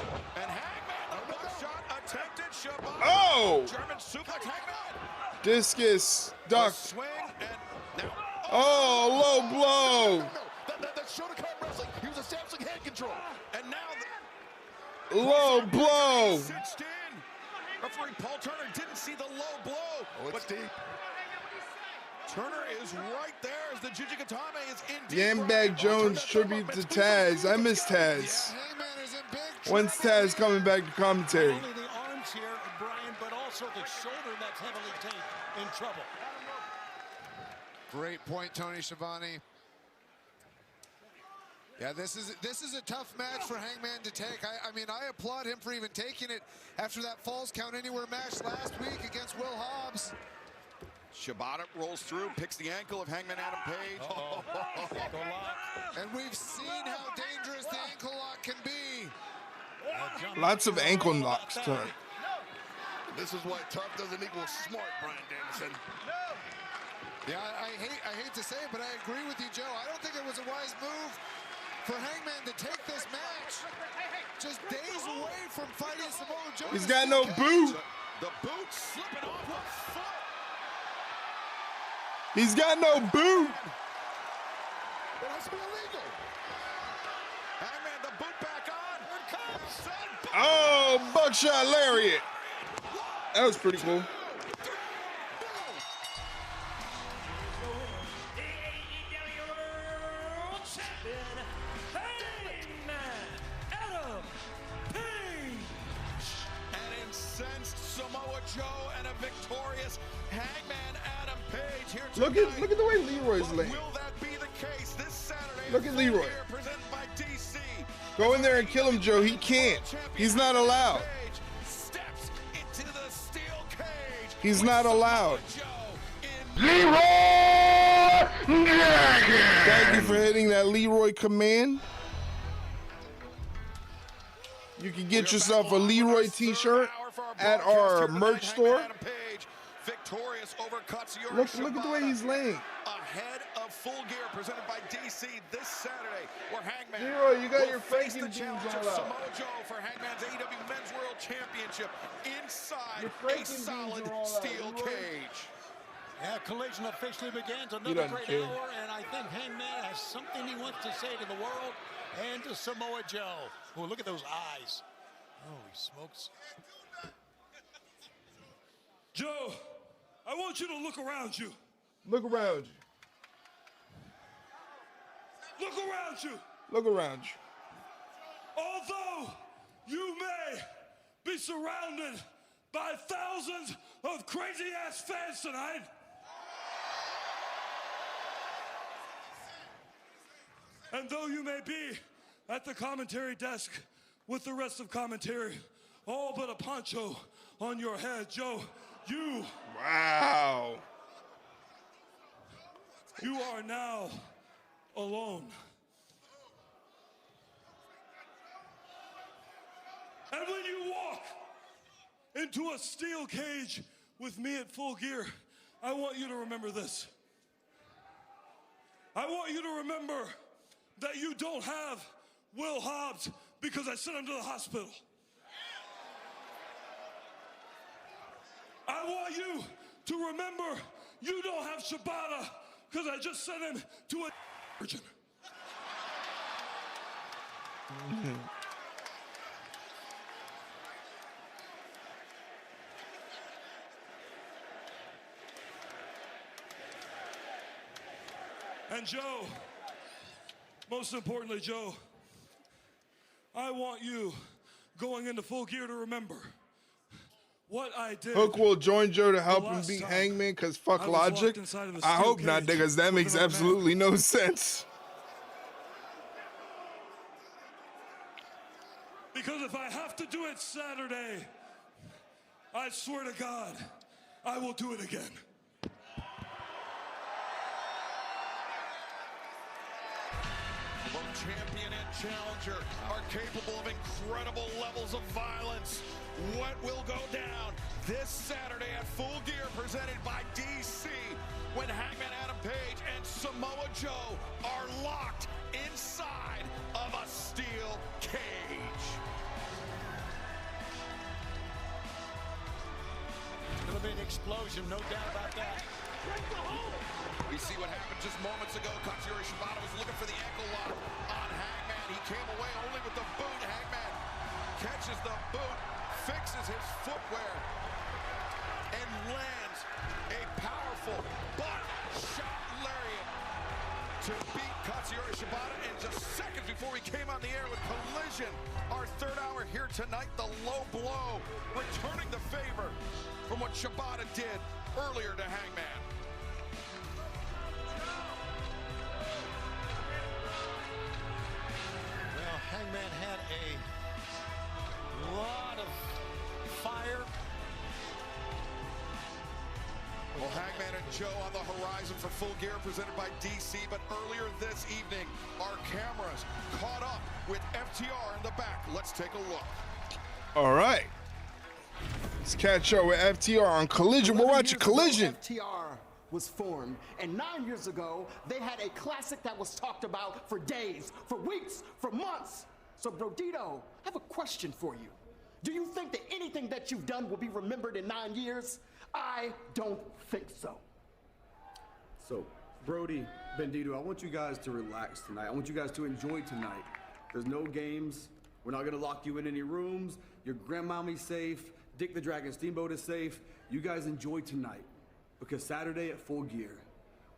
Hangman, another shot attempted. Shibata. Oh! German suplex. Hangman. Discus duck. Swing and now. Oh, low blow. That showed a wrestling. He was a Low blow. Cinched in. Referee Paul Turner didn't see the low blow. Oh, it's deep. Turner is right there as the Jujikatame is in deep. Yambag Jones tribute to Taz. I miss Taz. When's Taz coming back to commentary? Not only the arms here, Brian, but also the shoulder that's heavily taped in trouble. Great point, Tony Schiavone. Yeah, this is a tough match for Hangman to take. I mean, I applaud him for even taking it after that Falls Count Anywhere match last week against Will Hobbs. Shibata rolls through, picks the ankle of Hangman Adam Page. And we've seen how dangerous the ankle lock can be. Lots of ankle locks tonight. This is why tough doesn't equal smart, Brian Danielson. Yeah, I hate to say it, but I agree with you, Joe. I don't think it was a wise move for Hangman to take this match. Just days away from fighting Samoa Joe. He's got no boot. The boot slipping off his foot. He's got no boot. That's illegal. Hangman, the boot back on. Here it comes. Oh, buckshot lariat. That was pretty cool. Samoa Joe and a victorious Hangman Adam Page here Look at the way Leroy's laying. Will that be the case this Saturday? Look at Leroy. Presented by DC. Go in there and kill him, Joe. He can't. He's not allowed. Steps into the steel cage. He's not allowed. Leroy Thank you for hitting that Leroy command. You can get yourself a Leroy t-shirt at our merch store. Victorious over Katsuyori. Look at the way he's laying. Ahead of Full Gear presented by DC this Saturday, where Hangman Leroy, you got will your face Franken the jeans challenge all of out. Samoa Joe for Hangman's AEW Men's World Championship inside Your a Franken jeans solid are all out, steel Leroy. cage. Yeah, collision officially begins. He Another doesn't great care. hour, and I think Hangman has something he wants to say to the world and to Samoa Joe. Oh, look at those eyes. Holy smokes. Joe, I want you to look around you. Look around you. Look around you. Look around you. Although you may be surrounded by thousands of crazy-ass fans tonight, and though you may be at the commentary desk with the rest of commentary, all but a poncho on your head, Joe, you... Wow. You are now alone. And when you walk into a steel cage with me at Full Gear, I want you to remember this. I want you to remember that you don't have Will Hobbs because I sent him to the hospital. I want you to remember you don't have Shibata because I just sent him to a virgin. And Joe, most importantly, Joe, I want you going into Full Gear to remember what I did. Hook will join Joe to help him last beat time Hangman because fuck I was logic. locked inside of a I steel hope not, cage because that with makes another man. absolutely no sense. Because if I have to do it Saturday, I swear to God, I will do it again. Both champion and challenger are capable of incredible levels of violence. What will go down this Saturday at Full Gear presented by DC when Hangman Adam Page and Samoa Joe are locked inside of a steel cage. It'll be an explosion, no doubt about that. We see what happened just moments ago. Katsuyori Shibata was looking for the ankle lock on Hangman. He came away only with the boot. Hangman catches the boot, fixes his footwear, and lands a powerful butt shot lariat to beat Katsuyori Shibata. And just seconds before we came on the air with Collision, our third hour here tonight, the low blow, returning the favor from what Shibata did earlier to Hangman. Well, Hangman had a lot of fire. Well, Hangman and Joe on the horizon for Full Gear presented by DC, but earlier this evening, our cameras caught up with FTR in the back. Let's take a look. All right. Let's catch up with FTR on Collision. We're watching Collision. FTR was formed, and 9 years ago, they had a classic that was talked about for days, for weeks, for months. So, Brodito, I have a question for you. Do you think that anything that you've done will be remembered in 9 years? I don't think so. So, Brody, Bandito, I want you guys to relax tonight. I want you guys to enjoy tonight. There's no games. We're not gonna lock you in any rooms. Your grandmommy's safe. Dick the Dragon Steamboat is safe. You guys enjoy tonight. Because Saturday at Full Gear,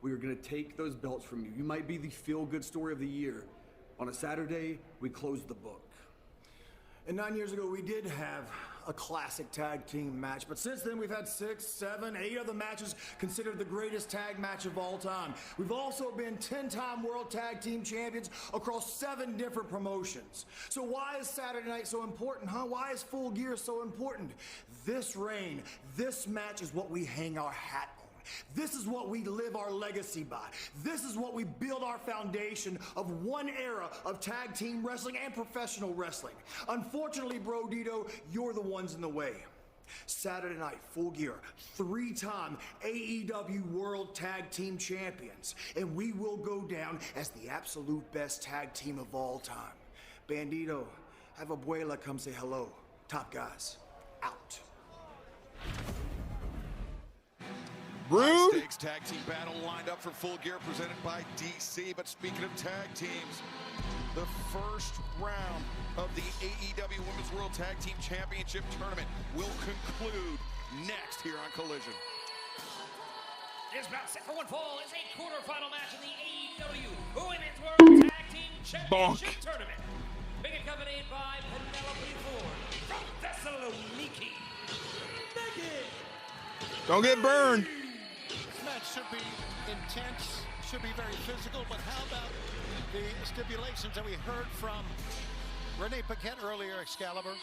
we are gonna take those belts from you. You might be the feel-good story of the year. On a Saturday, we close the book. And 9 years ago, we did have a classic tag team match, but since then we've had 6, 7, 8 other matches considered the greatest tag match of all time. We've also been 10-time World Tag Team Champions across 7 different promotions. So why is Saturday night so important, huh? Why is Full Gear so important? This reign, this match is what we hang our hat on. This is what we live our legacy by. This is what we build our foundation of one era of tag team wrestling and professional wrestling. Unfortunately, Brodito, you're the ones in the way. Saturday night, Full Gear, 3-time AEW World Tag Team Champions. And we will go down as the absolute best tag team of all time. Bandito, have Abuela come say hello. Top guys, out. Rude. Stakes tag team battle lined up for Full Gear presented by DC. But speaking of tag teams, the first round of the AEW Women's World Tag Team Championship Tournament will conclude next here on Collision. This bout set for one fall is a quarterfinal match in the AEW Women's World Tag Team Championship Tournament. Being accompanied by Penelope Ford from Thessaloniki. Don't get burned. This match should be intense, should be very physical, but how about the stipulations that we heard from Renee Paquette earlier, Excalibur,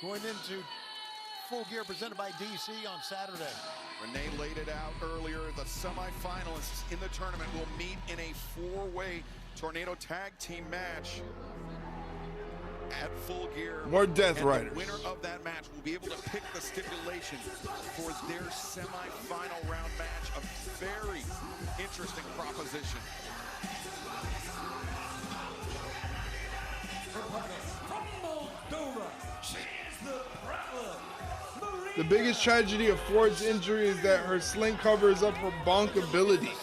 going into Full Gear presented by DC on Saturday. Renee laid it out earlier. The semifinalists in the tournament will meet in a 4-way Tornado Tag Team match at Full Gear. More Death and Riders. The winner of that match will be able to pick the stipulation for their semi-final round match. A very interesting proposition. From Moldova, she is the Prowler. The biggest tragedy of Ford's injury is that her sling covers up her bonkability.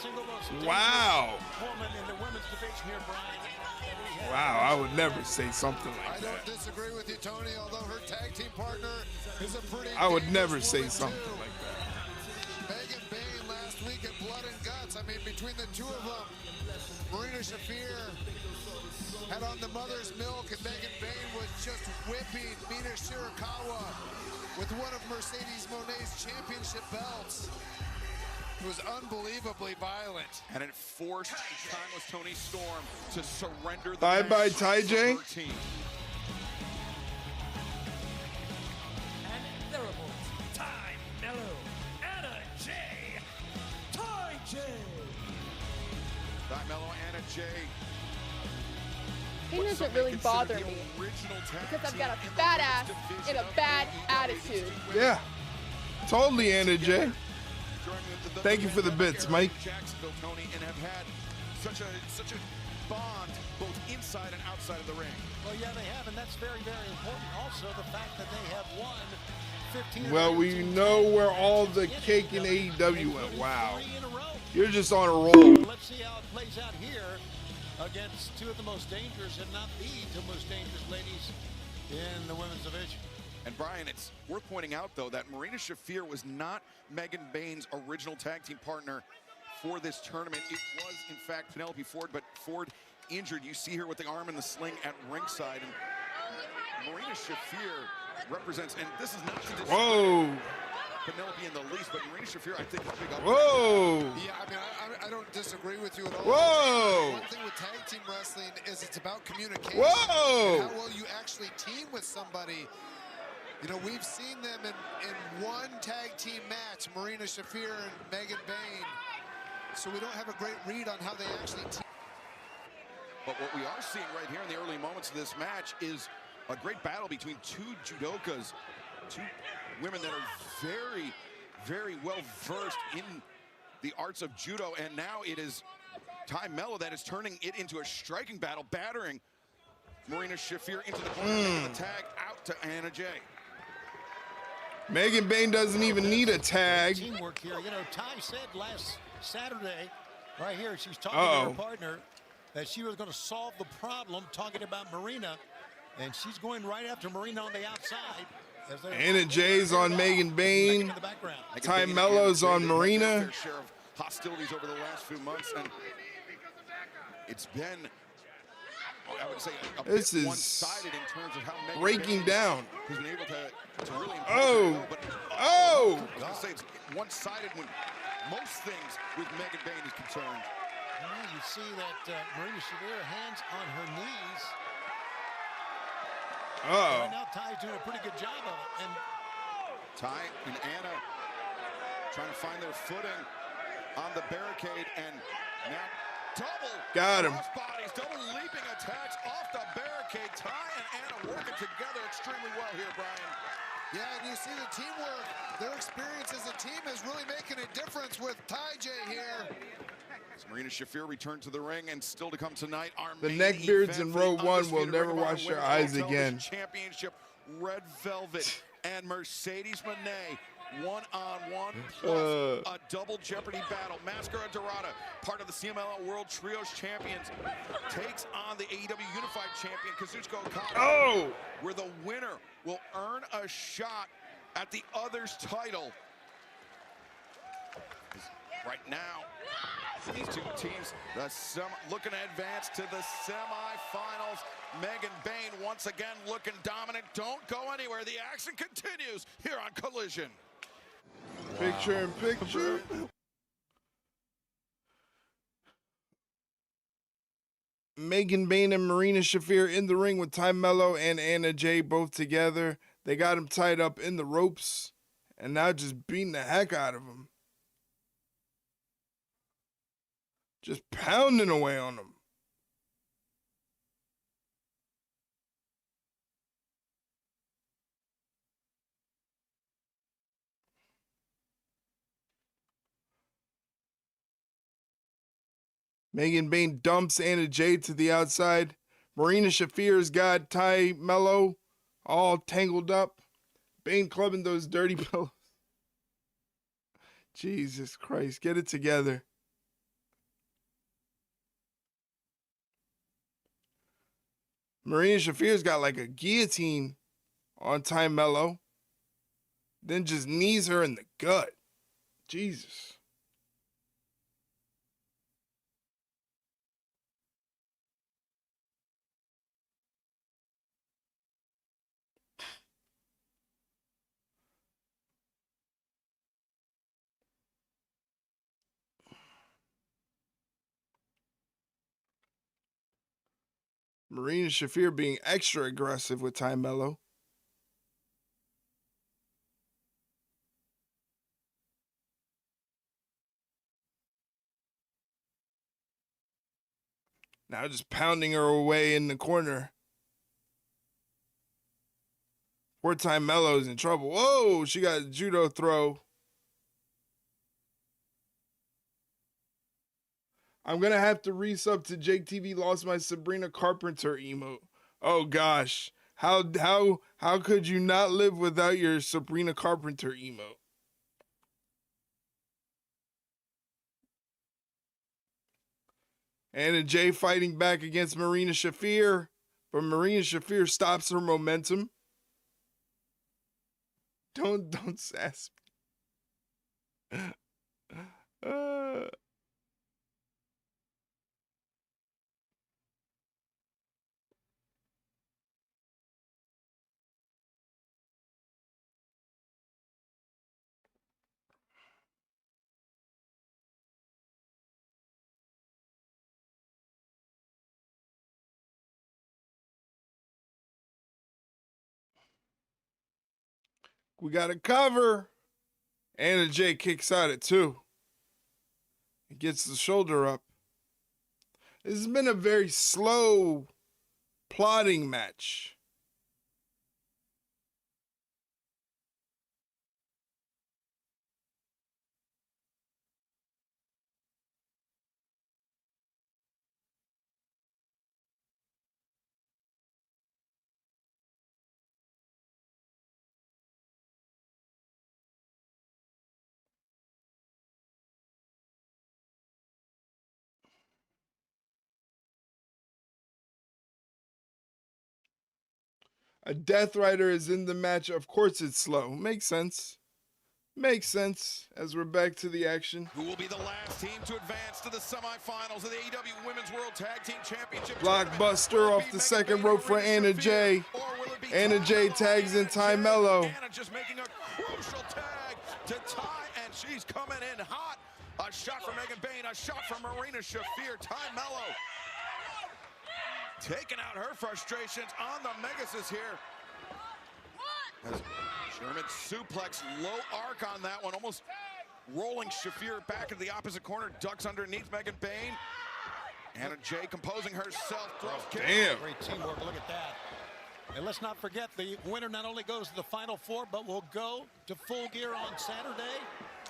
Wow. Wow, I would never say something like that. I don't disagree with you, Tony, although her tag team partner is a pretty I would never dangerous say woman, something too. like that. Megan Bayne last week at Blood and Guts. I mean, between the two of them, Marina Shafir had on the mother's milk, and Megan Bayne was just whipping Mina Shirakawa with one of Mercedes Moné's championship belts. It was unbelievably violent. And it forced timeless Tony Storm to surrender the Bye-bye, match Ty to J. her team. And the rebels, Ty Mello, Anna J, Ty J. Ty Mello, Anna J. He doesn't really bother me because I've got a fat ass and a bad attitude. Yeah, totally, Anna J. Thank you for the bits, Mike. Jacksonville, Tony, and have had such a bond both inside and outside of the ring. Well, yeah, they have, and that's very, very important. Also, the fact that they have won 15. Well, we know where all the cake in AEW went. Wow. You're just on a roll. Let's see how it plays out here against two of the most dangerous, and not the two most dangerous ladies in the women's division. And Brian, it's worth pointing out, though, that Marina Shafir was not Megan Bain's original tag team partner for this tournament. It was, in fact, Penelope Ford, but Ford injured. You see her with the arm in the sling at ringside. And Marina Shafir represents, and this is not to disrespect Penelope in the least, but Marina Shafir, I think, is big up. Whoa! Yeah, I mean, I don't disagree with you at all. Whoa! One thing with tag team wrestling is it's about communication. Whoa! And how well you actually team with somebody. You know, we've seen them in one tag team match, Marina Shafir and Megan Bain. So we don't have a great read on how they actually team. But what we are seeing right here in the early moments of this match is a great battle between two judokas, two women that are very, very well versed in the arts of judo. And now it is Ty Mello that is turning it into a striking battle, battering Marina Shafir into the corner, making the tag out to Anna Jay. Megan Bain doesn't even need a tag. Teamwork here. You know, Ty said last Saturday, right here, she's talking to her partner, that she was going to solve the problem, talking about Marina, and she's going right after Marina on the outside. Anna Jay's on Megan Bain. Ty Mello's on Marina. Fair share of hostilities over the last few months, and it's been, I would say, a this bit is one-sided in terms of how Megan breaking Bain down. has been able to really impose Oh! I was going to say it's one-sided when most things with Megan Bain is concerned. Yeah, you see that Marina Shafir, hands on her knees. Right now, Ty's doing a pretty good job of it. And Ty and Anna trying to find their footing on the barricade, and now double got him. Bodies, double leaping attacks off the barricade. Ty and Anna working together extremely well here, Brian. Yeah, and you see the teamwork. Their experience as a team is really making a difference with Ty J here. So Marina Shafir returned to the ring, and still to come tonight, our The main neckbeards in event for row the one will Undisputed never Ring of Honor wash their Women's eyes World again. Television Championship, Red Velvet and Mercedes Mone, one-on-one plus a double Jeopardy battle. Mascara Dorada, part of the CMLL World Trios Champions, takes on the AEW Unified Champion, Kazuchika Okada, where the winner will earn a shot at the other's title. Right now, these two teams looking to advance to the semifinals. Megan Bain once again looking dominant. Don't go anywhere. The action continues here on Collision. Picture in picture. Megan Bain and Marina Shafir in the ring with Ty Mello and Anna Jay both together. They got him tied up in the ropes and now just beating the heck out of him. Just pounding away on him. Megan Bain dumps Anna Jay to the outside. Marina Shafir's got Ty Mello all tangled up. Bain clubbing those dirty pillows. Jesus Christ, get it together. Marina Shafir's got like a guillotine on Ty Mello. Then just knees her in the gut. Jesus. Marina Shafir being extra aggressive with Ty Mello. Now just pounding her away in the corner. Poor Ty Mello's in trouble. Whoa, she got a judo throw. I'm going to have to resub to Jake TV. Lost my Sabrina Carpenter emote. Oh, gosh. How could you not live without your Sabrina Carpenter emote? Anna Jay fighting back against Marina Shafir. but Marina Shafir stops her momentum. Don't sass me. We got a cover. Anna Jay kicks out at 2. He gets the shoulder up. This has been a very slow, plodding match. A Death Rider is in the match. Of course it's slow. Makes sense. Makes sense as we're back to the action. Who will be the last team to advance to the semifinals of the AEW Women's World Tag Team Championship? Blockbuster off the second rope for Anna Jay. Anna Jay tags in Ty Mello. Anna just making a crucial tag to Ty, and she's coming in hot. A shot from Megan Bayne, a shot from Marina Shafir. Ty Mello taking out her frustrations on the Megasis here. As German suplex, low arc on that one, almost rolling Shafir back into the opposite corner, ducks underneath Megan Bayne. Anna Jay composing herself, throws kick. Damn. Great teamwork, look at that. And let's not forget, the winner not only goes to the Final Four, but will go to Full Gear on Saturday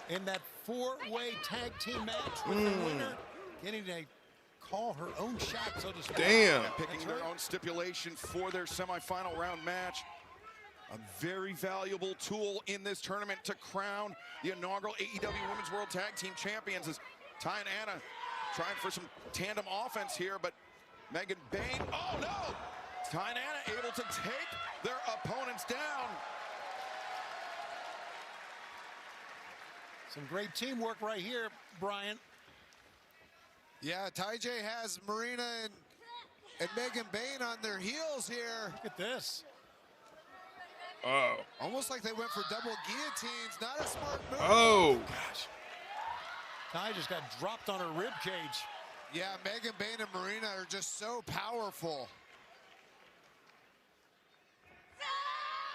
in that 4-way tag team match with the winner getting a call her own shot, so to speak. Damn. Picking their own stipulation for their semifinal round match. A very valuable tool in this tournament to crown the inaugural AEW Women's World Tag Team Champions. As Ty and Anna trying for some tandem offense here, but Megan Bayne, oh no! Ty and Anna able to take their opponents down. Some great teamwork right here, Brian. Yeah, Ty J has Marina and Megan Bayne on their heels here. Look at this. Oh. Almost like they went for double guillotines. Not a smart move. Oh. Gosh. Ty just got dropped on her rib cage. Yeah, Megan Bayne and Marina are just so powerful.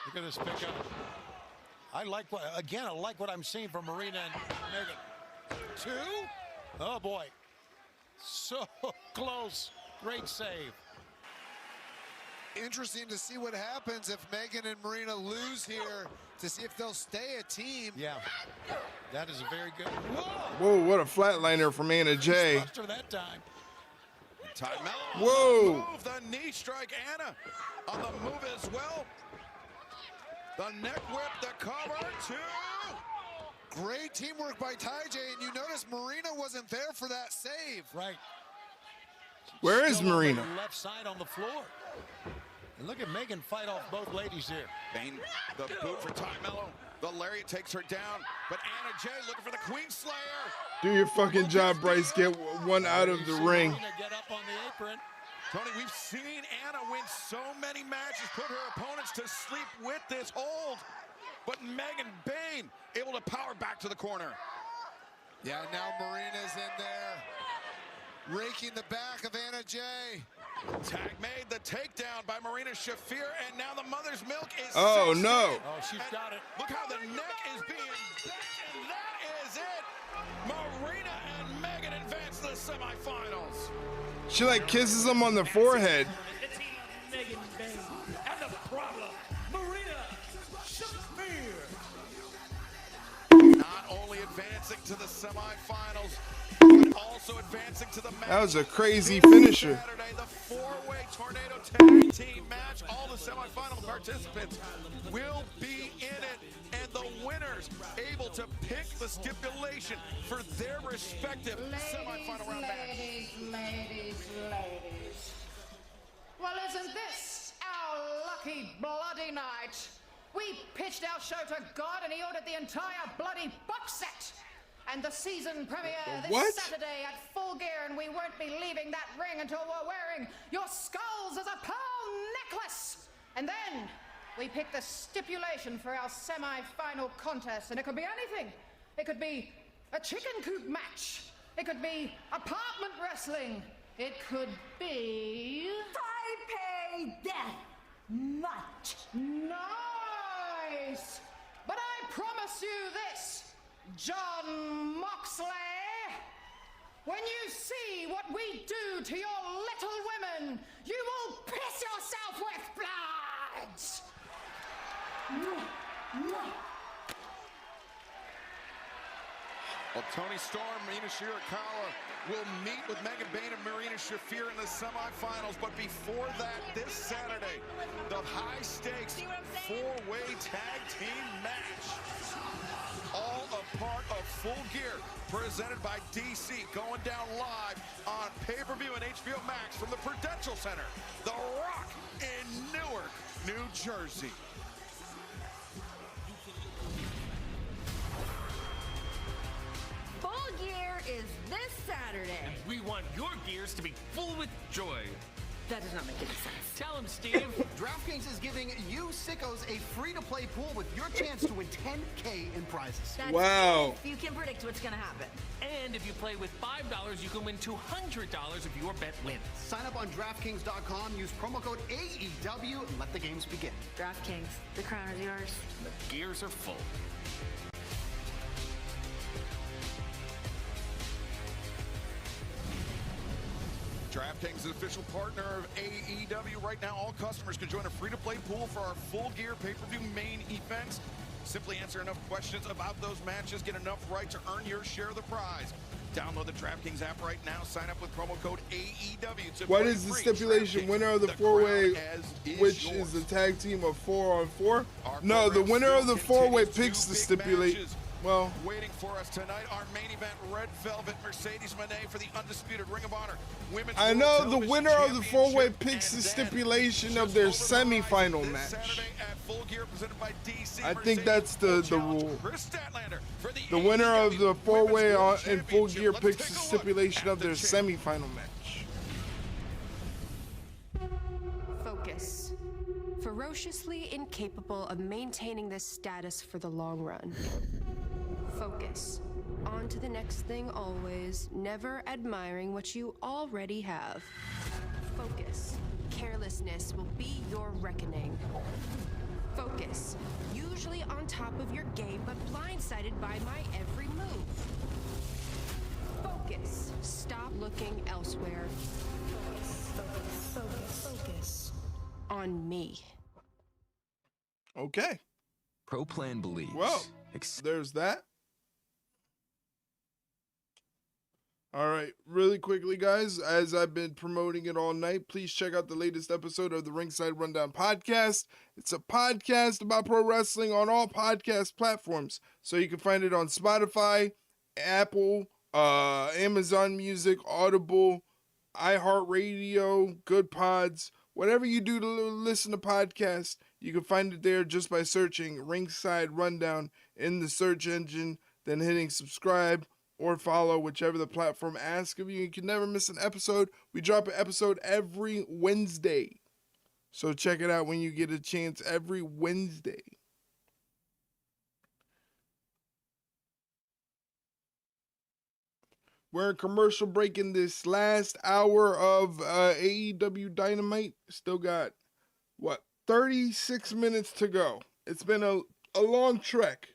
Look at this pickup. I like what I'm seeing from Marina and Megan. 2? Oh boy. So close. Great save. Interesting to see what happens if Megan and Marina lose here, to see if they'll stay a team. Yeah, that is a very good. Whoa, what a flatliner from Anna Jay. Her that time. Ty Mello. Whoa. Move, the knee strike. Anna on the move as well. The neck whip, the cover, 2. Great teamwork by Ty J, and you notice Marina wasn't there for that save. Right. Where is Marina? Left side on the floor. And look at Megan fight off both ladies here. Bayne, the boot for Ty Mello. The lariat takes her down, but Anna Jay looking for the Queen Slayer. Do your fucking job, Bryce. Get one out of the ring. Get up on the apron. Tony, we've seen Anna win so many matches, put her opponents to sleep with this hold. But Megan Bayne able to power back to the corner. Yeah, now Marina's in there, raking the back of Anna Jay. Tag made, the takedown by Marina Shafir, and now the mother's milk is Oh, 16. no. Oh, she's got it. Look how the neck is being bent, and that is it. Marina and Megan advance to the semifinals. She like kisses him on the forehead. The team of Megan Bayne and the problem, Marina Shafir. Not only advancing to the semifinals, but also advancing to the match. That was a crazy finisher. Saturday, the 4-way Tornado Tag Team match. All the semifinal participants will be in it, and the winners able to pick the stipulation for their respective semifinal round match. Ladies. Well, isn't this our lucky bloody night? We pitched our show to God and he ordered the entire bloody box set. And the season premiere this Saturday at Full Gear, and we won't be leaving that ring until we're wearing your skulls as a pearl necklace. And then we pick the stipulation for our semi-final contest, and it could be anything. It could be a chicken coop match. It could be apartment wrestling. It could be... Taipei Death Match. Nice! But I promise you this, John Moxley, when you see what we do to your little women, you will piss yourself with blood! Well, Tony Storm, Mina Shirakawa will meet with Megan Bayne and Marina Shafir in the semifinals. But before that, this Saturday, the high-stakes four-way tag team match. All a part of Full Gear, presented by DC, going down live on pay-per-view and HBO Max from the Prudential Center, The Rock in Newark, New Jersey. Full Gear is this Saturday. And we want your gears to be full with joy. That does not make any sense. Tell him, Steve. DraftKings is giving you sickos a free-to-play pool with your chance to win $10K in prizes. That's Wow. if you can predict what's going to happen. And if you play with $5, you can win $200 if your bet wins. Sign up on DraftKings.com, use promo code AEW, and let the games begin. DraftKings, the crown is yours. The gears are full. DraftKings is an official partner of AEW. Right now, all customers can join a free-to-play pool for our Full Gear pay-per-view main events. Simply answer enough questions about those matches, get enough right to earn your share of the prize. Download the DraftKings app right now. Sign up with promo code AEW. What is the stipulation? Winner of the four-way, which is the tag team of 4-on-4? No, the winner of the four-way picks the stipulation. Well, waiting for us tonight, our main event, Red Velvet Mercedes Mone for the undisputed Ring of Honor Women's I know the winner of the four-way picks the stipulation of their semifinal match. I think that's the rule. The winner of the four-way in Full Gear picks the stipulation of their semifinal match. Focus. Ferociously incapable of maintaining this status for the long run. Focus. On to the next thing always, never admiring what you already have. Focus. Carelessness will be your reckoning. Focus. Usually on top of your game, but blindsided by my every move. Focus. Stop looking elsewhere. Focus. On me. Okay. Pro Plan believes. Well, there's that. All right, really quickly, guys, as I've been promoting it all night, please check out the latest episode of the Ringside Rundown podcast. It's a podcast about pro wrestling on all podcast platforms. So you can find it on Spotify, Apple, Amazon Music, Audible, iHeartRadio, Good Pods. Whatever you do to listen to podcasts, you can find it there just by searching Ringside Rundown in the search engine, then hitting subscribe or follow, whichever the platform asks of you. You can never miss an episode. We drop an episode every Wednesday. So check it out when you get a chance every Wednesday. We're in commercial break in this last hour of AEW Dynamite. Still got, 36 minutes to go. It's been a long trek.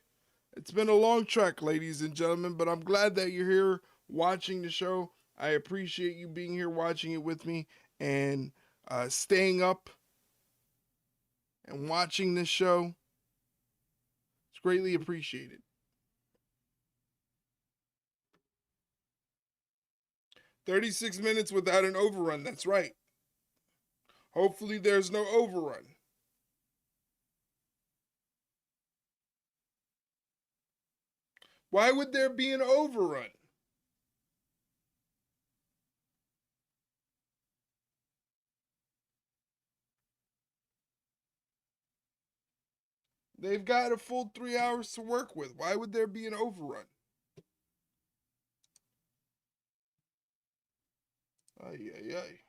It's been a long trek, ladies and gentlemen, but I'm glad that you're here watching the show. I appreciate you being here watching it with me and staying up and watching this show. It's greatly appreciated. "36 minutes without an overrun." That's right. Hopefully there's no overrun. Why would there be an overrun? They've got a full 3 hours to work with. Why would there be an overrun? Ay, ay, ay.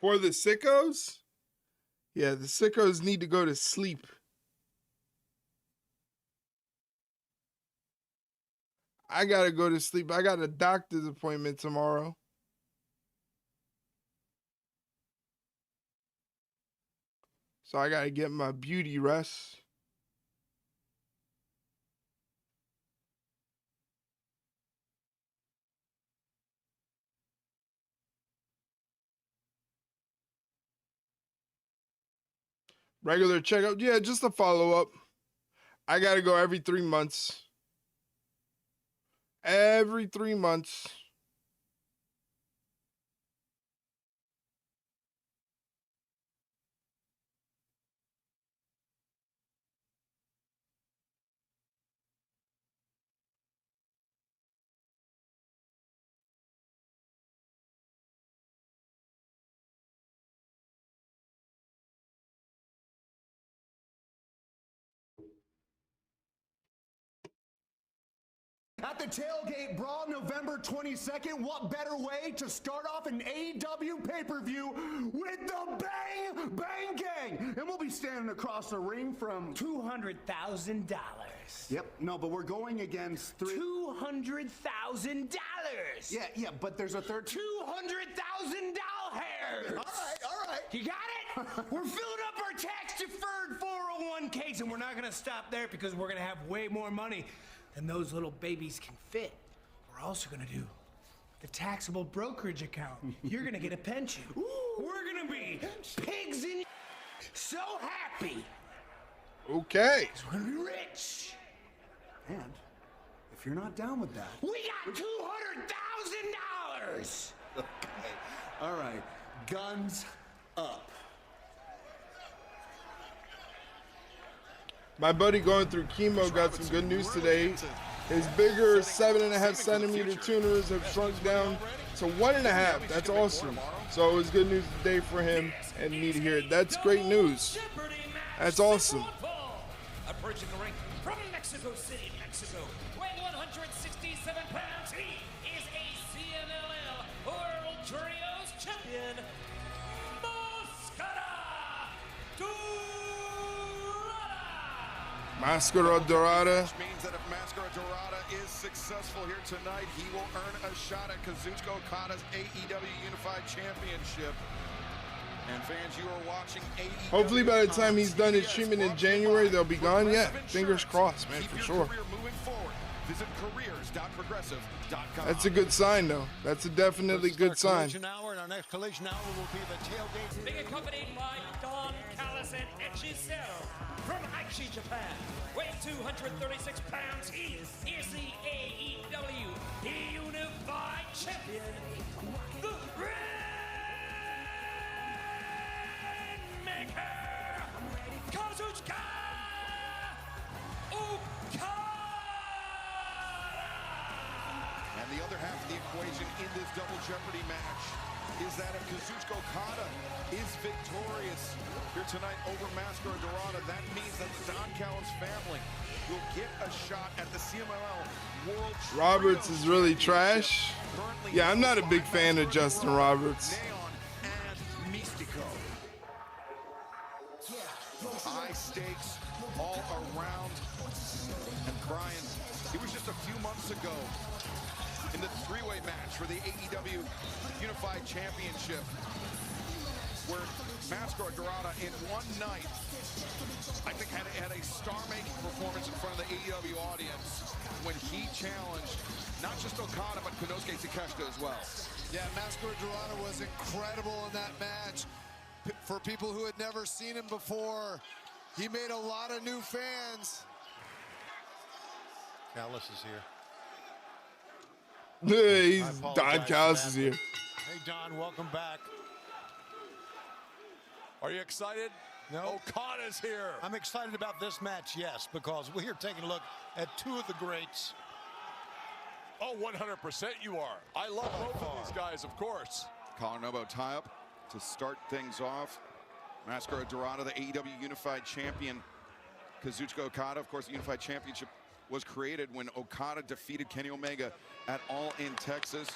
For the sickos? Yeah, the sickos need to go to sleep. I gotta go to sleep. I got a doctor's appointment tomorrow. So I gotta get my beauty rest. Regular checkup. Yeah, just a follow-up. I gotta go every 3 months. Every 3 months. At the Tailgate Brawl, November 22nd, what better way to start off an AEW pay-per-view with the Bang Bang Gang? And we'll be standing across the ring from $200,000. Yep, no, but we're going against $200,000. Yeah, but there's a third. $200,000. All right. You got it? We're filling up our tax-deferred 401ks, and we're not gonna stop there because we're gonna have way more money than those little babies can fit. We're also gonna do the taxable brokerage account. You're gonna get a pension. Ooh, we're gonna be pigs in so happy. Okay. We're gonna be rich. And if you're not down with that, we got $200,000. Okay. All right. Guns up. My buddy going through chemo got some good news today. His bigger 7.5 centimeter tuners have shrunk down to 1.5. That's awesome. So it was good news today for him, and you need to hear it. That's great news. That's awesome. Approaching the ring from Mexico City, Mexico, weighing 167 pounds, he is a CMLL World Trios Champion, Mascara Dorada. Which means that if Mascara Dorada is successful here tonight, he will earn a shot at Kazuchika Okada's AEW Unified Championship. And fans, you are watching AEW. Hopefully by the time he's done his treatment in January, they'll be gone. Yeah, fingers crossed, man, for sure. Visit careers.progressive.com. That's a good sign, though. That's a definitely good sign. Collision hour, and our next collision hour will be the tailgate. being accompanied by Don Callis and Echisel from Aichi, Japan. Weighing 236 pounds, he is the AEW Unified Champion, the Rainmaker, Kazuchika Okada. And the other half of the equation in this double jeopardy match is that if Kazuchika Okada is victorious here tonight over Mascara Dorada, that means that the Don Callis family will get a shot at the CMLL World Roberts is really trash. Yeah, I'm not a big fan of Justin Roberts. and Mystico. High stakes all around. And Brian, it was just a few months ago in the three-way match for the AEW Unified Championship, where Mascara Dorada in one night, I think had a star-making performance in front of the AEW audience when he challenged not just Okada, but Konosuke Takeshita as well. Yeah, Mascara Dorada was incredible in that match. for people who had never seen him before. He made a lot of new fans. Callis is here. Don Callis is here. Hey, Don, welcome back. Are you excited? No. Okada's here. I'm excited about this match, yes, because we're taking a look at two of the greats. Oh, 100% you are. I love both of these guys, of course. Collar and elbow tie-up to start things off. Mascara Dorada, the AEW Unified Champion. Kazuchika Okada, of course, the Unified Championship was created when Okada defeated Kenny Omega at All In Texas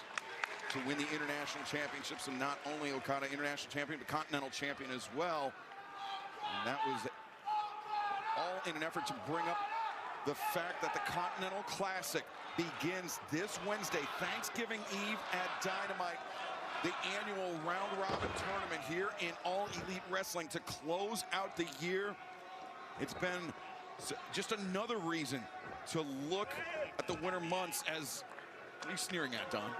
to win the International Championship. So not only Okada International Champion, but Continental Champion as well. And that was all in an effort to bring up the fact that the Continental Classic begins this Wednesday, Thanksgiving Eve at Dynamite. The annual round-robin tournament here in All Elite Wrestling to close out the year. It's been just another reason to look at the winter months as... What are you sneering at, Don?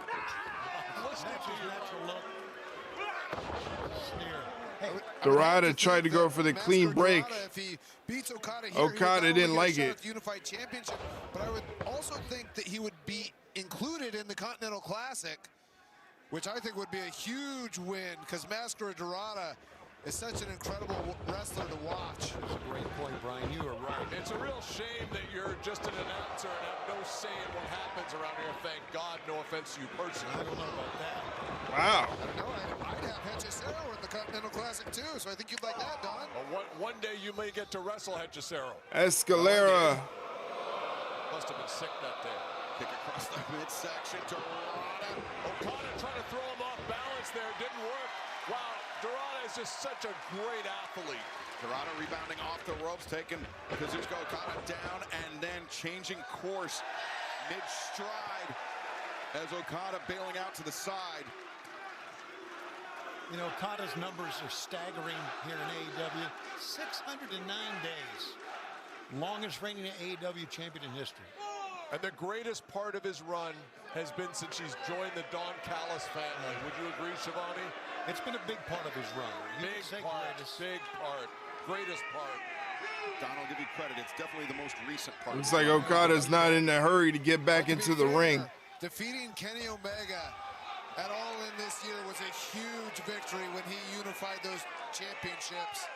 Dorada tried to go for the clean break. If he beats Okada here, Okada didn't like it. Unified Championship, but I would also think that he would be included in the Continental Classic, which I think would be a huge win because Mascara Dorada is such an incredible wrestler to watch. That's a great point, Brian. You are right. It's a real shame that you're just an announcer and have no say in what happens around here. Thank God, no offense to you personally. I don't know about that. Wow. No, I'd have Hechicero in the Continental Classic too, so I think you'd like that, Don. Well, one day you may get to wrestle Hechicero. Escalera. Must have been sick that day. Kick across the midsection. Dorada. Okada trying to throw him off balance there. Didn't work. Wow, Dorada is just such a great athlete. Dorada rebounding off the ropes, taking Kazuchika Okada down and then changing course mid-stride as Okada bailing out to the side. You know, Okada's numbers are staggering here in AEW. 609 days. Longest reigning AEW champion in history. And the greatest part of his run has been since he's joined the Don Callis family. Would you agree, Shivani? It's been a big part of his run. Big part, greatest part. Don, I'll give you credit. It's definitely the most recent part. Looks like Okada's not in a hurry to get back into the ring. Defeating Kenny Omega at All In this year was a huge victory when he unified those championships.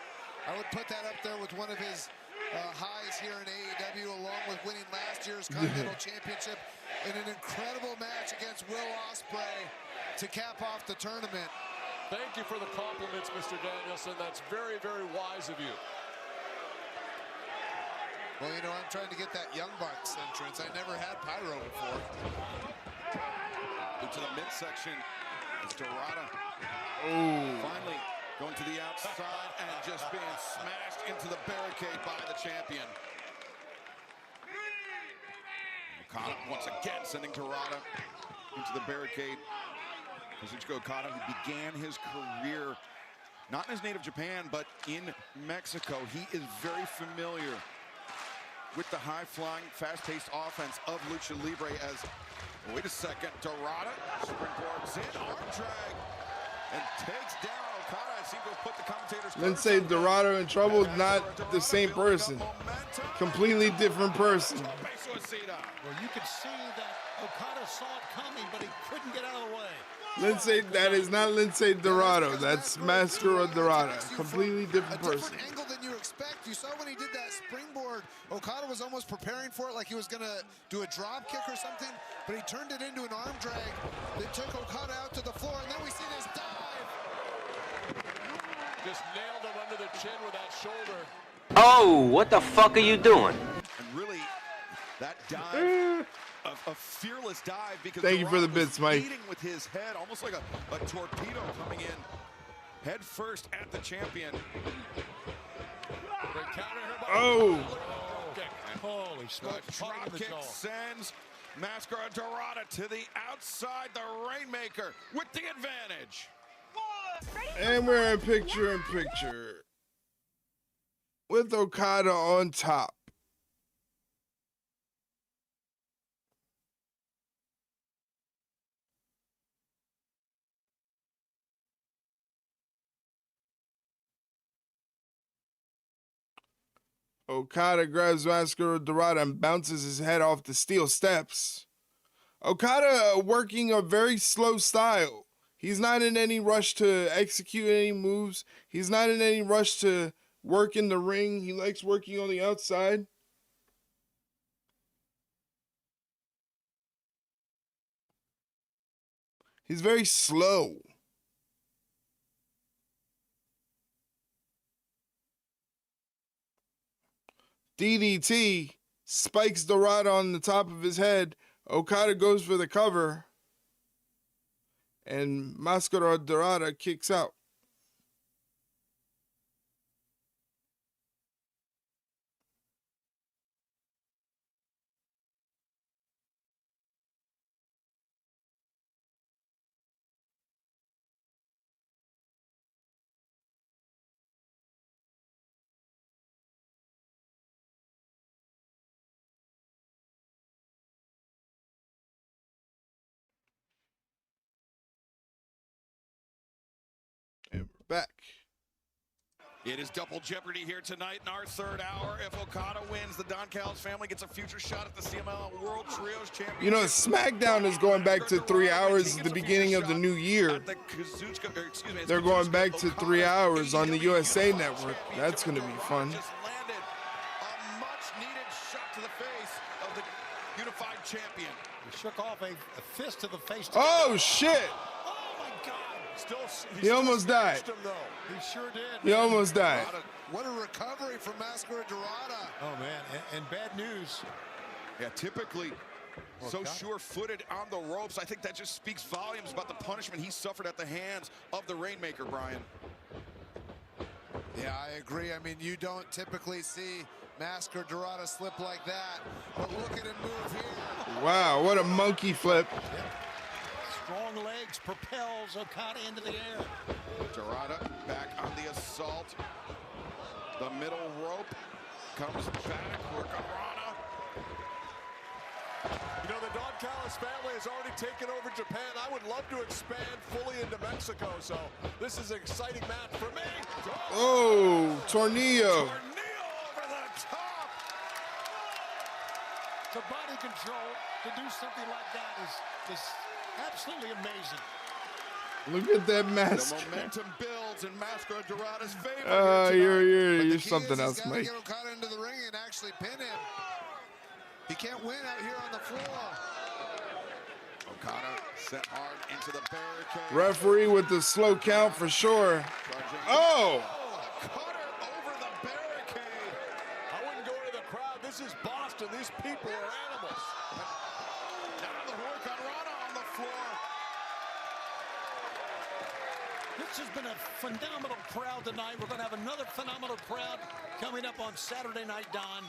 I would put that up there with one of his highs here in AEW, along with winning last year's Continental Championship in an incredible match against Will Ospreay to cap off the tournament. Thank you for the compliments, Mr. Danielson. That's very, very wise of you. Well, you know, I'm trying to get that Young Bucks entrance. I never had Pyro before. Into the midsection is Dorada. Oh. Finally going to the outside and just being smashed into the barricade by the champion. Okada once again sending Dorada into the barricade. Kazuchika Okada, who began his career not in his native Japan, but in Mexico. He is very familiar with the high-flying, fast-paced offense of Lucha Libre as, wait a second, Dorada springboards in, arm drag, and takes down Okada. I seem to have put the commentators Lindsay Dorado in trouble, not the same person. Completely different person. Well, you could see that Okada saw it coming, but he couldn't get out of the way. Lindsay, that is not Lindsay Dorado. That's Mascara Dorada. Completely different person. Different angle than you expect. You saw when he did that springboard, Okada was almost preparing for it like he was going to do a drop kick or something, but he turned it into an arm drag that took Okada out to the floor, and then we see this dive. Just nailed him under the chin with that shoulder. Oh, what the fuck are you doing? And really, that dive, a fearless dive, because thank you for the Dorada was bits, Mike. leading with his head, almost like a torpedo coming in head first at the champion. Oh! Holy smokes. The drop kick sends Mascara Dorada to the outside, the Rainmaker with the advantage. And we're in picture with Okada on top. Okada grabs Mascara Dorada and bounces his head off the steel steps. Okada working a very slow style. He's not in any rush to execute any moves. He's not in any rush to work in the ring. He likes working on the outside. He's very slow. DDT spikes Dorada on the top of his head. Okada goes for the cover. And Mascara Dorada kicks out. And we're back. It is double jeopardy here tonight in our third hour. If Okada wins, the Don Callis family gets a future shot at the CMLL World Trios Championship. You know, SmackDown is going back to 3 hours at the beginning of the new year. They're going back to 3 hours on the USA Network. That's going to be fun. Just landed a much-needed shot to the face of the unified champion. He shook off a fist to the face. Oh, shit! He almost died. He sure did. He almost died. What a recovery from Mascara Dorada. Oh, man. And bad news. Yeah, typically so sure-footed on the ropes. I think that just speaks volumes about the punishment he suffered at the hands of the Rainmaker, Brian. Yeah, I agree. I mean, you don't typically see Mascara Dorada slip like that. But look at him move here. Wow, what a monkey flip. Strong legs propels Okada into the air. Dorada back on the assault. The middle rope comes back. Dorada. You know, the Don Callis family has already taken over Japan. I would love to expand fully into Mexico, so this is an exciting match for me. Oh, tornillo. Tornillo over the top. The body control to do something like that is absolutely amazing. Look at that mask. The momentum builds in Mascara Dorada's favor. You're something else, Mike. Get Okada into the ring and actually pin him. He can't win out here on the floor. Okada set hard into the barricade. Referee with the slow count for sure. Oh! Cutter over the barricade. I wouldn't go into the crowd. This is Boston. These people are animals. Now the work on Rana on the floor. This has been a phenomenal crowd tonight. We're going to have another phenomenal crowd coming up on Saturday night, Don.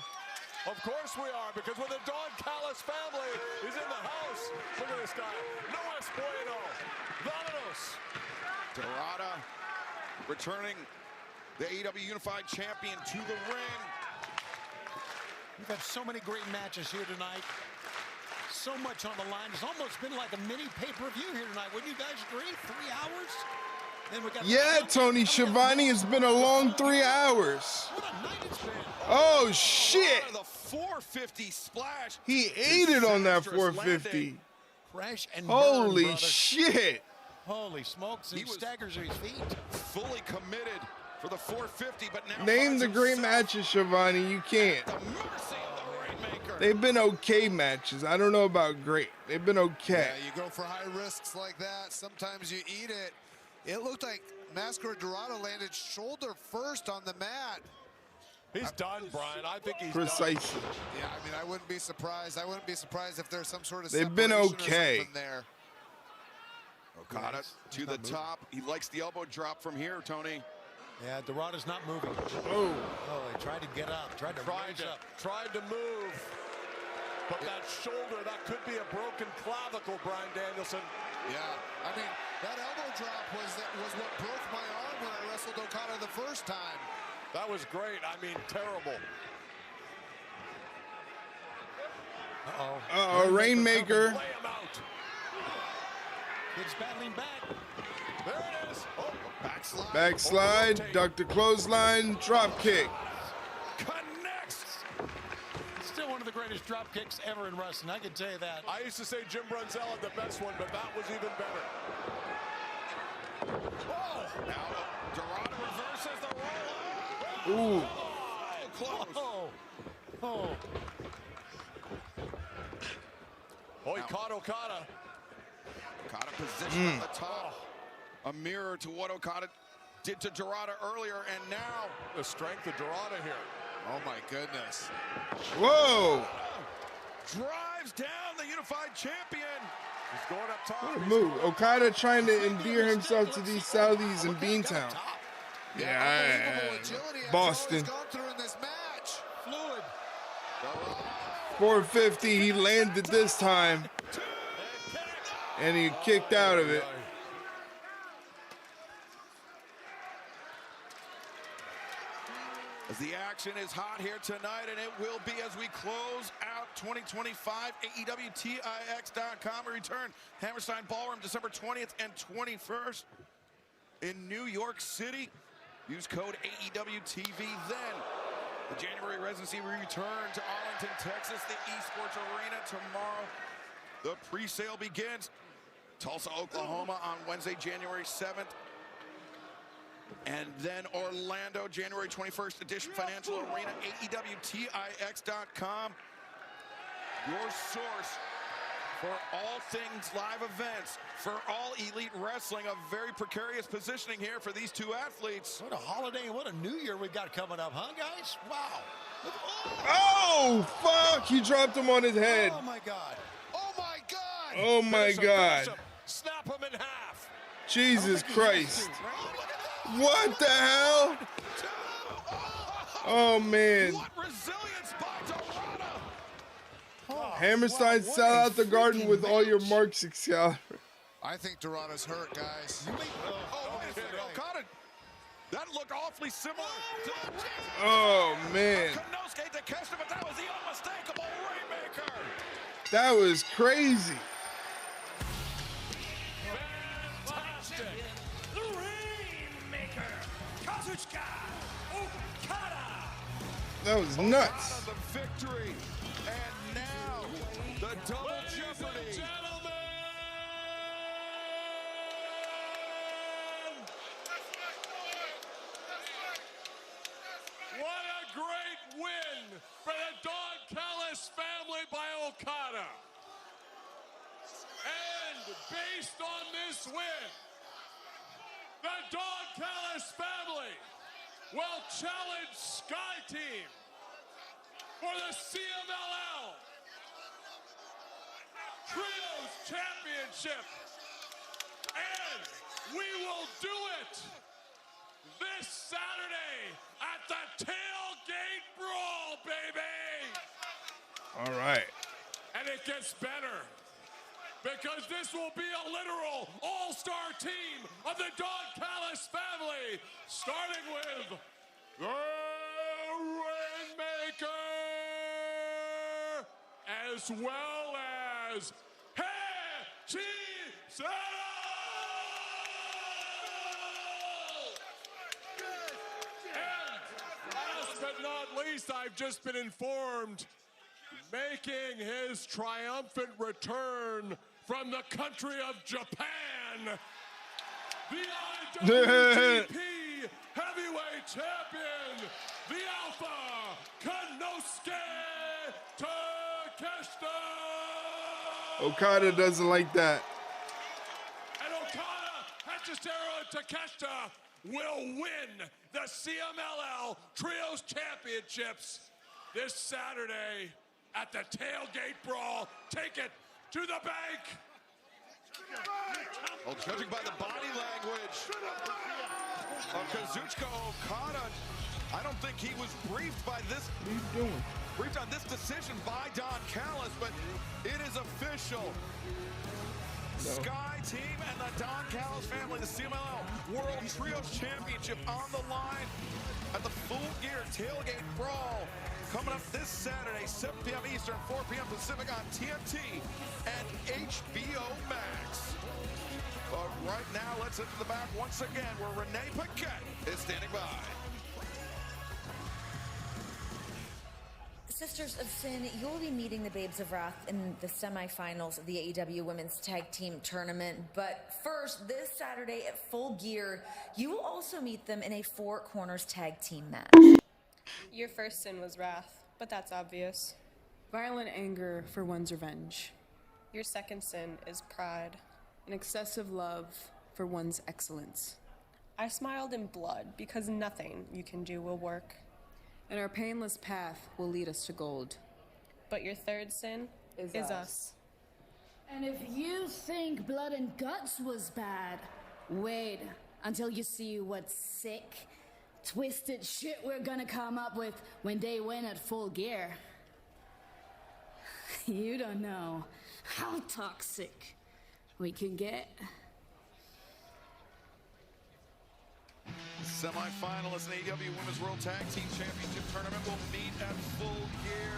Of course we are, because when the Don Callis family is in the house, look at this guy. No es bueno. Vámonos. Dorada returning the AEW Unified Champion to the ring. We've had so many great matches here tonight. So much on the line. It's almost been like a mini pay-per-view here tonight. Wouldn't you guys agree? 3 hours? Then we got Tony Schiavone, it's been a long 3 hours. What a night it's been. Oh, shit. The 450 splash. He ate it on that 450. Crash and holy burn, shit. Holy smokes. He staggers to his feet. Fully committed for the 450, but now name the great matches, Schiavone. You can't. The mercy of the Rainmaker. They've been okay matches. I don't know about great. They've been okay. Yeah, you go for high risks like that. Sometimes you eat it. It looked like Mascara Dorada landed shoulder first on the mat. He's done, Brian. I think he's precisely done. Yeah, I mean, I wouldn't be surprised. I wouldn't be surprised if there's some sort of they've been okay there. Okada to the top. He likes the elbow drop from here, Tony. Yeah, Dorada's not moving. Oh, he tried to get up. Tried to move. But that shoulder, that could be a broken clavicle, Brian Danielson. Yeah, I mean, that elbow drop was what broke my arm when I wrestled Okada the first time. That was great. I mean, terrible. Uh-oh. Rainmaker. Lay him out. Kid's battling back. There it is. Oh, backslide. Backslide, duck the clothesline, drop kick. Connects one of the greatest drop kicks ever in wrestling. I can tell you that. I used to say Jim Brunzell had the best one, but that was even better. Oh! Now Dorada reverses the roll. Ooh. Oh, close. Oh. Oh, he caught Okada. Okada positioned on the top. A mirror to what Okada did to Dorada earlier, and now the strength of Dorada here. Oh my goodness. Whoa! Drives down the unified champion. He's going up top. What a move. Okada trying to endear himself to these Saudis in Beantown. Yeah, Boston. 450, he landed this time. And he kicked out of it. As the action is hot here tonight, and it will be as we close out 2025. AEWTIX.com. We return Hammerstein Ballroom December 20th and 21st in New York City. Use code AEWTV then. The January residency, we return to Arlington, Texas, the Esports Arena tomorrow. The pre-sale begins. Tulsa, Oklahoma on Wednesday, January 7th. And then Orlando, January 21st edition, Financial Arena, AEWTIX.com. Your source for all things live events, for all elite wrestling. A very precarious positioning here for these two athletes. What a holiday and what a new year we got coming up, huh, guys? Wow. Oh, fuck! He dropped him on his head. Oh, my God. Oh, my God. Oh, my God. Snap him in half. Jesus Christ. What the hell? Oh, man. What resilience by Dorada. Hammerstein, sell out the garden with all your marks, Excalibur. I think Dorada's hurt, guys. Okada, that looked awfully similar to the Oh, man. Konosuke Takeshita, but that was the unmistakable Rainmaker. That was crazy. Fantastic. The Rainmaker, Kazuchika, Okada. That was nuts. Okada the victory, and now the double jeopardy. What a great win for the Don Callis family by Okada. And based on this win, the Don Callis family will challenge Sky Team for the CMLL Trios Championship. And we will do it this Saturday at the Tailgate Brawl, baby! All right. And it gets better, because this will be a literal all-star team of the Don Callis family, starting with the Rainmaker, as well as And last but not least, I've just been informed, making his triumphant return from the country of Japan, the IWGP Heavyweight Champion, the Alpha, Konosuke Takeshita. Okada doesn't like that. And Okada, Hachishiro Takeshita will win the CMLL Trios Championships this Saturday at the Tailgate Brawl. Take it to the bank. Well, judging by the body language of Kazuchika Okada, I don't think he was briefed by this. What are you doing? Briefed on this decision by Don Callis, but it is official. No. Sky Team and the Don Callis family, the CMLL World Trios Championship on the line at the Full Gear Tailgate Brawl. Coming up this Saturday, 7 p.m. Eastern, 4 p.m. Pacific on TNT and HBO Max. But right now, let's head to the back once again, where Renee Paquette is standing by. Sisters of Sin, you'll be meeting the Babes of Wrath in the semifinals of the AEW Women's Tag Team Tournament. But first, this Saturday at Full Gear, you will also meet them in a Four Corners Tag Team match. Your first sin was wrath, but that's obvious. Violent anger for one's revenge. Your second sin is pride. An excessive love for one's excellence. I smiled in blood because nothing you can do will work. And our painless path will lead us to gold. But your third sin is us. And if you think blood and guts was bad, wait until you see what sick, twisted shit we're gonna come up with when they win at Full Gear. You don't know how toxic we can get. Semi-finalists in AEW Women's World Tag Team Championship Tournament will meet at Full Gear.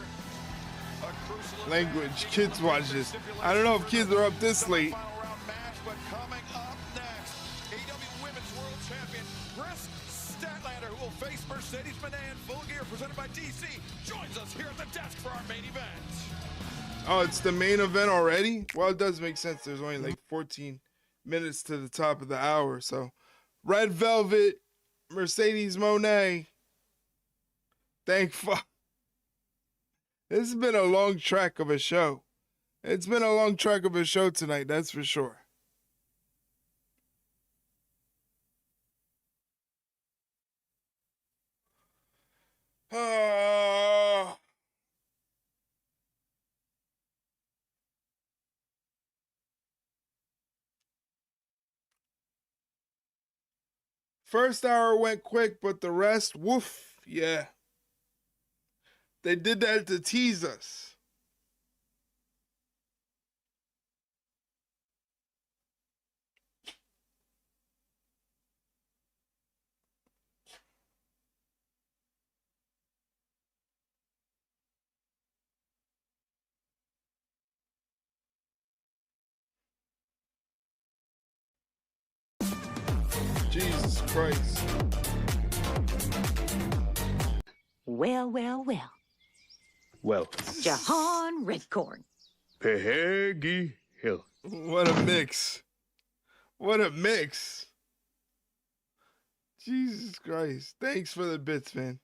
A crucial Language. Kids watch this. I don't know if kids are up this late. final round match, but coming up next, AEW Women's World Champion Brisk Statlander, who will face Mercedes Mone in Full Gear, presented by DC, joins us here at the desk for our main event. Oh, it's the main event already? Well, it does make sense. There's only like 14 minutes to the top of the hour. So, Red Velvet, Mercedes Mone. Thank fuck. This has been a long track of a show. It's been a long track of a show tonight, that's for sure. First hour went quick, but the rest, woof, yeah. They did that to tease us. Jesus Christ. Well, well, well. Well. Jahan Redcorn. Peggy Hill. What a mix. What a mix. Jesus Christ. Thanks for the bits, man.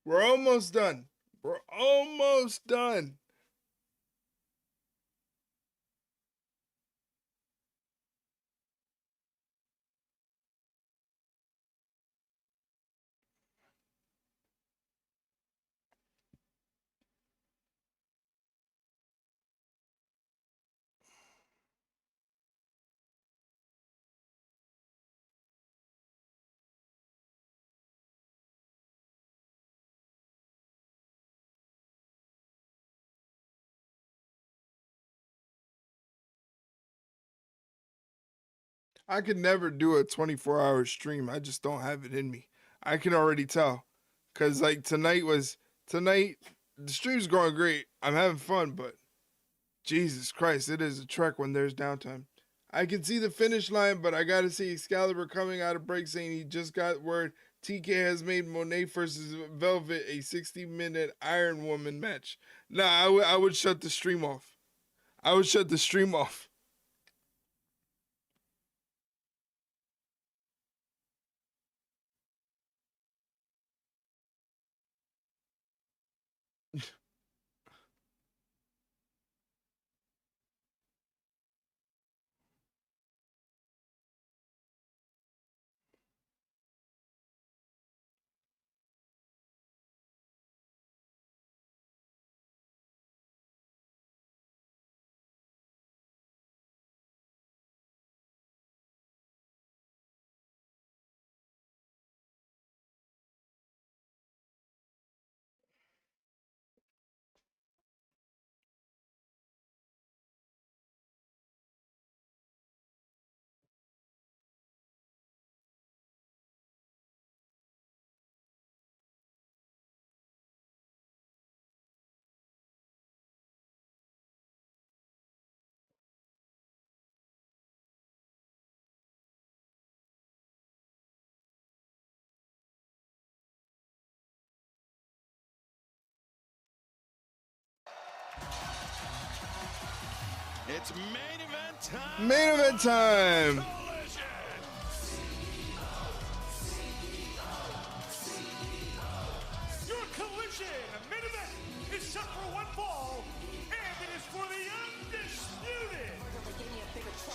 We're almost done. We're almost done. I could never do a 24-hour stream. I just don't have it in me. I can already tell. Because, like, tonight, the stream's going great. I'm having fun, but Jesus Christ, it is a trek when there's downtime. I can see the finish line, but I got to see Excalibur coming out of break saying he just got word TK has made Monet versus Velvet a 60-minute Iron Woman match. Nah, I would shut the stream off. I would shut the stream off. It's main event time. Main event time. Your collision main event is set for one fall, and it is for the undisputed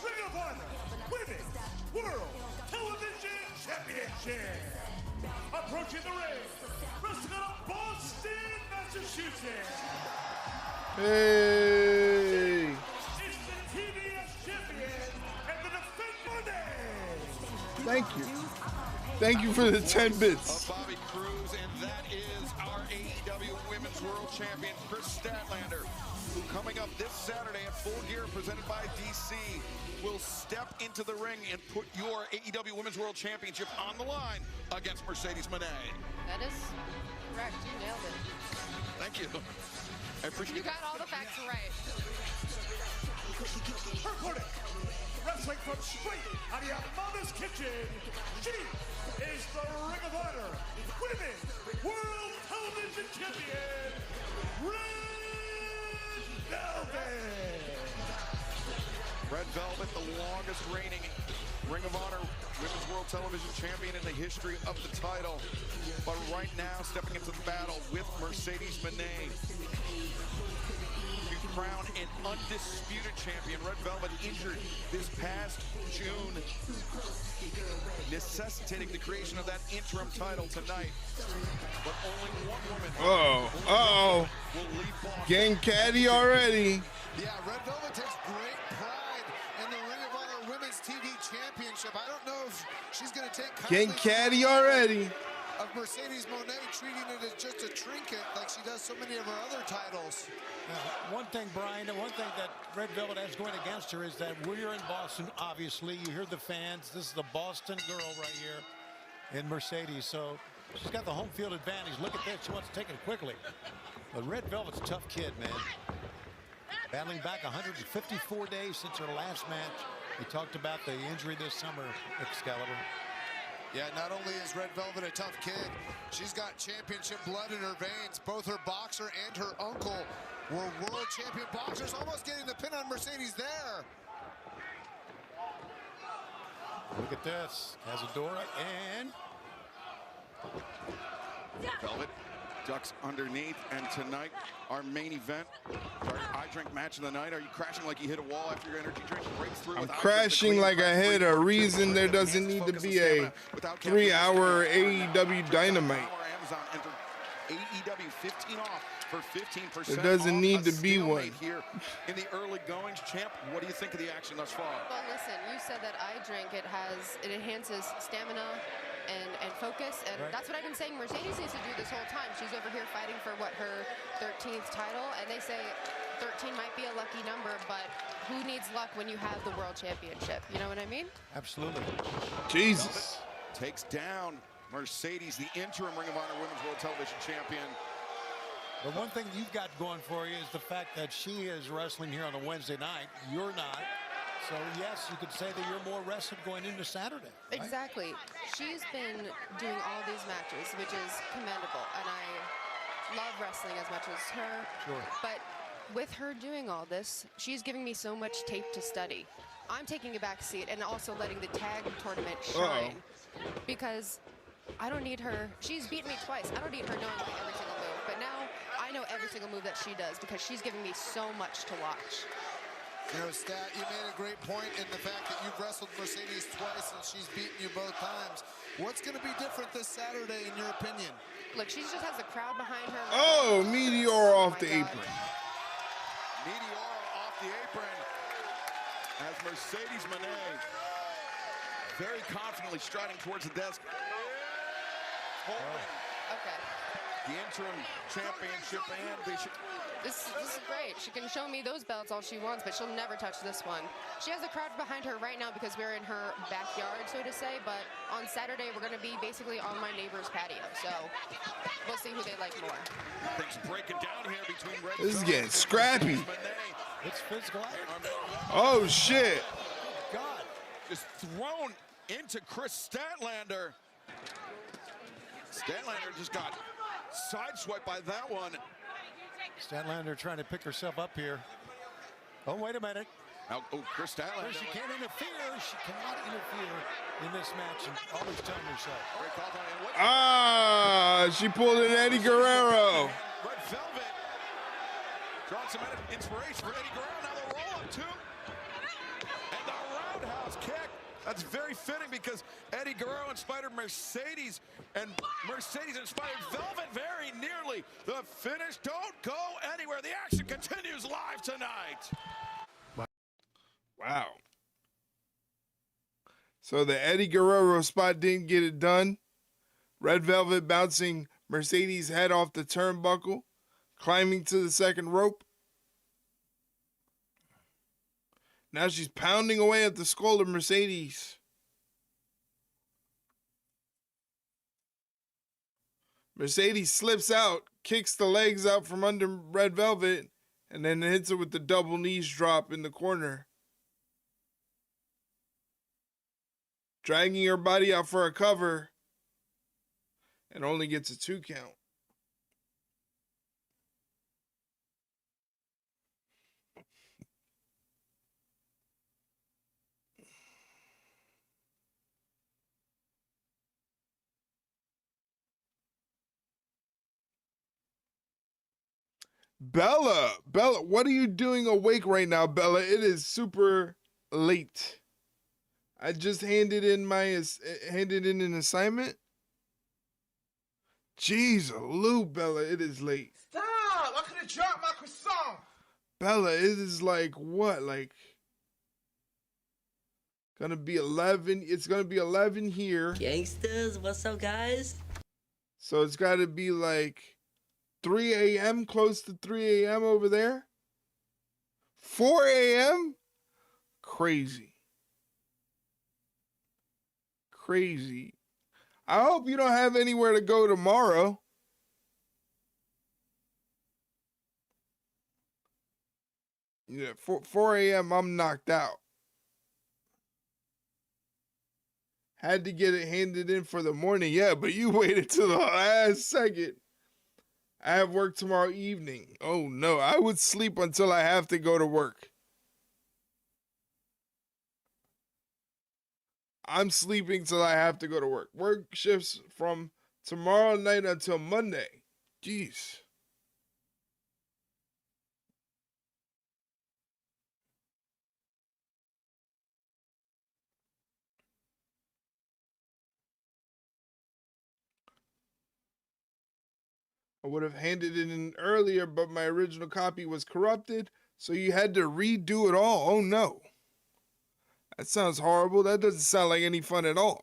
Ring of Honor Women's World Television Championship. Approaching the ring, wrestling out of Boston, Massachusetts. Hey. It's the TBS champion and the defending. Thank you. Thank you for the 10 bits. Bobby Cruz, and that is our AEW Women's World Champion, Chris Statlander, who coming up this Saturday at Full Gear, presented by DC, will step into the ring and put your AEW Women's World Championship on the line against Mercedes Mone. That is correct. You nailed it. Thank you. I appreciate You got all the facts right. Her opponent, wrestling from straight out of your mama's kitchen, she is the Ring of Honor Women's World Television Champion, Red Velvet. Red Velvet, the longest reigning Ring of Honor Women's World Television Champion in the history of the title. But right now, stepping into the battle with Mercedes Mone to crown an undisputed champion. Red Velvet injured this past June, necessitating the creation of that interim title tonight. But only one woman will lead Boston. Getting catty already. Yeah, Red Velvet takes great pride in the Ring of Honor Women's TV Championship. I don't know if she's going to take Getting catty already. Of Mercedes Mone treating it as just a trinket like she does so many of her other titles. One thing, Brian, one thing that Red Velvet has going against her is that we're in Boston, obviously. You hear the fans. This is the Boston girl right here in Mercedes. So she's got the home field advantage. Look at this. She wants to take it quickly. But Red Velvet's a tough kid, man. Battling back 154 days since her last match. We talked about the injury this summer, Excalibur. Yeah, not only is Red Velvet a tough kid, she's got championship blood in her veins. Both her boxer and her uncle were world champion boxers, almost getting the pin on Mercedes there. Look at this. Kazuchika and Velvet ducks underneath, and tonight our main event, our eye drink match of the night. Are you crashing like you hit a wall after your energy drink breaks through? I'm crashing like I hit a reason there doesn't need to be a 3-hour AEW Dynamite. Amazon enter AEW 15 off for 15%. There doesn't need to be one. Here in the early goings, champ. What do you think of the action thus far? Well, listen, you said that eye drink, it enhances stamina and focus, and that's what I've been saying Mercedes needs to do this whole time. She's over here fighting for her 13th title, and they say 13 might be a lucky number, but who needs luck when you have the world championship? You know what I mean? Absolutely. Jesus. Takes down Mercedes, the interim Ring of Honor Women's World Television Champion. The one thing you've got going for you is the fact that she is wrestling here on a Wednesday night. You're not. So, yes, you could say that you're more rested going into Saturday. Right? Exactly. She's been doing all these matches, which is commendable, and I love wrestling as much as her. Sure. But with her doing all this, she's giving me so much tape to study. I'm taking a back seat and also letting the tag tournament shine. Because I don't need her. She's beaten me twice. I don't need her knowing every single move. But now I know every single move that she does because she's giving me so much to watch. You know, Stat, you made a great point in the fact that you've wrestled Mercedes twice and she's beaten you both times. What's going to be different this Saturday, in your opinion? Look, she just has a crowd behind her. Oh, Meteor off the apron. Meteor off the apron as Mercedes Mone very confidently striding towards the desk. Okay. The interim championship and This is great. She can show me those belts all she wants, but she'll never touch this one. She has a crowd behind her right now because we're in her backyard, so to say, but on Saturday we're going to be basically on my neighbor's patio, so we'll see who they like more. Things breaking down here between Red This is getting scrappy. It's physical. Oh, shit. God, just thrown into Chris Statlander. Statlander just got sideswiped by that one. Statlander trying to pick herself up here. Oh, wait a minute. Now, Chris Statlander. She can't interfere. She cannot interfere in this match. And always telling herself. Ah, she pulled an Eddie Guerrero. Red Velvet drawing some inspiration for Eddie Guerrero. Now the roll-up, too. And the roundhouse kick. That's very fitting because Eddie Guerrero inspired Mercedes, and Mercedes inspired Velvet very nearly. The finish, don't go anywhere. The action continues live tonight. Wow. So the Eddie Guerrero spot didn't get it done. Red Velvet bouncing Mercedes' head off the turnbuckle, climbing to the second rope. Now she's pounding away at the skull of Mercedes. Mercedes slips out, kicks the legs out from under Red Velvet, and then hits her with the double knees drop in the corner. Dragging her body out for a cover, and only gets a 2 count. Bella, what are you doing awake right now, Bella? It is super late. I just handed in an assignment. Jeez, Lou, Bella, it is late. Stop! I could have dropped my croissant. Bella, it is like what? Like gonna be 11. It's gonna be 11 here. Gangsters, what's up, guys? So it's got to be like 3 a.m. close to 3 a.m. over there. 4 a.m. Crazy. Crazy. I hope you don't have anywhere to go tomorrow. Yeah, 4 a.m. I'm knocked out. Had to get it handed in for the morning. Yeah, but you waited till the last second. I have work tomorrow evening. Oh no, I would sleep until I have to go to work. I'm sleeping till I have to go to work. Work shifts from tomorrow night until Monday. Jeez. I would have handed it in earlier, but my original copy was corrupted, so you had to redo it all. Oh no. That sounds horrible. That doesn't sound like any fun at all.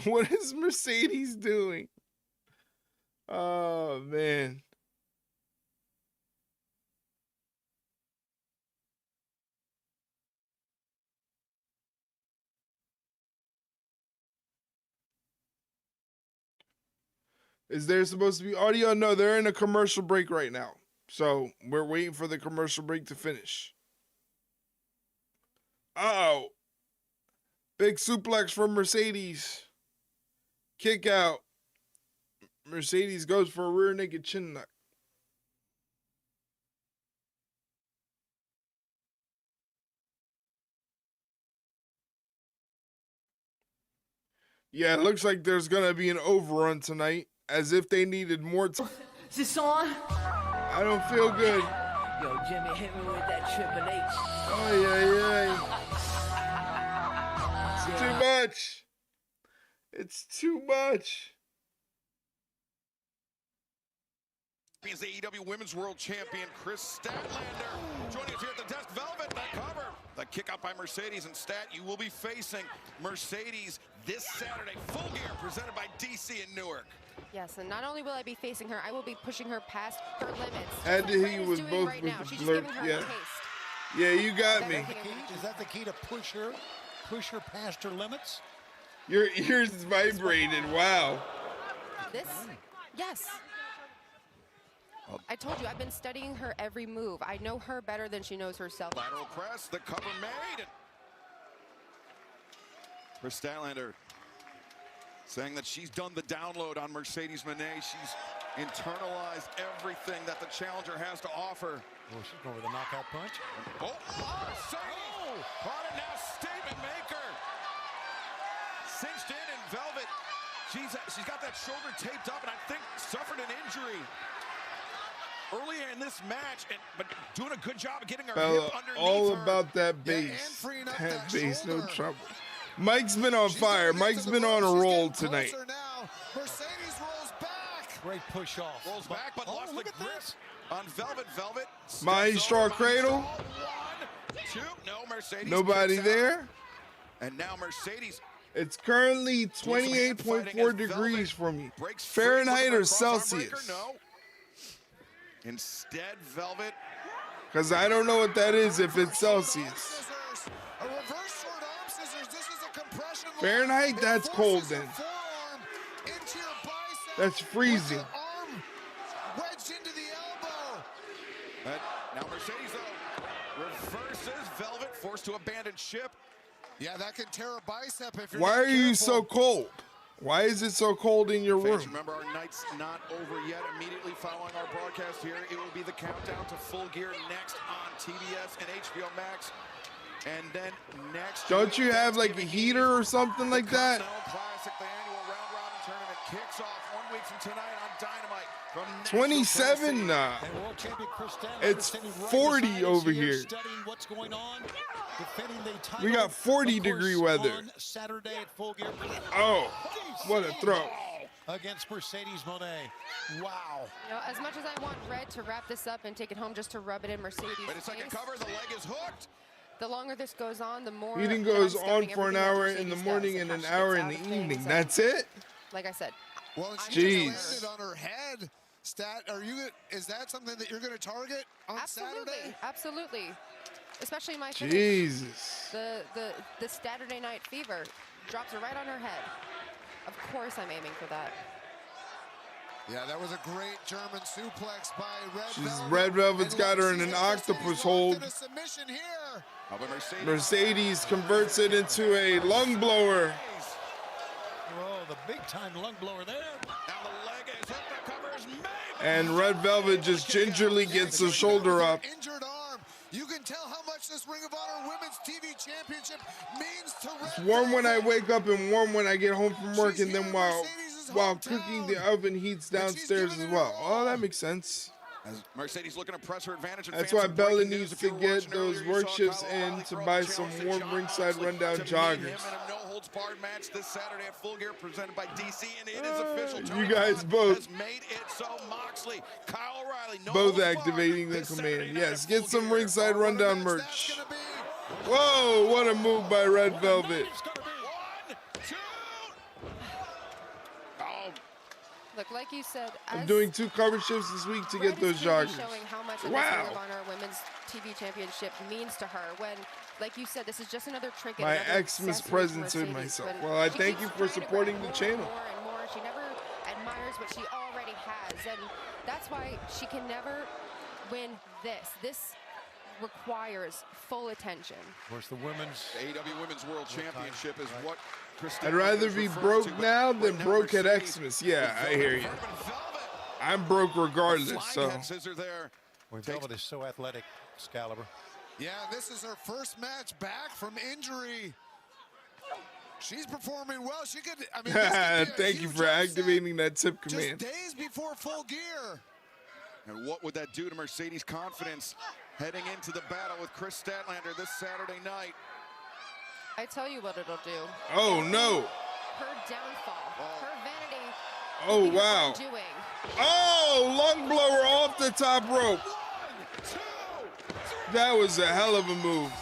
What is Mercedes doing? Oh, man. Is there supposed to be audio? No, they're in a commercial break right now. So we're waiting for the commercial break to finish. Uh-oh. Big suplex from Mercedes. Kick out. Mercedes goes for a rear naked chin knock. Yeah, it looks like there's going to be an overrun tonight. As if they needed more time. Is this on? I don't feel good. Yo, Jimmy, hit me with that Triple H. Oh, yeah. It's too much. It's too much. Is the AEW Women's World Champion Chris Statlander joining us here at the desk. Velvet, the cover. The kick out by Mercedes, and Stat, you will be facing Mercedes this Saturday. Full Gear presented by DC in Newark. Yes, and not only will I be facing her, I will be pushing her past her limits. Had to hit you with both right with now. the She's blurb. giving her a taste. Yeah, you got me. Is that the key to push her past her limits? Your ears vibrated. Wow. This? Yes. I told you, I've been studying her every move. I know her better than she knows herself. Lateral press, the cover made. Chris Statlander saying that she's done the download on Mercedes Mone. She's internalize everything that the challenger has to offer. Oh, she's going with a knockout punch. Oh, Mercedes! On it now, statement maker. Cinched in velvet. She's got that shoulder taped up, and I think suffered an injury earlier in this match, but doing a good job of getting her hip underneath all her. about that base. That base, no trouble. Mike's been on fire. Mike's been on a roll tonight. Mercedes rolls back. Great push off. Rolls back, but lost the grip on velvet. Maestro Cradle. 1, 2. No, Mercedes. Nobody there. And now Mercedes. It's currently 28.4 degrees for me. Fahrenheit or Celsius? No. Instead, velvet. Because I don't know what that is if it's Celsius. A reverse short arm scissors. This is a compression. Fahrenheit, that's cold then. Into your bicep. That's freezing. Arm wedged into the elbow. Now Mercedes, though, reverses velvet, forced to abandon ship. Yeah, that can tear a bicep if you're Why not are you careful. so cold? Why is it so cold in your Fans, room? remember, our night's not over yet. Immediately following our broadcast here, it will be the countdown to Full Gear next on TBS and HBO Max. And then next... Don't you have like a heater or something like that? Classic, the annual round-robin tournament kicks off 1 week from tonight on Dynamite. From 27? Nah. And world champion Chris Stanley It's standing right 40 beside us over here. Studying what's going on, defending the title. We got 40 of course, degree weather. on Saturday at Full Gear. Oh, what a throw. Against Mercedes Mone. Wow. You know, as much as I want Red to wrap this up and take it home just to rub it in Mercedes' Wait a second, face, cover, the leg is hooked. the longer this goes on, the more Meeting that I'm goes scouting on for an everything that hour in the Mercedes morning does and an how she hour gets in out the of things. evening. And That's it? like I said, Well, I'm she Jeez. just landed on her head. Is that something that you're going to target on Saturday? Absolutely. Especially my finish. Jesus. The Saturday Night Fever drops it right on her head. Of course I'm aiming for that. Yeah, that was a great German suplex by Red Velvet's got her in an octopus hold. Submission here. Mercedes converts it into a lung blower. Whoa, the big time lung blower there. Now the leg is hooked, the cover is made. And Red Velvet just gingerly gets the shoulder up. Injured arm. You can tell how much this Ring of Honor Women's TV Championship means to Red It's warm when I Velvet. wake up and warm when I get home from work, and then while cooking, the oven heats downstairs as well. Oh, that makes sense. As Mercedes looking to press her advantage. And That's fans, why some Bella breaking needs news. If to you were get watching those earlier, work you saw shifts Kyle in O'Reilly to throw buy the some challenge to warm John ringside Moxley rundown to meet joggers. him in a no-holds-barred match this Saturday at Full Gear presented by DC, and it is official. You Tony guys Khan both- has made it so. Moxley, Kyle O'Reilly, no Both holds barred activating the this Saturday command. night Yes, at get Full some Gear. ringside rundown merch. Whoa, what a move by Red Velvet. 1, 2. Oh, Look, like you said, I'm as doing 2 cover shifts this week to Red get those is clearly joggers. showing how much of this Wow. Ring of Honor Women's TV Championship means to her. When, like you said, this is just another trinket. My another Xmas accessory present for to Mercedes. myself. When Well, I she thank keeps you for trying to grab supporting the more channel. And more and more. She never admires what she already has, and that's why she can never win this. This requires full attention. Of course, the women's AEW Women's World Championship is what Christine I'd rather is be referring broke to, but now than right now broke at Mercedes Xmas. Yeah, I hear you. Velvet. I'm broke regardless, Flying so. head scissor there. Well, Velvet is so athletic, Excalibur. Yeah, this is her first match back from injury. She's performing well. She could, I mean, this could be a Thank you huge for upset activating that tip just command. days before Full Gear. And what would that do to Mercedes' confidence heading into the battle with Chris Statlander this Saturday night? I tell you what it'll do. Oh, no. Her downfall, her vanity. Oh, will be her wow. undoing. Oh, lung blower off the top rope. That was a hell of a move.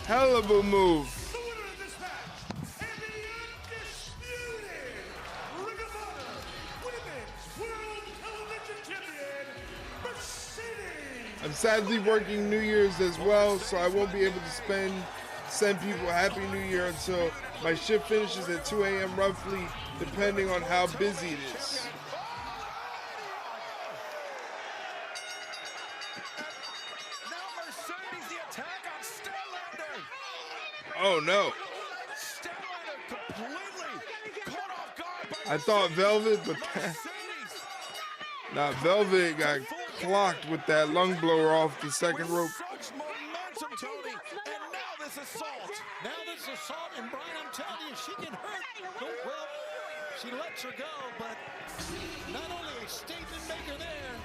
Hell of a move. The winner of this match and the undisputed Ring of Honor Women's World Television Champion, Mercedes. I'm sadly working New Year's as well, so I won't be able to send people Happy New Year until my shift finishes at 2 a.m. roughly, depending on how busy it is. Now Mercedes, the attack on Statlander. Oh, no. Statlander completely caught off guard by I thought Velvet, but nah, Velvet got clocked with that lung blower off the second rope. Such momentum, Tony, and now this assault. And Brian, I'm telling you, she can hurt. Well, she lets her go, but not only a statement maker there.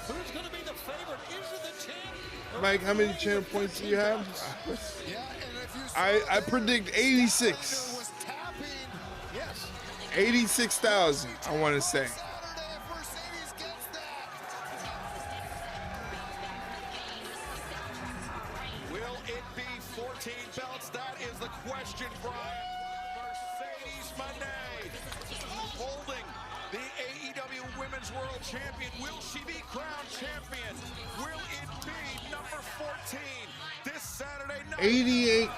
Who's going to be the favorite? Is it the champ? Mike, how many channel points do you have? I predict 86. 86,000, I want to say. Will it be 14 belts? That is the question, Brian. Mercedes Mone holding the AEW Women's World Champion. Will she be crowned champion? Will it be number 14 this Saturday night? 88.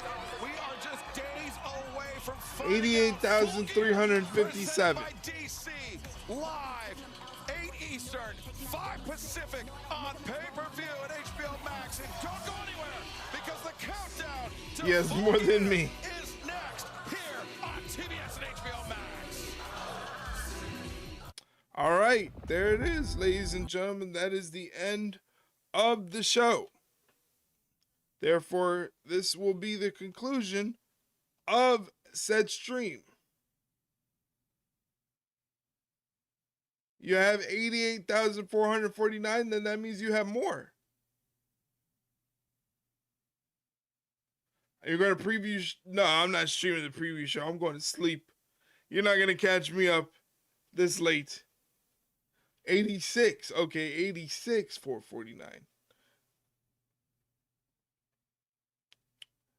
We are just days away from 88,357. DC live 8 Eastern, 5 Pacific on pay-per-view at HBO Max. And don't go anywhere because the countdown to Yes, more than me. is next here on TBS and HBO Max. All right, there it is, ladies and gentlemen. That is the end of the show. Therefore, this will be the conclusion of said stream. You have 88,449, then that means you have more. You're going to preview? No, I'm not streaming the preview show. I'm going to sleep. You're not going to catch me up this late. 86. Okay, 86,449.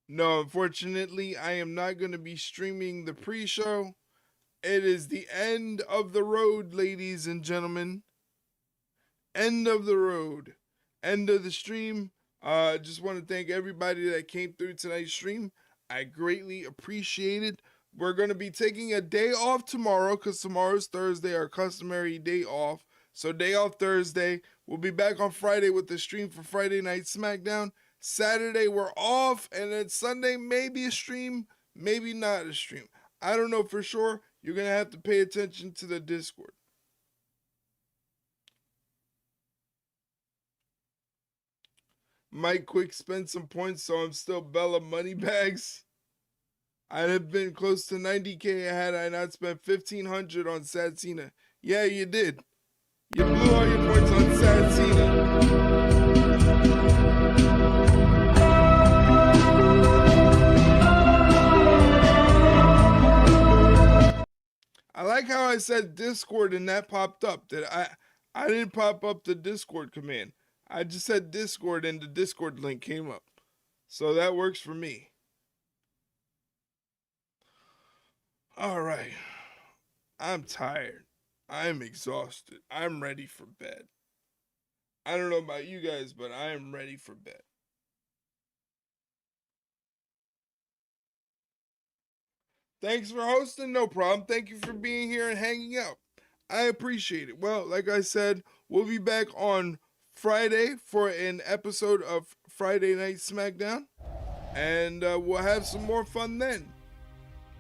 No, unfortunately, I am not going to be streaming the pre-show. It is the end of the road, ladies and gentlemen. End of the road. End of the stream. Just want to thank everybody that came through tonight's stream. I greatly appreciate it. We're going to be taking a day off tomorrow because tomorrow's Thursday, our customary day off. So day off Thursday. We'll be back on Friday with the stream for Friday Night SmackDown. Saturday we're off, and then Sunday maybe a stream, maybe not a stream. I don't know for sure. You're going to have to pay attention to the Discord. Mike Quick spent some points, so I'm still Bella Moneybags. I'd have been close to 90K had I not spent 1,500 on Sad Cena. Yeah, you did. You blew all your points on Sad Cena. I like how I said Discord and that popped up. That I didn't pop up the Discord command. I just said Discord and the Discord link came up. So that works for me. All right. I'm tired. I'm exhausted. I'm ready for bed. I don't know about you guys, but I am ready for bed. Thanks for hosting. No problem. Thank you for being here and hanging out. I appreciate it. Well, like I said, we'll be back on Friday for an episode of Friday Night SmackDown. And we'll have some more fun then.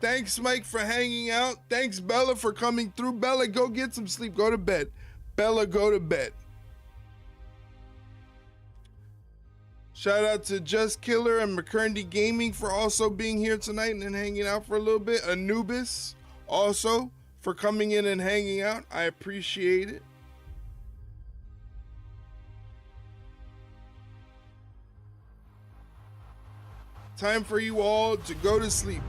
Thanks, Mike, for hanging out. Thanks, Bella, for coming through. Bella, go get some sleep. Go to bed. Bella, go to bed. Shout out to Just Killer and McCurdy Gaming for also being here tonight and hanging out for a little bit. Anubis also for coming in and hanging out. I appreciate it. Time for you all to go to sleep.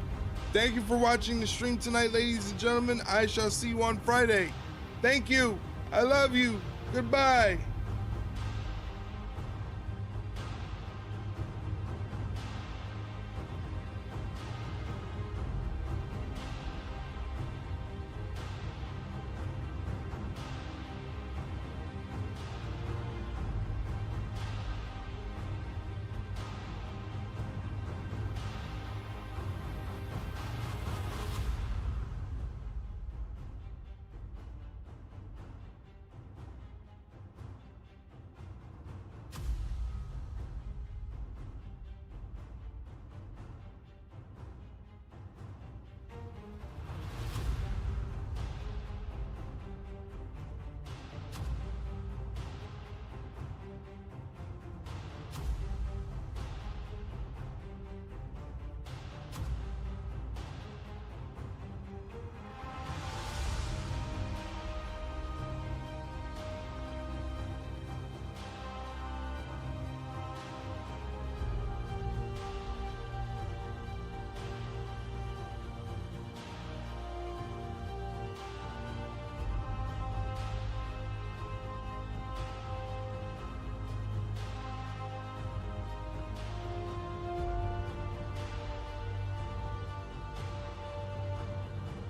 Thank you for watching the stream tonight, ladies and gentlemen. I shall see you on Friday. Thank you. I love you. Goodbye.